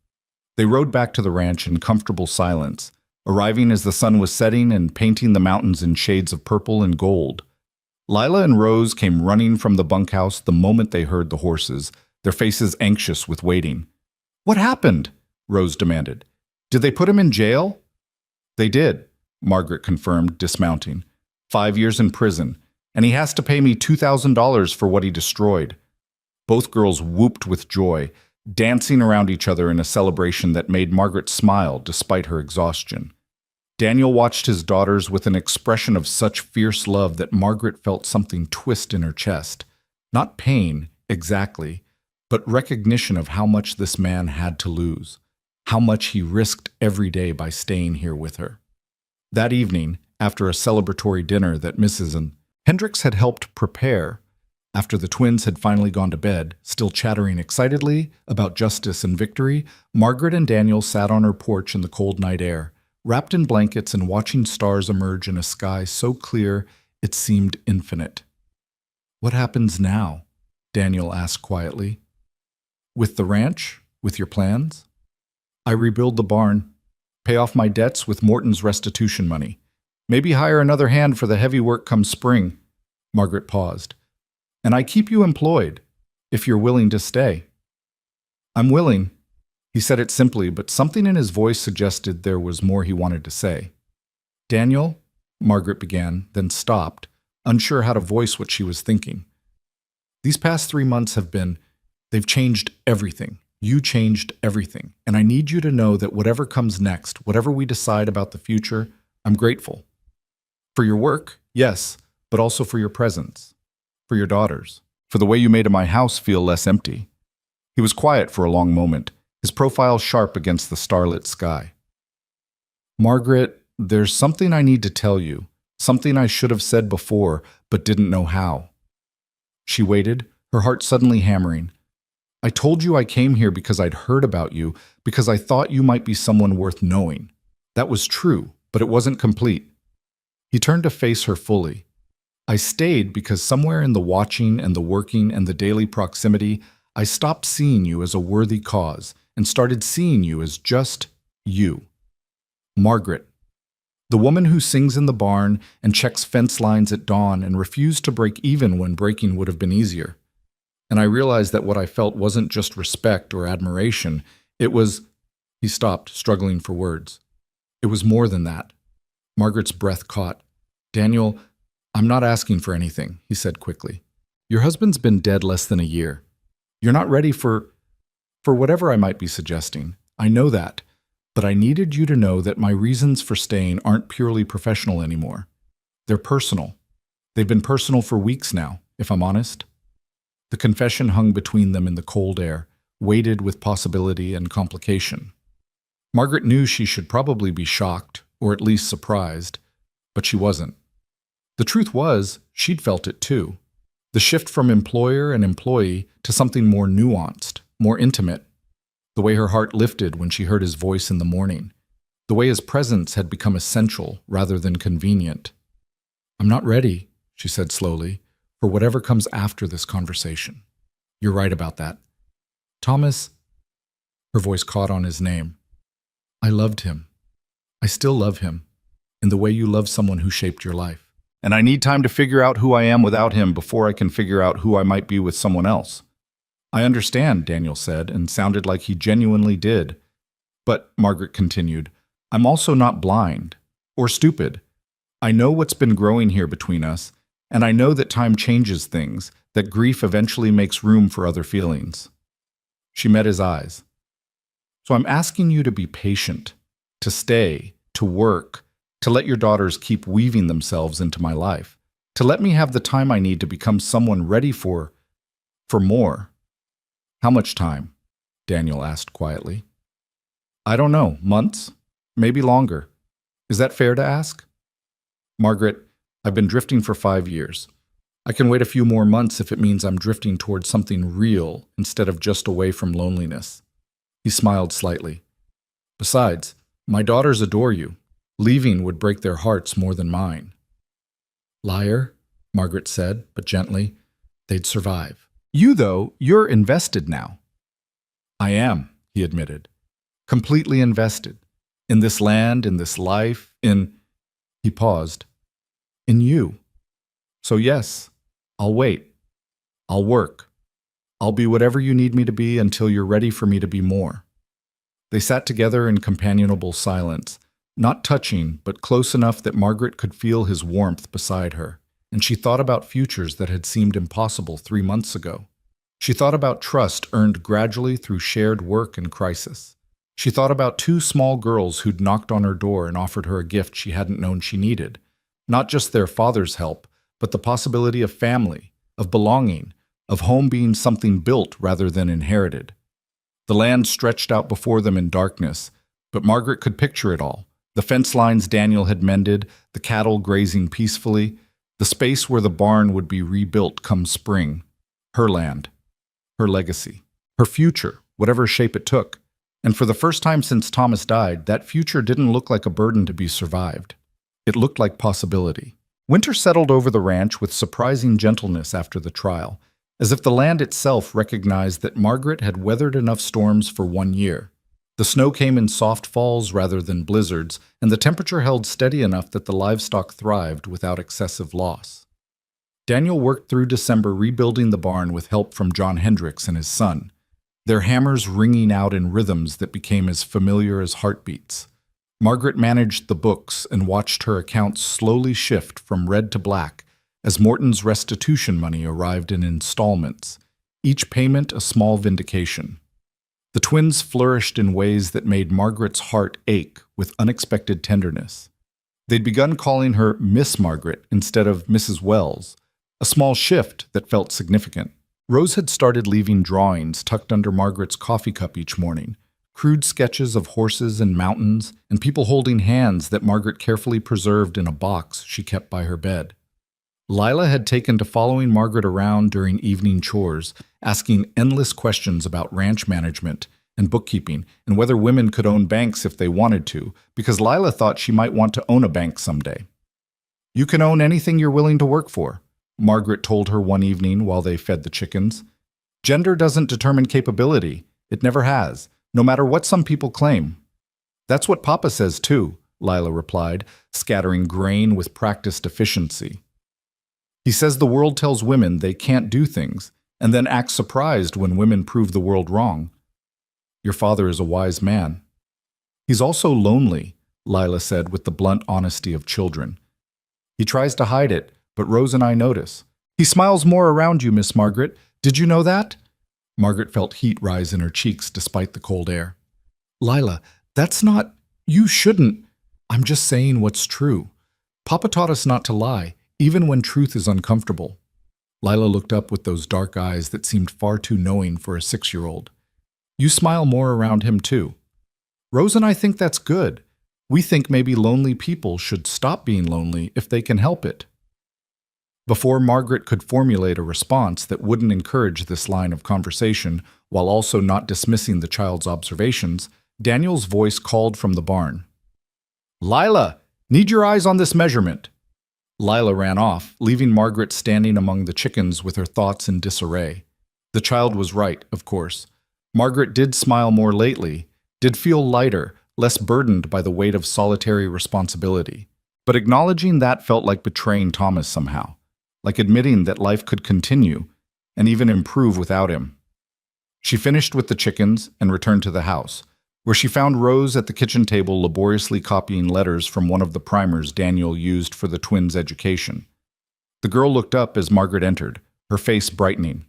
They rode back to the ranch in comfortable silence, arriving as the sun was setting and painting the mountains in shades of purple and gold. Lila and Rose came running from the bunkhouse the moment they heard the horses, their faces anxious with waiting. "What happened?" Rose demanded. "Did they put him in jail?" "They did," Margaret confirmed, dismounting. 5 years in prison, and he has to pay me $2,000 for what he destroyed." Both girls whooped with joy, dancing around each other in a celebration that made Margaret smile despite her exhaustion. Daniel watched his daughters with an expression of such fierce love that Margaret felt something twist in her chest. Not pain, exactly, but recognition of how much this man had to lose, how much he risked every day by staying here with her. That evening, after a celebratory dinner that Mrs. and Hendricks had helped prepare, after the twins had finally gone to bed, still chattering excitedly about justice and victory, Margaret and Daniel sat on her porch in the cold night air, wrapped in blankets and watching stars emerge in a sky so clear it seemed infinite. "What happens now?" Daniel asked quietly. "With the ranch? With your plans?" "I rebuild the barn, pay off my debts with Morton's restitution money. Maybe hire another hand for the heavy work come spring." Margaret paused. "And I keep you employed, if you're willing to stay." "I'm willing." He said it simply, but something in his voice suggested there was more he wanted to say. "Daniel," Margaret began, then stopped, unsure how to voice what she was thinking. "These past 3 months they've changed everything. You changed everything. And I need you to know that whatever comes next, whatever we decide about the future, I'm grateful. For your work, yes, but also for your presence. For your daughters. For the way you made my house feel less empty." He was quiet for a long moment, his profile sharp against the starlit sky. "Margaret, there's something I need to tell you, something I should have said before, but didn't know how." She waited, her heart suddenly hammering. "I told you I came here because I'd heard about you, because I thought you might be someone worth knowing. That was true, but it wasn't complete." He turned to face her fully. "I stayed because somewhere in the watching and the working and the daily proximity, I stopped seeing you as a worthy cause and started seeing you as just you. Margaret, the woman who sings in the barn and checks fence lines at dawn and refused to break even when breaking would have been easier. And I realized that what I felt wasn't just respect or admiration, it was—" He stopped, struggling for words. "It was more than that." Margaret's breath caught. "Daniel, I'm not asking for anything," he said quickly. "Your husband's been dead less than a year. You're not ready for whatever I might be suggesting. I know that. But I needed you to know that my reasons for staying aren't purely professional anymore. They're personal. They've been personal for weeks now, if I'm honest." The confession hung between them in the cold air, weighted with possibility and complication. Margaret knew she should probably be shocked, or at least surprised, but she wasn't. The truth was, she'd felt it too. The shift from employer and employee to something more nuanced, more intimate. The way her heart lifted when she heard his voice in the morning. The way his presence had become essential rather than convenient. "I'm not ready," she said slowly, "for whatever comes after this conversation. You're right about that. Thomas," her voice caught on his name. "I loved him. I still love him, in the way you love someone who shaped your life. And I need time to figure out who I am without him before I can figure out who I might be with someone else." "I understand," Daniel said, and sounded like he genuinely did. "But," Margaret continued, "I'm also not blind or stupid. I know what's been growing here between us, and I know that time changes things, that grief eventually makes room for other feelings." She met his eyes. "So I'm asking you to be patient, to stay, to work, to let your daughters keep weaving themselves into my life, to let me have the time I need to become someone ready for more." "How much time?" Daniel asked quietly. "I don't know, months? Maybe longer. Is that fair to ask?" "Margaret, I've been drifting for 5 years. I can wait a few more months if it means I'm drifting towards something real instead of just away from loneliness." He smiled slightly. "Besides, my daughters adore you. Leaving would break their hearts more than mine." "Liar," Margaret said, but gently. "They'd survive. You, though, you're invested now." "I am," he admitted. "Completely invested. In this land, in this life, in—" He paused. "In you. So yes, I'll wait. I'll work. I'll be whatever you need me to be until you're ready for me to be more." They sat together in companionable silence, not touching, but close enough that Margaret could feel his warmth beside her. And she thought about futures that had seemed impossible 3 months ago. She thought about trust earned gradually through shared work and crisis. She thought about 2 small girls who'd knocked on her door and offered her a gift she hadn't known she needed. Not just their father's help, but the possibility of family, of belonging, of home being something built rather than inherited. The land stretched out before them in darkness, but Margaret could picture it all. The fence lines Daniel had mended, the cattle grazing peacefully, the space where the barn would be rebuilt come spring. Her land, her legacy, her future, whatever shape it took. And for the first time since Thomas died, that future didn't look like a burden to be survived. It looked like possibility. Winter settled over the ranch with surprising gentleness after the trial, as if the land itself recognized that Margaret had weathered enough storms for 1 year. The snow came in soft falls rather than blizzards, and the temperature held steady enough that the livestock thrived without excessive loss. Daniel worked through December rebuilding the barn with help from John Hendricks and his son, their hammers ringing out in rhythms that became as familiar as heartbeats. Margaret managed the books and watched her accounts slowly shift from red to black as Morton's restitution money arrived in installments, each payment a small vindication. The twins flourished in ways that made Margaret's heart ache with unexpected tenderness. They'd begun calling her Miss Margaret instead of Mrs. Wells, a small shift that felt significant. Rose had started leaving drawings tucked under Margaret's coffee cup each morning, crude sketches of horses and mountains and people holding hands that Margaret carefully preserved in a box she kept by her bed. Lila had taken to following Margaret around during evening chores, asking endless questions about ranch management and bookkeeping and whether women could own banks if they wanted to, because Lila thought she might want to own a bank someday. "You can own anything you're willing to work for," Margaret told her one evening while they fed the chickens. "Gender doesn't determine capability. It never has, no matter what some people claim." "That's what Papa says too," Lila replied, scattering grain with practiced efficiency. "He says the world tells women they can't do things, and then acts surprised when women prove the world wrong." "Your father is a wise man." "He's also lonely," Lila said with the blunt honesty of children. "He tries to hide it, but Rose and I notice. He smiles more around you, Miss Margaret. Did you know that?" Margaret felt heat rise in her cheeks despite the cold air. "Lila, that's not... You shouldn't... I'm just saying what's true. Papa taught us not to lie, even when truth is uncomfortable." Lila looked up with those dark eyes that seemed far too knowing for a 6-year-old. "You smile more around him too." "Rose and I think that's good. We think maybe lonely people should stop being lonely if they can help it." Before Margaret could formulate a response that wouldn't encourage this line of conversation while also not dismissing the child's observations, Daniel's voice called from the barn. "Lila, need your eyes on this measurement." Lila ran off, leaving Margaret standing among the chickens with her thoughts in disarray. The child was right, of course. Margaret did smile more lately, did feel lighter, less burdened by the weight of solitary responsibility. But acknowledging that felt like betraying Thomas somehow, like admitting that life could continue and even improve without him. She finished with the chickens and returned to the house, where she found Rose at the kitchen table laboriously copying letters from one of the primers Daniel used for the twins' education. The girl looked up as Margaret entered, her face brightening.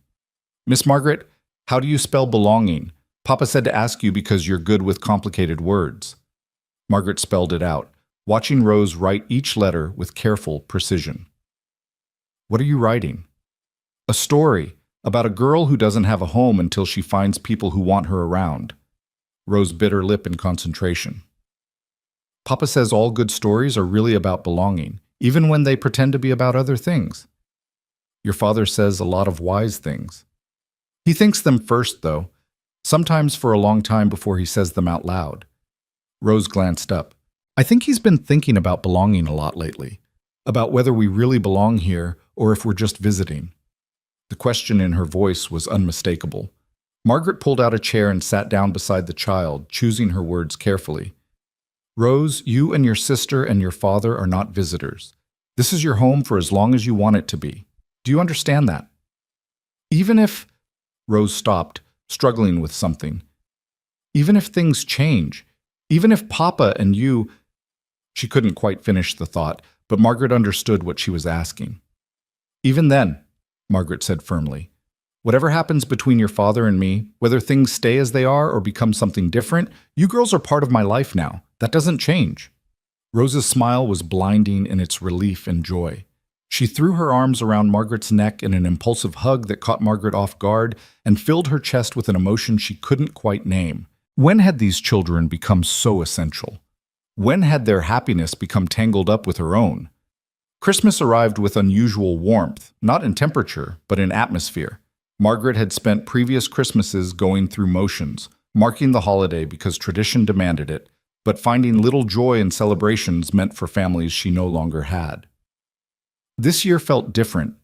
"Miss Margaret, how do you spell belonging? Papa said to ask you because you're good with complicated words." Margaret spelled it out, watching Rose write each letter with careful precision. "What are you writing?" "A story about a girl who doesn't have a home until she finds people who want her around." Rose bit her lip in concentration. "Papa says all good stories are really about belonging, even when they pretend to be about other things." "Your father says a lot of wise things." "He thinks them first, though, sometimes for a long time before he says them out loud." Rose glanced up. "I think he's been thinking about belonging a lot lately, about whether we really belong here or if we're just visiting." The question in her voice was unmistakable. Margaret pulled out a chair and sat down beside the child, choosing her words carefully. "Rose, you and your sister and your father are not visitors. This is your home for as long as you want it to be. Do you understand that?" "Even if..." Rose stopped, struggling with something. "Even if things change, even if Papa and you..." She couldn't quite finish the thought, but Margaret understood what she was asking. "Even then," Margaret said firmly, "whatever happens between your father and me, whether things stay as they are or become something different, you girls are part of my life now. That doesn't change." Rose's smile was blinding in its relief and joy. She threw her arms around Margaret's neck in an impulsive hug that caught Margaret off guard and filled her chest with an emotion she couldn't quite name. When had these children become so essential? When had their happiness become tangled up with her own? Christmas arrived with unusual warmth, not in temperature, but in atmosphere. Margaret had spent previous Christmases going through motions, marking the holiday because tradition demanded it, but finding little joy in celebrations meant for families she no longer had. This year felt different.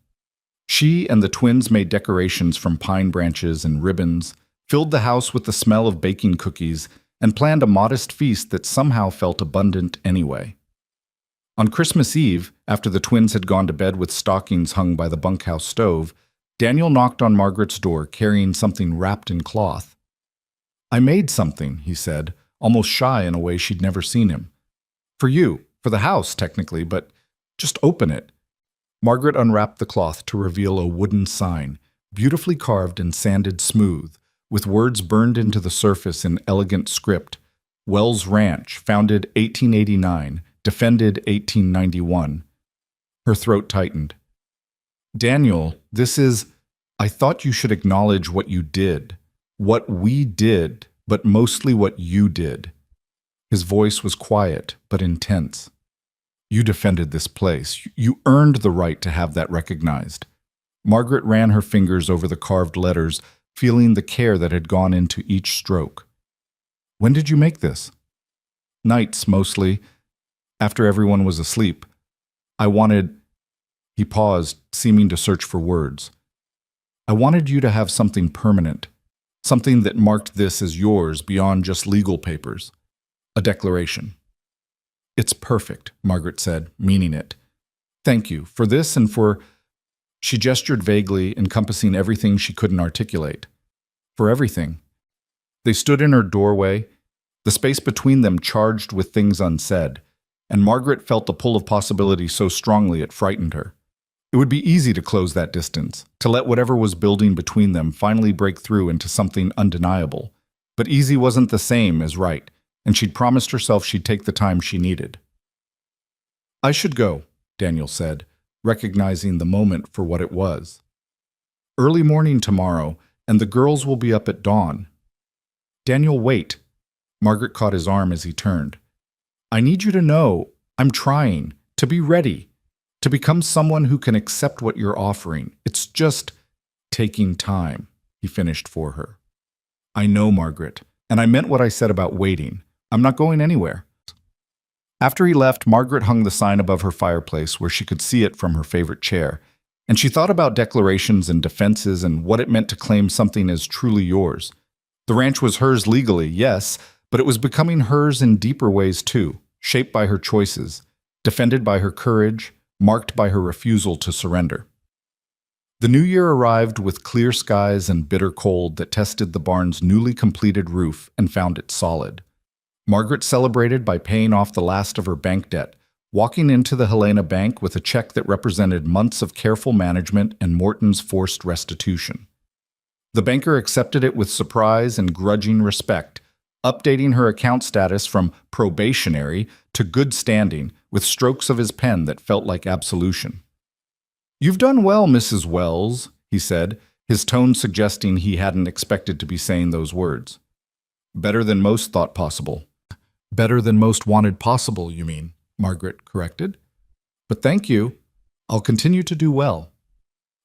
She and the twins made decorations from pine branches and ribbons, filled the house with the smell of baking cookies, and planned a modest feast that somehow felt abundant anyway. On Christmas Eve, after the twins had gone to bed with stockings hung by the bunkhouse stove, Daniel knocked on Margaret's door carrying something wrapped in cloth. "I made something," he said, almost shy in a way she'd never seen him. "For you, for the house, technically, but just open it." Margaret unwrapped the cloth to reveal a wooden sign, beautifully carved and sanded smooth, with words burned into the surface in elegant script. Wells Ranch, founded 1889, defended 1891. Her throat tightened. "Daniel, I thought you should acknowledge what you did. What we did, but mostly what you did." His voice was quiet, but intense. "You defended this place. You earned the right to have that recognized." Margaret ran her fingers over the carved letters, feeling the care that had gone into each stroke. "When did you make this?" "Nights, mostly, after everyone was asleep. I wanted—" He paused, seeming to search for words. "I wanted you to have something permanent, something that marked this as yours beyond just legal papers. A declaration." "It's perfect," Margaret said, meaning it. "Thank you for this and for—" She gestured vaguely, encompassing everything she couldn't articulate. "For everything." They stood in her doorway, the space between them charged with things unsaid, and Margaret felt the pull of possibility so strongly it frightened her. It would be easy to close that distance, to let whatever was building between them finally break through into something undeniable. But easy wasn't the same as right, and she'd promised herself she'd take the time she needed. "I should go," Daniel said, recognizing the moment for what it was. "Early morning tomorrow, and the girls will be up at dawn." "Daniel, wait." Margaret caught his arm as he turned. "I need you to know I'm trying, to be ready, to become someone who can accept what you're offering. It's just taking time," he finished for her. "I know, Margaret, and I meant what I said about waiting. I'm not going anywhere." After he left, Margaret hung the sign above her fireplace where she could see it from her favorite chair, and she thought about declarations and defenses and what it meant to claim something as truly yours. The ranch was hers legally, yes, but it was becoming hers in deeper ways too, shaped by her choices, defended by her courage, marked by her refusal to surrender. The new year arrived with clear skies and bitter cold that tested the barn's newly completed roof and found it solid. Margaret celebrated by paying off the last of her bank debt, walking into the Helena Bank with a check that represented months of careful management and Morton's forced restitution. The banker accepted it with surprise and grudging respect, updating her account status from probationary to good standing with strokes of his pen that felt like absolution. "You've done well, Mrs. Wells," he said, his tone suggesting he hadn't expected to be saying those words. "Better than most thought possible." "Better than most wanted possible, you mean," Margaret corrected. "But thank you. I'll continue to do well."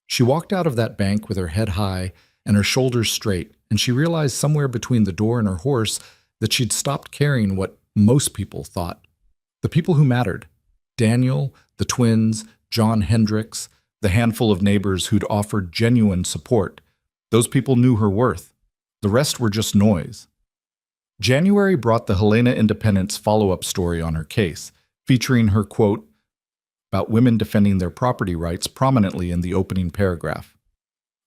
She walked out of that bank with her head high and her shoulders straight, and she realized somewhere between the door and her horse that she'd stopped caring what most people thought. The people who mattered. Daniel, the twins, John Hendricks, the handful of neighbors who'd offered genuine support. Those people knew her worth. The rest were just noise. January brought the Helena Independent's follow-up story on her case, featuring her quote about women defending their property rights prominently in the opening paragraph.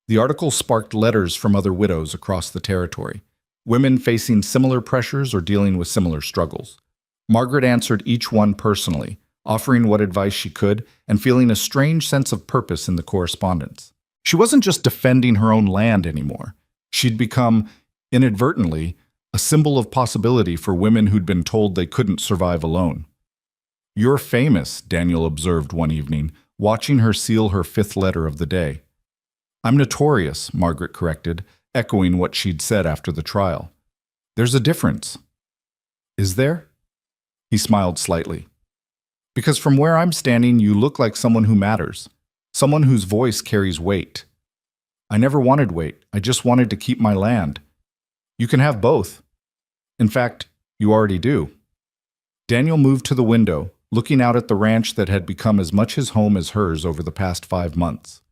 The article sparked letters from other widows across the territory, women facing similar pressures or dealing with similar struggles. Margaret answered each one personally, offering what advice she could and feeling a strange sense of purpose in the correspondence. She wasn't just defending her own land anymore. She'd become, inadvertently, a symbol of possibility for women who'd been told they couldn't survive alone. "You're famous," Daniel observed one evening, watching her seal her 5th letter of the day. "I'm notorious," Margaret corrected, echoing what she'd said after the trial. "There's a difference." "Is there?" He smiled slightly. "Because from where I'm standing, you look like someone who matters, someone whose voice carries weight." "I never wanted weight. I just wanted to keep my land." "You can have both. In fact, you already do." Daniel moved to the window, looking out at the ranch that had become as much his home as hers over the past 5 months.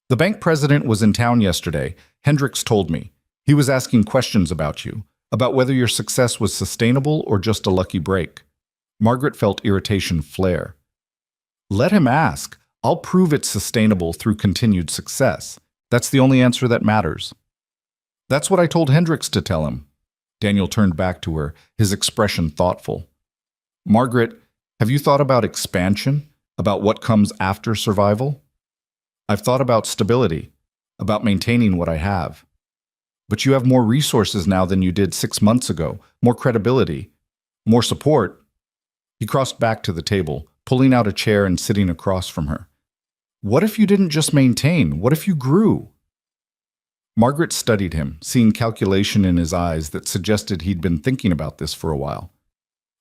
"The bank president was in town yesterday. Hendricks told me. He was asking questions about you, about whether your success was sustainable or just a lucky break." Margaret felt irritation flare. "Let him ask. I'll prove it's sustainable through continued success. That's the only answer that matters." "That's what I told Hendricks to tell him." Daniel turned back to her, his expression thoughtful. "Margaret, have you thought about expansion? About what comes after survival?" "I've thought about stability, about maintaining what I have." "But you have more resources now than you did 6 months ago, more credibility, more support." He crossed back to the table, pulling out a chair and sitting across from her. "What if you didn't just maintain? What if you grew?" Margaret studied him, seeing calculation in his eyes that suggested he'd been thinking about this for a while.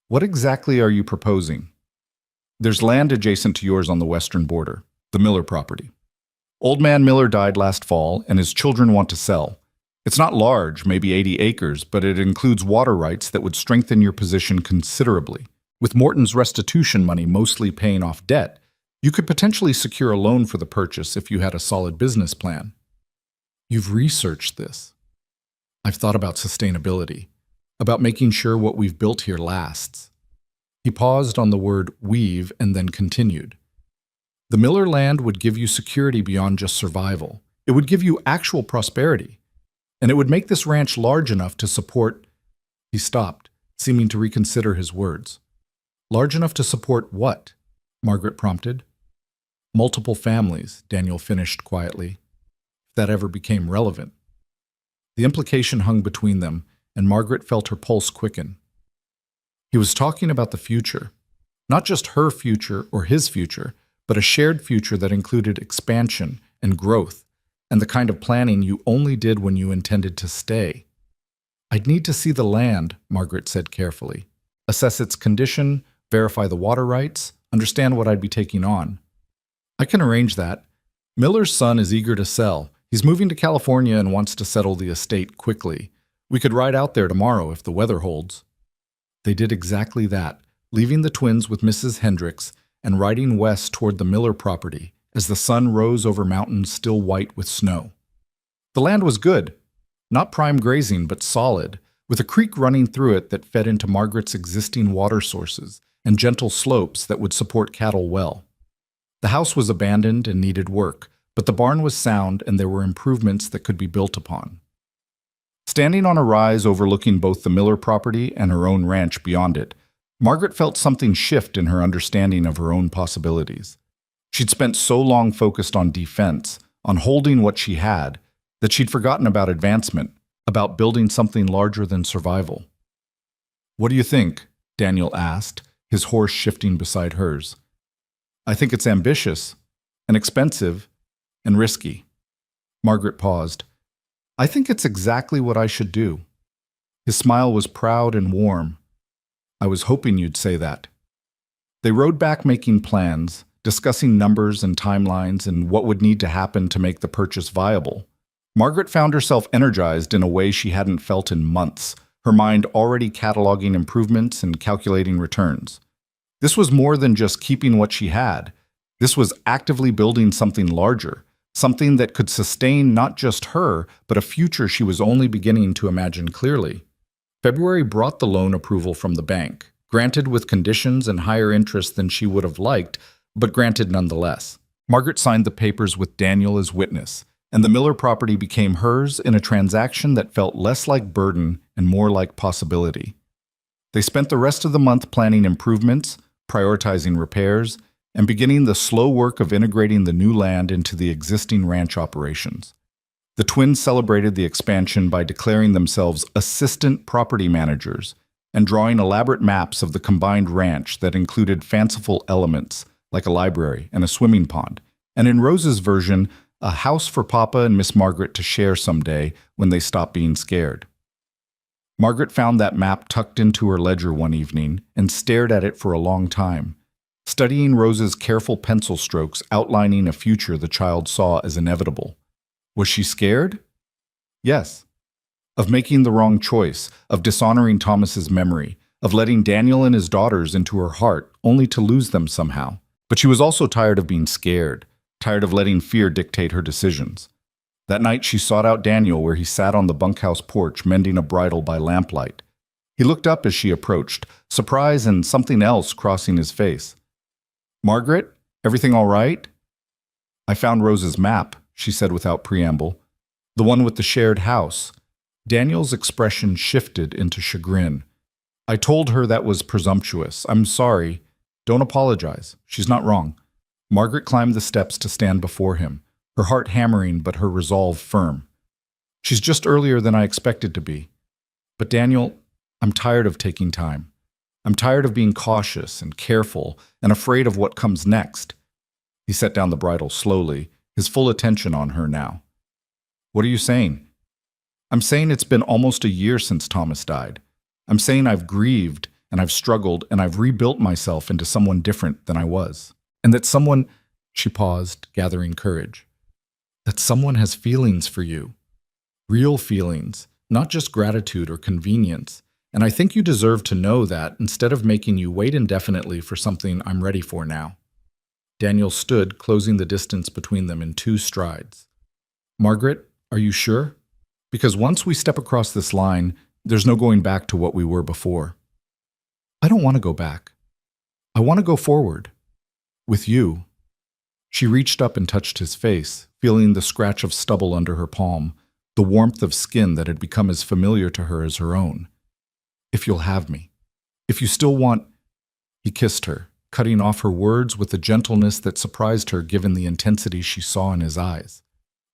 "What exactly are you proposing?" "There's land adjacent to yours on the western border, the Miller property. Old man Miller died last fall, and his children want to sell. It's not large, maybe 80 acres, but it includes water rights that would strengthen your position considerably. With Morton's restitution money mostly paying off debt, you could potentially secure a loan for the purchase if you had a solid business plan." "You've researched this." "I've thought about sustainability, about making sure what we've built here lasts." He paused on the word "we've" and then continued. "The Miller land would give you security beyond just survival. It would give you actual prosperity. And it would make this ranch large enough to support—" He stopped, seeming to reconsider his words. "Large enough to support what?" Margaret prompted. "Multiple families," Daniel finished quietly. "If that ever became relevant." The implication hung between them, and Margaret felt her pulse quicken. He was talking about the future. Not just her future or his future, but a shared future that included expansion and growth, and the kind of planning you only did when you intended to stay. "I'd need to see the land," Margaret said carefully. "Assess its condition, verify the water rights, understand what I'd be taking on." "I can arrange that. Miller's son is eager to sell. He's moving to California and wants to settle the estate quickly. We could ride out there tomorrow if the weather holds." They did exactly that, leaving the twins with Mrs. Hendricks and riding west toward the Miller property as the sun rose over mountains still white with snow. The land was good, not prime grazing but solid, with a creek running through it that fed into Margaret's existing water sources and gentle slopes that would support cattle well. The house was abandoned and needed work, but the barn was sound and there were improvements that could be built upon. Standing on a rise overlooking both the Miller property and her own ranch beyond it, Margaret felt something shift in her understanding of her own possibilities. She'd spent so long focused on defense, on holding what she had, that she'd forgotten about advancement, about building something larger than survival. "What do you think?" Daniel asked, his horse shifting beside hers. "I think it's ambitious, and expensive, and risky." Margaret paused. "I think it's exactly what I should do." His smile was proud and warm. "I was hoping you'd say that." They rode back making plans, discussing numbers and timelines and what would need to happen to make the purchase viable. Margaret found herself energized in a way she hadn't felt in months, her mind already cataloging improvements and calculating returns. This was more than just keeping what she had. This was actively building something larger, something that could sustain not just her, but a future she was only beginning to imagine clearly. February brought the loan approval from the bank, granted with conditions and higher interest than she would have liked, but granted nonetheless. Margaret signed the papers with Daniel as witness, and the Miller property became hers in a transaction that felt less like burden and more like possibility. They spent the rest of the month planning improvements, prioritizing repairs, and beginning the slow work of integrating the new land into the existing ranch operations. The twins celebrated the expansion by declaring themselves assistant property managers and drawing elaborate maps of the combined ranch that included fanciful elements like a library and a swimming pond, and in Rose's version, a house for Papa and Miss Margaret to share someday when they stop being scared. Margaret found that map tucked into her ledger one evening and stared at it for a long time, studying Rose's careful pencil strokes outlining a future the child saw as inevitable. Was she scared? Yes. Of making the wrong choice, of dishonoring Thomas's memory, of letting Daniel and his daughters into her heart only to lose them somehow. But she was also tired of being scared, tired of letting fear dictate her decisions. That night she sought out Daniel where he sat on the bunkhouse porch mending a bridle by lamplight. He looked up as she approached, surprise and something else crossing his face. "Margaret, everything all right?" "I found Rose's map," she said without preamble. "The one with the shared house." Daniel's expression shifted into chagrin. "I told her that was presumptuous. I'm sorry. Don't apologize. She's not wrong." Margaret climbed the steps to stand before him, her heart hammering but her resolve firm. "She's just earlier than I expected to be. But Daniel, I'm tired of taking time. I'm tired of being cautious and careful and afraid of what comes next." He set down the bridle slowly, his full attention on her now. "What are you saying?" "I'm saying it's been almost a year since Thomas died. I'm saying I've grieved and I've struggled and I've rebuilt myself into someone different than I was. And that someone," she paused, gathering courage, "that someone has feelings for you. Real feelings, not just gratitude or convenience. And I think you deserve to know that instead of making you wait indefinitely for something I'm ready for now." Daniel stood, closing the distance between them in 2 strides. "Margaret, are you sure? Because once we step across this line, there's no going back to what we were before." "I don't want to go back. I want to go forward. With you." She reached up and touched his face, feeling the scratch of stubble under her palm, the warmth of skin that had become as familiar to her as her own. "If you'll have me. If you still want—" He kissed her, cutting off her words with a gentleness that surprised her given the intensity she saw in his eyes.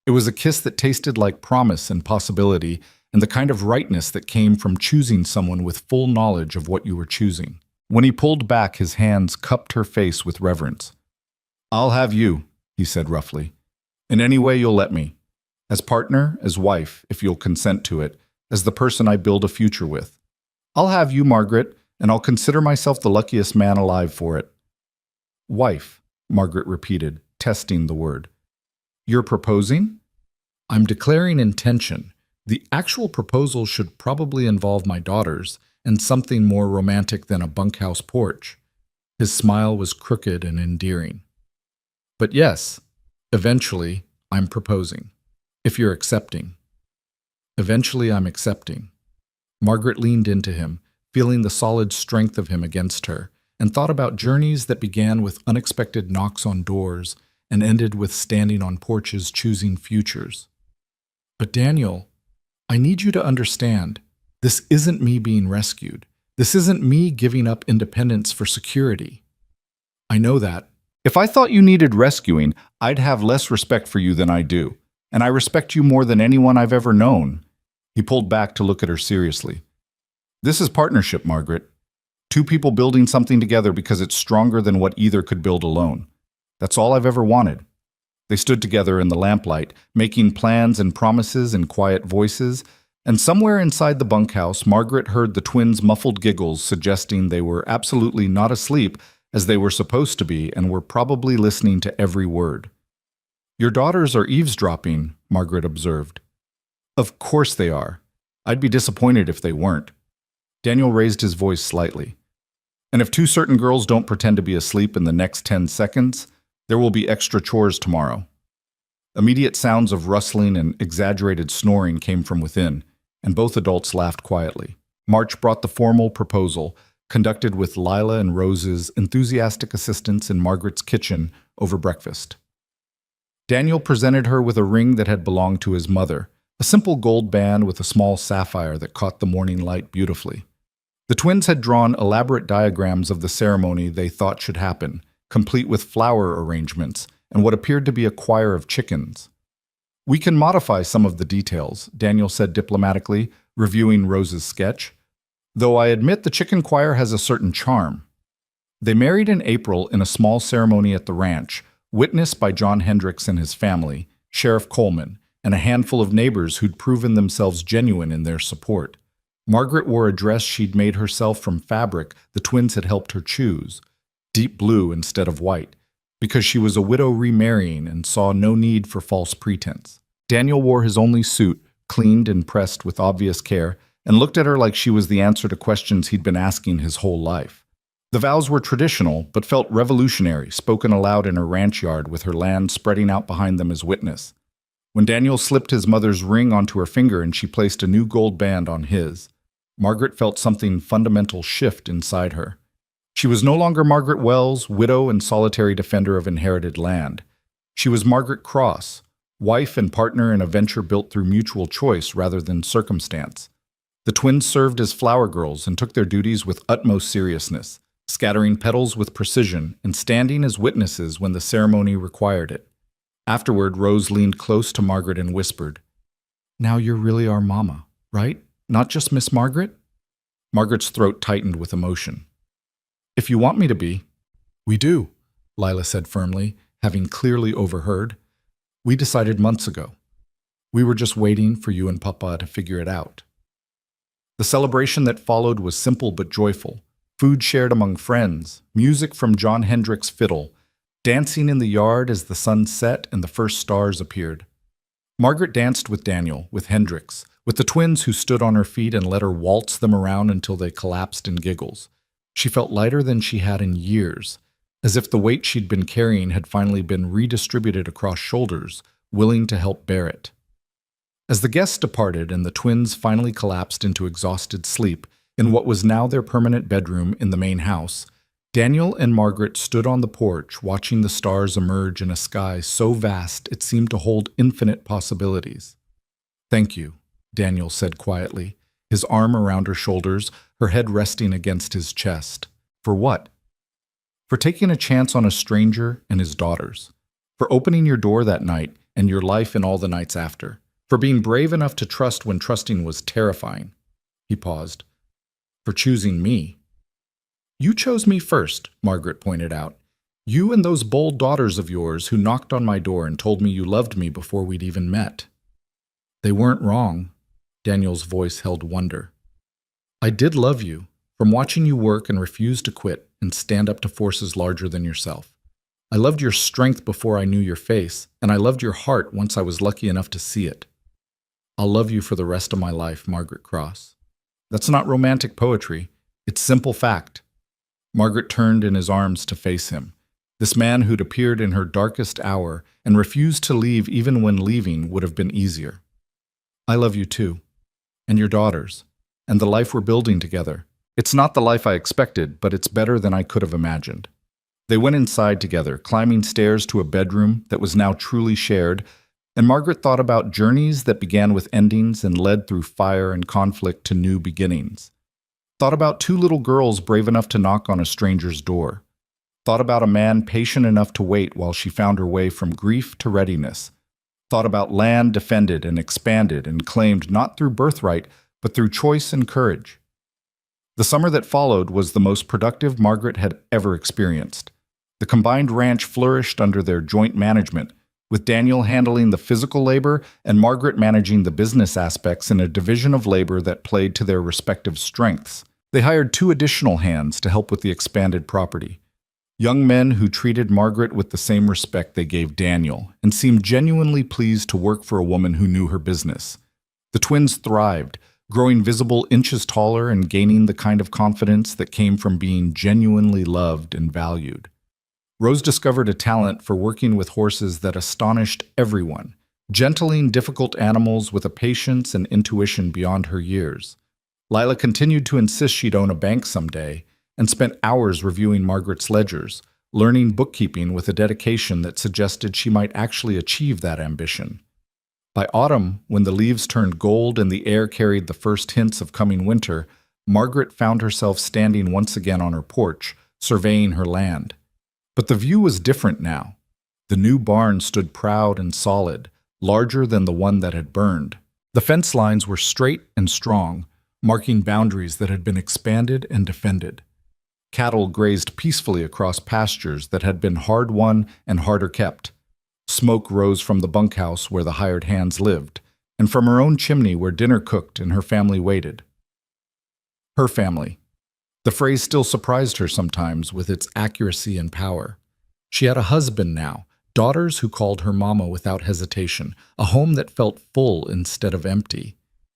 It was a kiss that tasted like promise and possibility, and the kind of rightness that came from choosing someone with full knowledge of what you were choosing. When he pulled back, his hands cupped her face with reverence. "I'll have you," he said roughly. "In any way you'll let me. As partner, as wife, if you'll consent to it, as the person I build a future with. I'll have you, Margaret, and I'll consider myself the luckiest man alive for it." "Wife," Margaret repeated, testing the word. "You're proposing?" "I'm declaring intention. The actual proposal should probably involve my daughters and something more romantic than a bunkhouse porch." His smile was crooked and endearing. "But yes, eventually I'm proposing. If you're accepting." "Eventually I'm accepting." Margaret leaned into him, feeling the solid strength of him against her, and thought about journeys that began with unexpected knocks on doors and ended with standing on porches choosing futures. "But Daniel, I need you to understand, this isn't me being rescued. This isn't me giving up independence for security. I know that. If I thought you needed rescuing, I'd have less respect for you than I do, and I respect you more than anyone I've ever known." He pulled back to look at her seriously. "This is partnership, Margaret. 2 people building something together because it's stronger than what either could build alone. That's all I've ever wanted." They stood together in the lamplight, making plans and promises in quiet voices, and somewhere inside the bunkhouse, Margaret heard the twins' muffled giggles suggesting they were absolutely not asleep as they were supposed to be and were probably listening to every word. "Your daughters are eavesdropping," Margaret observed. "Of course they are. I'd be disappointed if they weren't." Daniel raised his voice slightly. "And if 2 certain girls don't pretend to be asleep in the next 10 seconds, there will be extra chores tomorrow." Immediate sounds of rustling and exaggerated snoring came from within, and both adults laughed quietly. March brought the formal proposal, conducted with Lila and Rose's enthusiastic assistance in Margaret's kitchen over breakfast. Daniel presented her with a ring that had belonged to his mother, a simple gold band with a small sapphire that caught the morning light beautifully. The twins had drawn elaborate diagrams of the ceremony they thought should happen, complete with flower arrangements and what appeared to be a choir of chickens. "We can modify some of the details," Daniel said diplomatically, reviewing Rose's sketch. "Though I admit the chicken choir has a certain charm." They married in April in a small ceremony at the ranch, witnessed by John Hendricks and his family, Sheriff Coleman, and a handful of neighbors who'd proven themselves genuine in their support. Margaret wore a dress she'd made herself from fabric the twins had helped her choose, deep blue instead of white, because she was a widow remarrying and saw no need for false pretense. Daniel wore his only suit, cleaned and pressed with obvious care, and looked at her like she was the answer to questions he'd been asking his whole life. The vows were traditional, but felt revolutionary, spoken aloud in her ranch yard with her land spreading out behind them as witness. When Daniel slipped his mother's ring onto her finger and she placed a new gold band on his, Margaret felt something fundamental shift inside her. She was no longer Margaret Wells, widow and solitary defender of inherited land. She was Margaret Cross, wife and partner in a venture built through mutual choice rather than circumstance. The twins served as flower girls and took their duties with utmost seriousness, scattering petals with precision and standing as witnesses when the ceremony required it. Afterward, Rose leaned close to Margaret and whispered, "Now you're really our mama, right? Not just Miss Margaret?" Margaret's throat tightened with emotion. "If you want me to be." "We do," Lila said firmly, having clearly overheard. "We decided months ago. We were just waiting for you and Papa to figure it out." The celebration that followed was simple but joyful. Food shared among friends, music from John Hendricks' fiddle, dancing in the yard as the sun set and the first stars appeared. Margaret danced with Daniel, with Hendricks, with the twins who stood on her feet and let her waltz them around until they collapsed in giggles. She felt lighter than she had in years, as if the weight she'd been carrying had finally been redistributed across shoulders, willing to help bear it. As the guests departed and the twins finally collapsed into exhausted sleep in what was now their permanent bedroom in the main house, Daniel and Margaret stood on the porch watching the stars emerge in a sky so vast it seemed to hold infinite possibilities. "Thank you," Daniel said quietly, his arm around her shoulders, her head resting against his chest. "For what?" "For taking a chance on a stranger and his daughters. For opening your door that night and your life in all the nights after. For being brave enough to trust when trusting was terrifying." He paused. "For choosing me." "You chose me first," Margaret pointed out. "You and those bold daughters of yours who knocked on my door and told me you loved me before we'd even met." "They weren't wrong." Daniel's voice held wonder. "I did love you, from watching you work and refuse to quit and stand up to forces larger than yourself. I loved your strength before I knew your face, and I loved your heart once I was lucky enough to see it. I'll love you for the rest of my life, Margaret Cross." That's not romantic poetry. It's simple fact. Margaret turned in his arms to face him. This man who'd appeared in her darkest hour and refused to leave even when leaving would have been easier. "I love you too. And your daughters. And the life we're building together. It's not the life I expected, but it's better than I could have imagined." They went inside together, climbing stairs to a bedroom that was now truly shared, and Margaret thought about journeys that began with endings and led through fire and conflict to new beginnings. Thought about two little girls brave enough to knock on a stranger's door. Thought about a man patient enough to wait while she found her way from grief to readiness. Thought about land defended and expanded and claimed not through birthright, but through choice and courage. The summer that followed was the most productive Margaret had ever experienced. The combined ranch flourished under their joint management, with Daniel handling the physical labor and Margaret managing the business aspects in a division of labor that played to their respective strengths. They hired 2 additional hands to help with the expanded property. Young men who treated Margaret with the same respect they gave Daniel and seemed genuinely pleased to work for a woman who knew her business. The twins thrived, growing visible inches taller and gaining the kind of confidence that came from being genuinely loved and valued. Rose discovered a talent for working with horses that astonished everyone, gentling difficult animals with a patience and intuition beyond her years. Lila continued to insist she'd own a bank someday, and spent hours reviewing Margaret's ledgers, learning bookkeeping with a dedication that suggested she might actually achieve that ambition. By autumn, when the leaves turned gold and the air carried the first hints of coming winter, Margaret found herself standing once again on her porch, surveying her land. But the view was different now. The new barn stood proud and solid, larger than the one that had burned. The fence lines were straight and strong, marking boundaries that had been expanded and defended. Cattle grazed peacefully across pastures that had been hard-won and harder kept. Smoke rose from the bunkhouse where the hired hands lived, and from her own chimney where dinner cooked and her family waited. Her family. The phrase still surprised her sometimes with its accuracy and power. She had a husband now, daughters who called her mama without hesitation, a home that felt full instead of empty.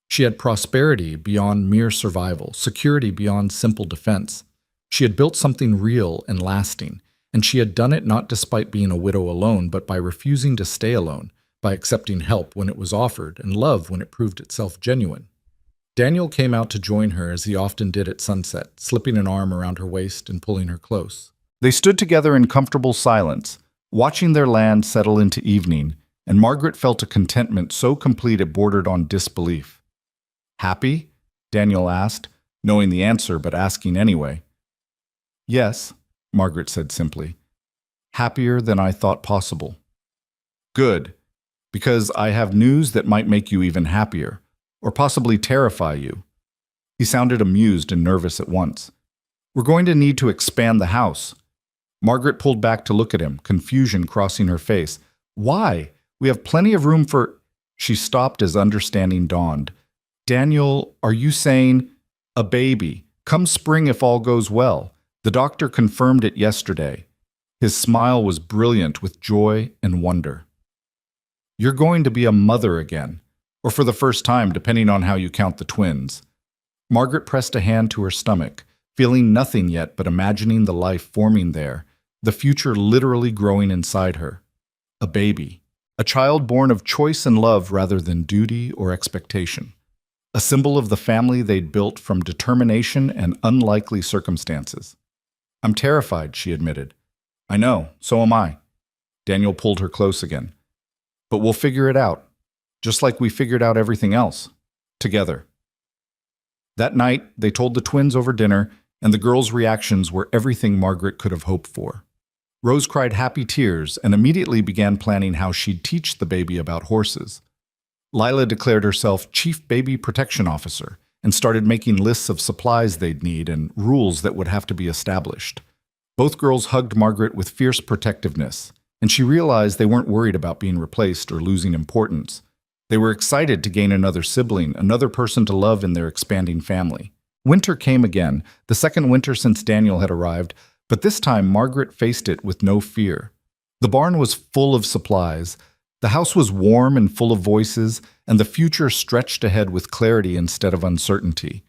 She had prosperity beyond mere survival, security beyond simple defense. She had built something real and lasting, and she had done it not despite being a widow alone, but by refusing to stay alone, by accepting help when it was offered and love when it proved itself genuine. Daniel came out to join her as he often did at sunset, slipping an arm around her waist and pulling her close. They stood together in comfortable silence, watching their land settle into evening, and Margaret felt a contentment so complete it bordered on disbelief. "Happy?" Daniel asked, knowing the answer but asking anyway. "Yes," Margaret said simply. "Happier than I thought possible." "Good, because I have news that might make you even happier, or possibly terrify you." He sounded amused and nervous at once. "We're going to need to expand the house." Margaret pulled back to look at him, confusion crossing her face. "Why? We have plenty of room for—" She stopped as understanding dawned. "Daniel, are you saying—" "A baby. Come spring if all goes well. The doctor confirmed it yesterday." His smile was brilliant with joy and wonder. "You're going to be a mother again, or for the first time, depending on how you count the twins." Margaret pressed a hand to her stomach, feeling nothing yet but imagining the life forming there, the future literally growing inside her. A baby. A child born of choice and love rather than duty or expectation. A symbol of the family they'd built from determination and unlikely circumstances. "I'm terrified," she admitted. "I know, so am I." Daniel pulled her close again. "But we'll figure it out, just like we figured out everything else. Together." That night, they told the twins over dinner, and the girls' reactions were everything Margaret could have hoped for. Rose cried happy tears and immediately began planning how she'd teach the baby about horses. Lila declared herself Chief Baby Protection Officer and started making lists of supplies they'd need and rules that would have to be established. Both girls hugged Margaret with fierce protectiveness, and she realized they weren't worried about being replaced or losing importance. They were excited to gain another sibling, another person to love in their expanding family. Winter came again, the second winter since Daniel had arrived, but this time Margaret faced it with no fear. The barn was full of supplies, the house was warm and full of voices, and the future stretched ahead with clarity instead of uncertainty.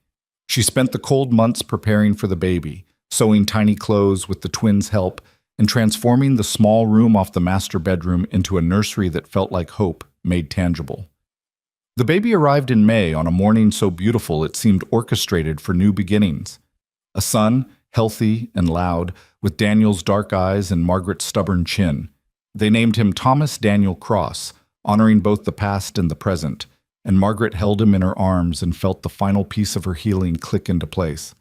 She spent the cold months preparing for the baby, sewing tiny clothes with the twins' help, and transforming the small room off the master bedroom into a nursery that felt like hope made tangible. The baby arrived in May on a morning so beautiful it seemed orchestrated for new beginnings. A son, healthy and loud, with Daniel's dark eyes and Margaret's stubborn chin. They named him Thomas Daniel Cross, honoring both the past and the present, and Margaret held him in her arms and felt the final piece of her healing click into place.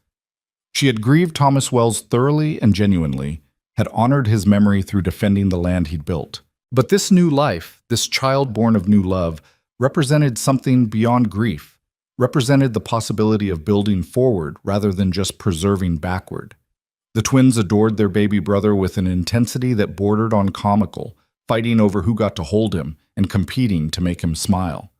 She had grieved Thomas Wells thoroughly and genuinely, had honored his memory through defending the land he'd built. But this new life, this child born of new love, represented something beyond grief, represented the possibility of building forward rather than just preserving backward. The twins adored their baby brother with an intensity that bordered on comical, fighting over who got to hold him and competing to make him smile.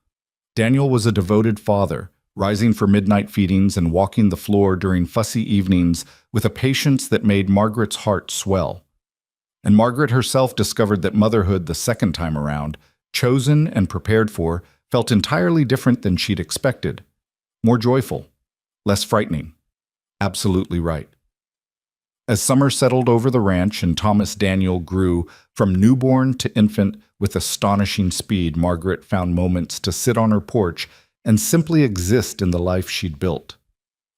Daniel was a devoted father, rising for midnight feedings and walking the floor during fussy evenings with a patience that made Margaret's heart swell. And Margaret herself discovered that motherhood the second time around, chosen and prepared for, felt entirely different than she'd expected. More joyful, less frightening. Absolutely right. As summer settled over the ranch and Thomas Daniel grew from newborn to infant with astonishing speed, Margaret found moments to sit on her porch and simply exist in the life she'd built.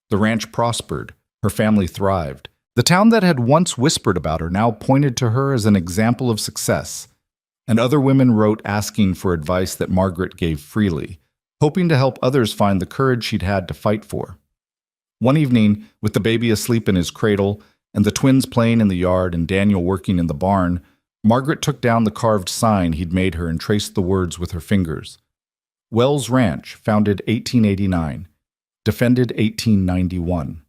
The ranch prospered, her family thrived. The town that had once whispered about her now pointed to her as an example of success. And other women wrote asking for advice that Margaret gave freely, hoping to help others find the courage she'd had to fight for. One evening, with the baby asleep in his cradle, and the twins playing in the yard and Daniel working in the barn, Margaret took down the carved sign he'd made her and traced the words with her fingers. Wells Ranch, founded 1889, defended 1891.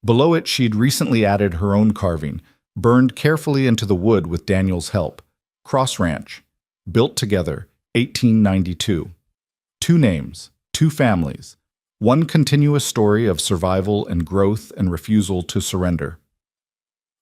Below it, she'd recently added her own carving, burned carefully into the wood with Daniel's help. Cross Ranch. Built together, 1892. Two names, two families, one continuous story of survival and growth and refusal to surrender.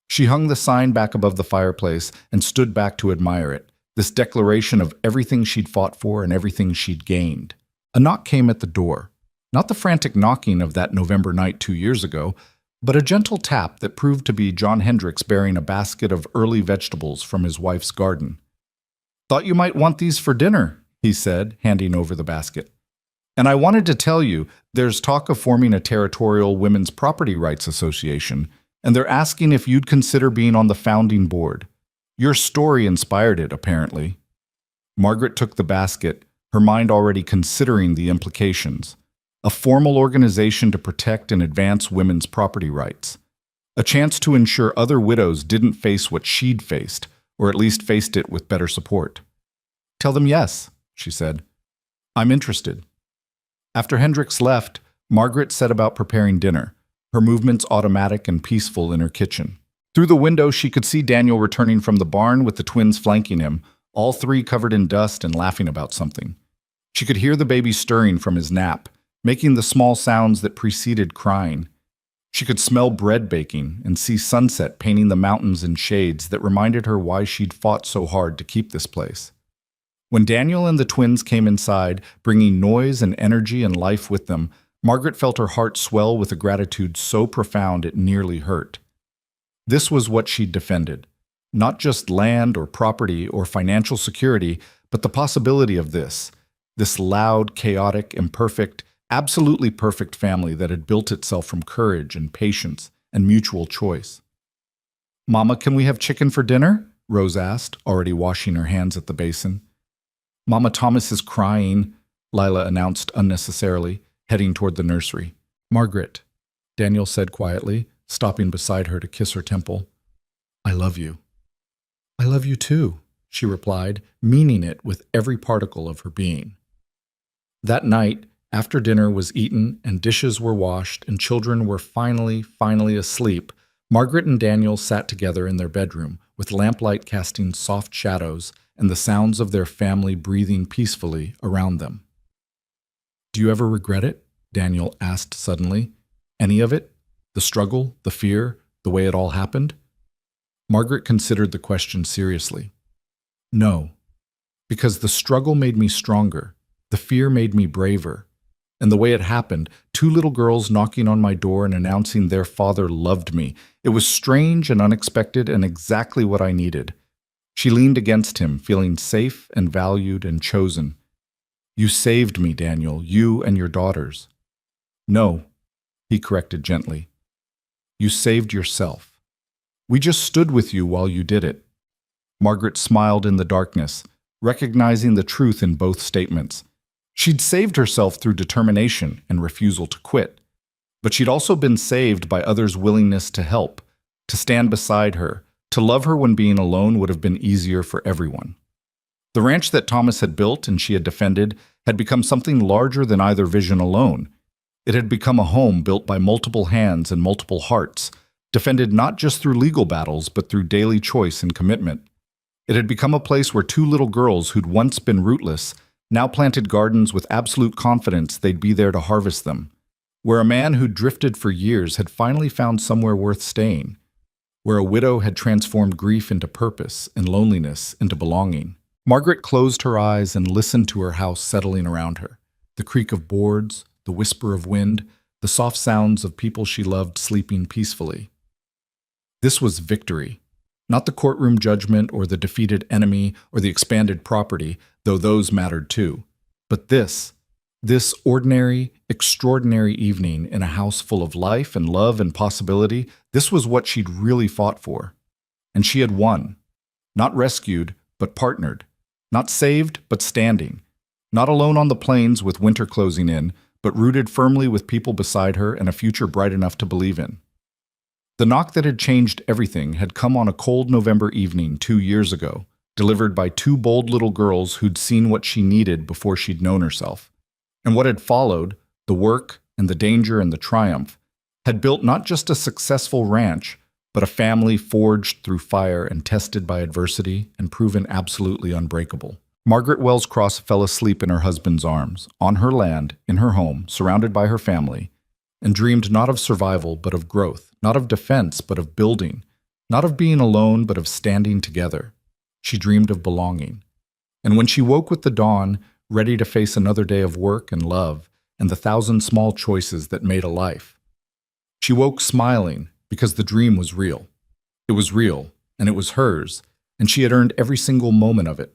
She hung the sign back above the fireplace and stood back to admire it, this declaration of everything she'd fought for and everything she'd gained. A knock came at the door. Not the frantic knocking of that November night 2 years ago, but a gentle tap that proved to be John Hendricks bearing a basket of early vegetables from his wife's garden. "Thought you might want these for dinner," he said, handing over the basket. "And I wanted to tell you, there's talk of forming a territorial women's property rights association, and they're asking if you'd consider being on the founding board. Your story inspired it, apparently." Margaret took the basket, her mind already considering the implications. A formal organization to protect and advance women's property rights. A chance to ensure other widows didn't face what she'd faced, or at least faced it with better support. "Tell them yes," she said. "I'm interested." After Hendricks left, Margaret set about preparing dinner, her movements automatic and peaceful in her kitchen. Through the window, she could see Daniel returning from the barn with the twins flanking him, all three covered in dust and laughing about something. She could hear the baby stirring from his nap, making the small sounds that preceded crying. She could smell bread baking and see sunset painting the mountains in shades that reminded her why she'd fought so hard to keep this place. When Daniel and the twins came inside, bringing noise and energy and life with them, Margaret felt her heart swell with a gratitude so profound it nearly hurt. This was what she'd defended. Not just land or property or financial security, but the possibility of this loud, chaotic, imperfect, absolutely perfect family that had built itself from courage and patience and mutual choice. "Mama, can we have chicken for dinner?" Rose asked, already washing her hands at the basin. "Mama, Thomas is crying," Lila announced unnecessarily, heading toward the nursery. "Margaret," Daniel said quietly, stopping beside her to kiss her temple. "I love you." "I love you too," she replied, meaning it with every particle of her being. That night, after dinner was eaten and dishes were washed and children were finally asleep, Margaret and Daniel sat together in their bedroom, with lamplight casting soft shadows and the sounds of their family breathing peacefully around them. "Do you ever regret it?" Daniel asked suddenly. "Any of it? The struggle, the fear, the way it all happened?" Margaret considered the question seriously. "No, because the struggle made me stronger, the fear made me braver. And the way it happened, 2 little girls knocking on my door and announcing their father loved me. It was strange and unexpected and exactly what I needed." She leaned against him, feeling safe and valued and chosen. "You saved me, Daniel, you and your daughters." "No," he corrected gently. "You saved yourself. We just stood with you while you did it." Margaret smiled in the darkness, recognizing the truth in both statements. She'd saved herself through determination and refusal to quit, but she'd also been saved by others' willingness to help, to stand beside her, to love her when being alone would have been easier for everyone. The ranch that Thomas had built and she had defended had become something larger than either vision alone. It had become a home built by multiple hands and multiple hearts, defended not just through legal battles but through daily choice and commitment. It had become a place where 2 little girls who'd once been rootless now planted gardens with absolute confidence they'd be there to harvest them, where a man who'd drifted for years had finally found somewhere worth staying, where a widow had transformed grief into purpose and loneliness into belonging. Margaret closed her eyes and listened to her house settling around her, the creak of boards, the whisper of wind, the soft sounds of people she loved sleeping peacefully. This was victory. Not the courtroom judgment or the defeated enemy or the expanded property, though those mattered too. But this ordinary, extraordinary evening in a house full of life and love and possibility, this was what she'd really fought for. And she had won. Not rescued, but partnered. Not saved, but standing. Not alone on the plains with winter closing in, but rooted firmly with people beside her and a future bright enough to believe in. The knock that had changed everything had come on a cold November evening 2 years ago, delivered by 2 bold little girls who'd seen what she needed before she'd known herself. And what had followed, the work and the danger and the triumph, had built not just a successful ranch, but a family forged through fire and tested by adversity and proven absolutely unbreakable. Margaret Wells Cross fell asleep in her husband's arms, on her land, in her home, surrounded by her family, and dreamed not of survival, but of growth, not of defense, but of building, not of being alone, but of standing together. She dreamed of belonging. And when she woke with the dawn, ready to face another day of work and love and the thousand small choices that made a life, she woke smiling because the dream was real. It was real, and it was hers, and she had earned every single moment of it.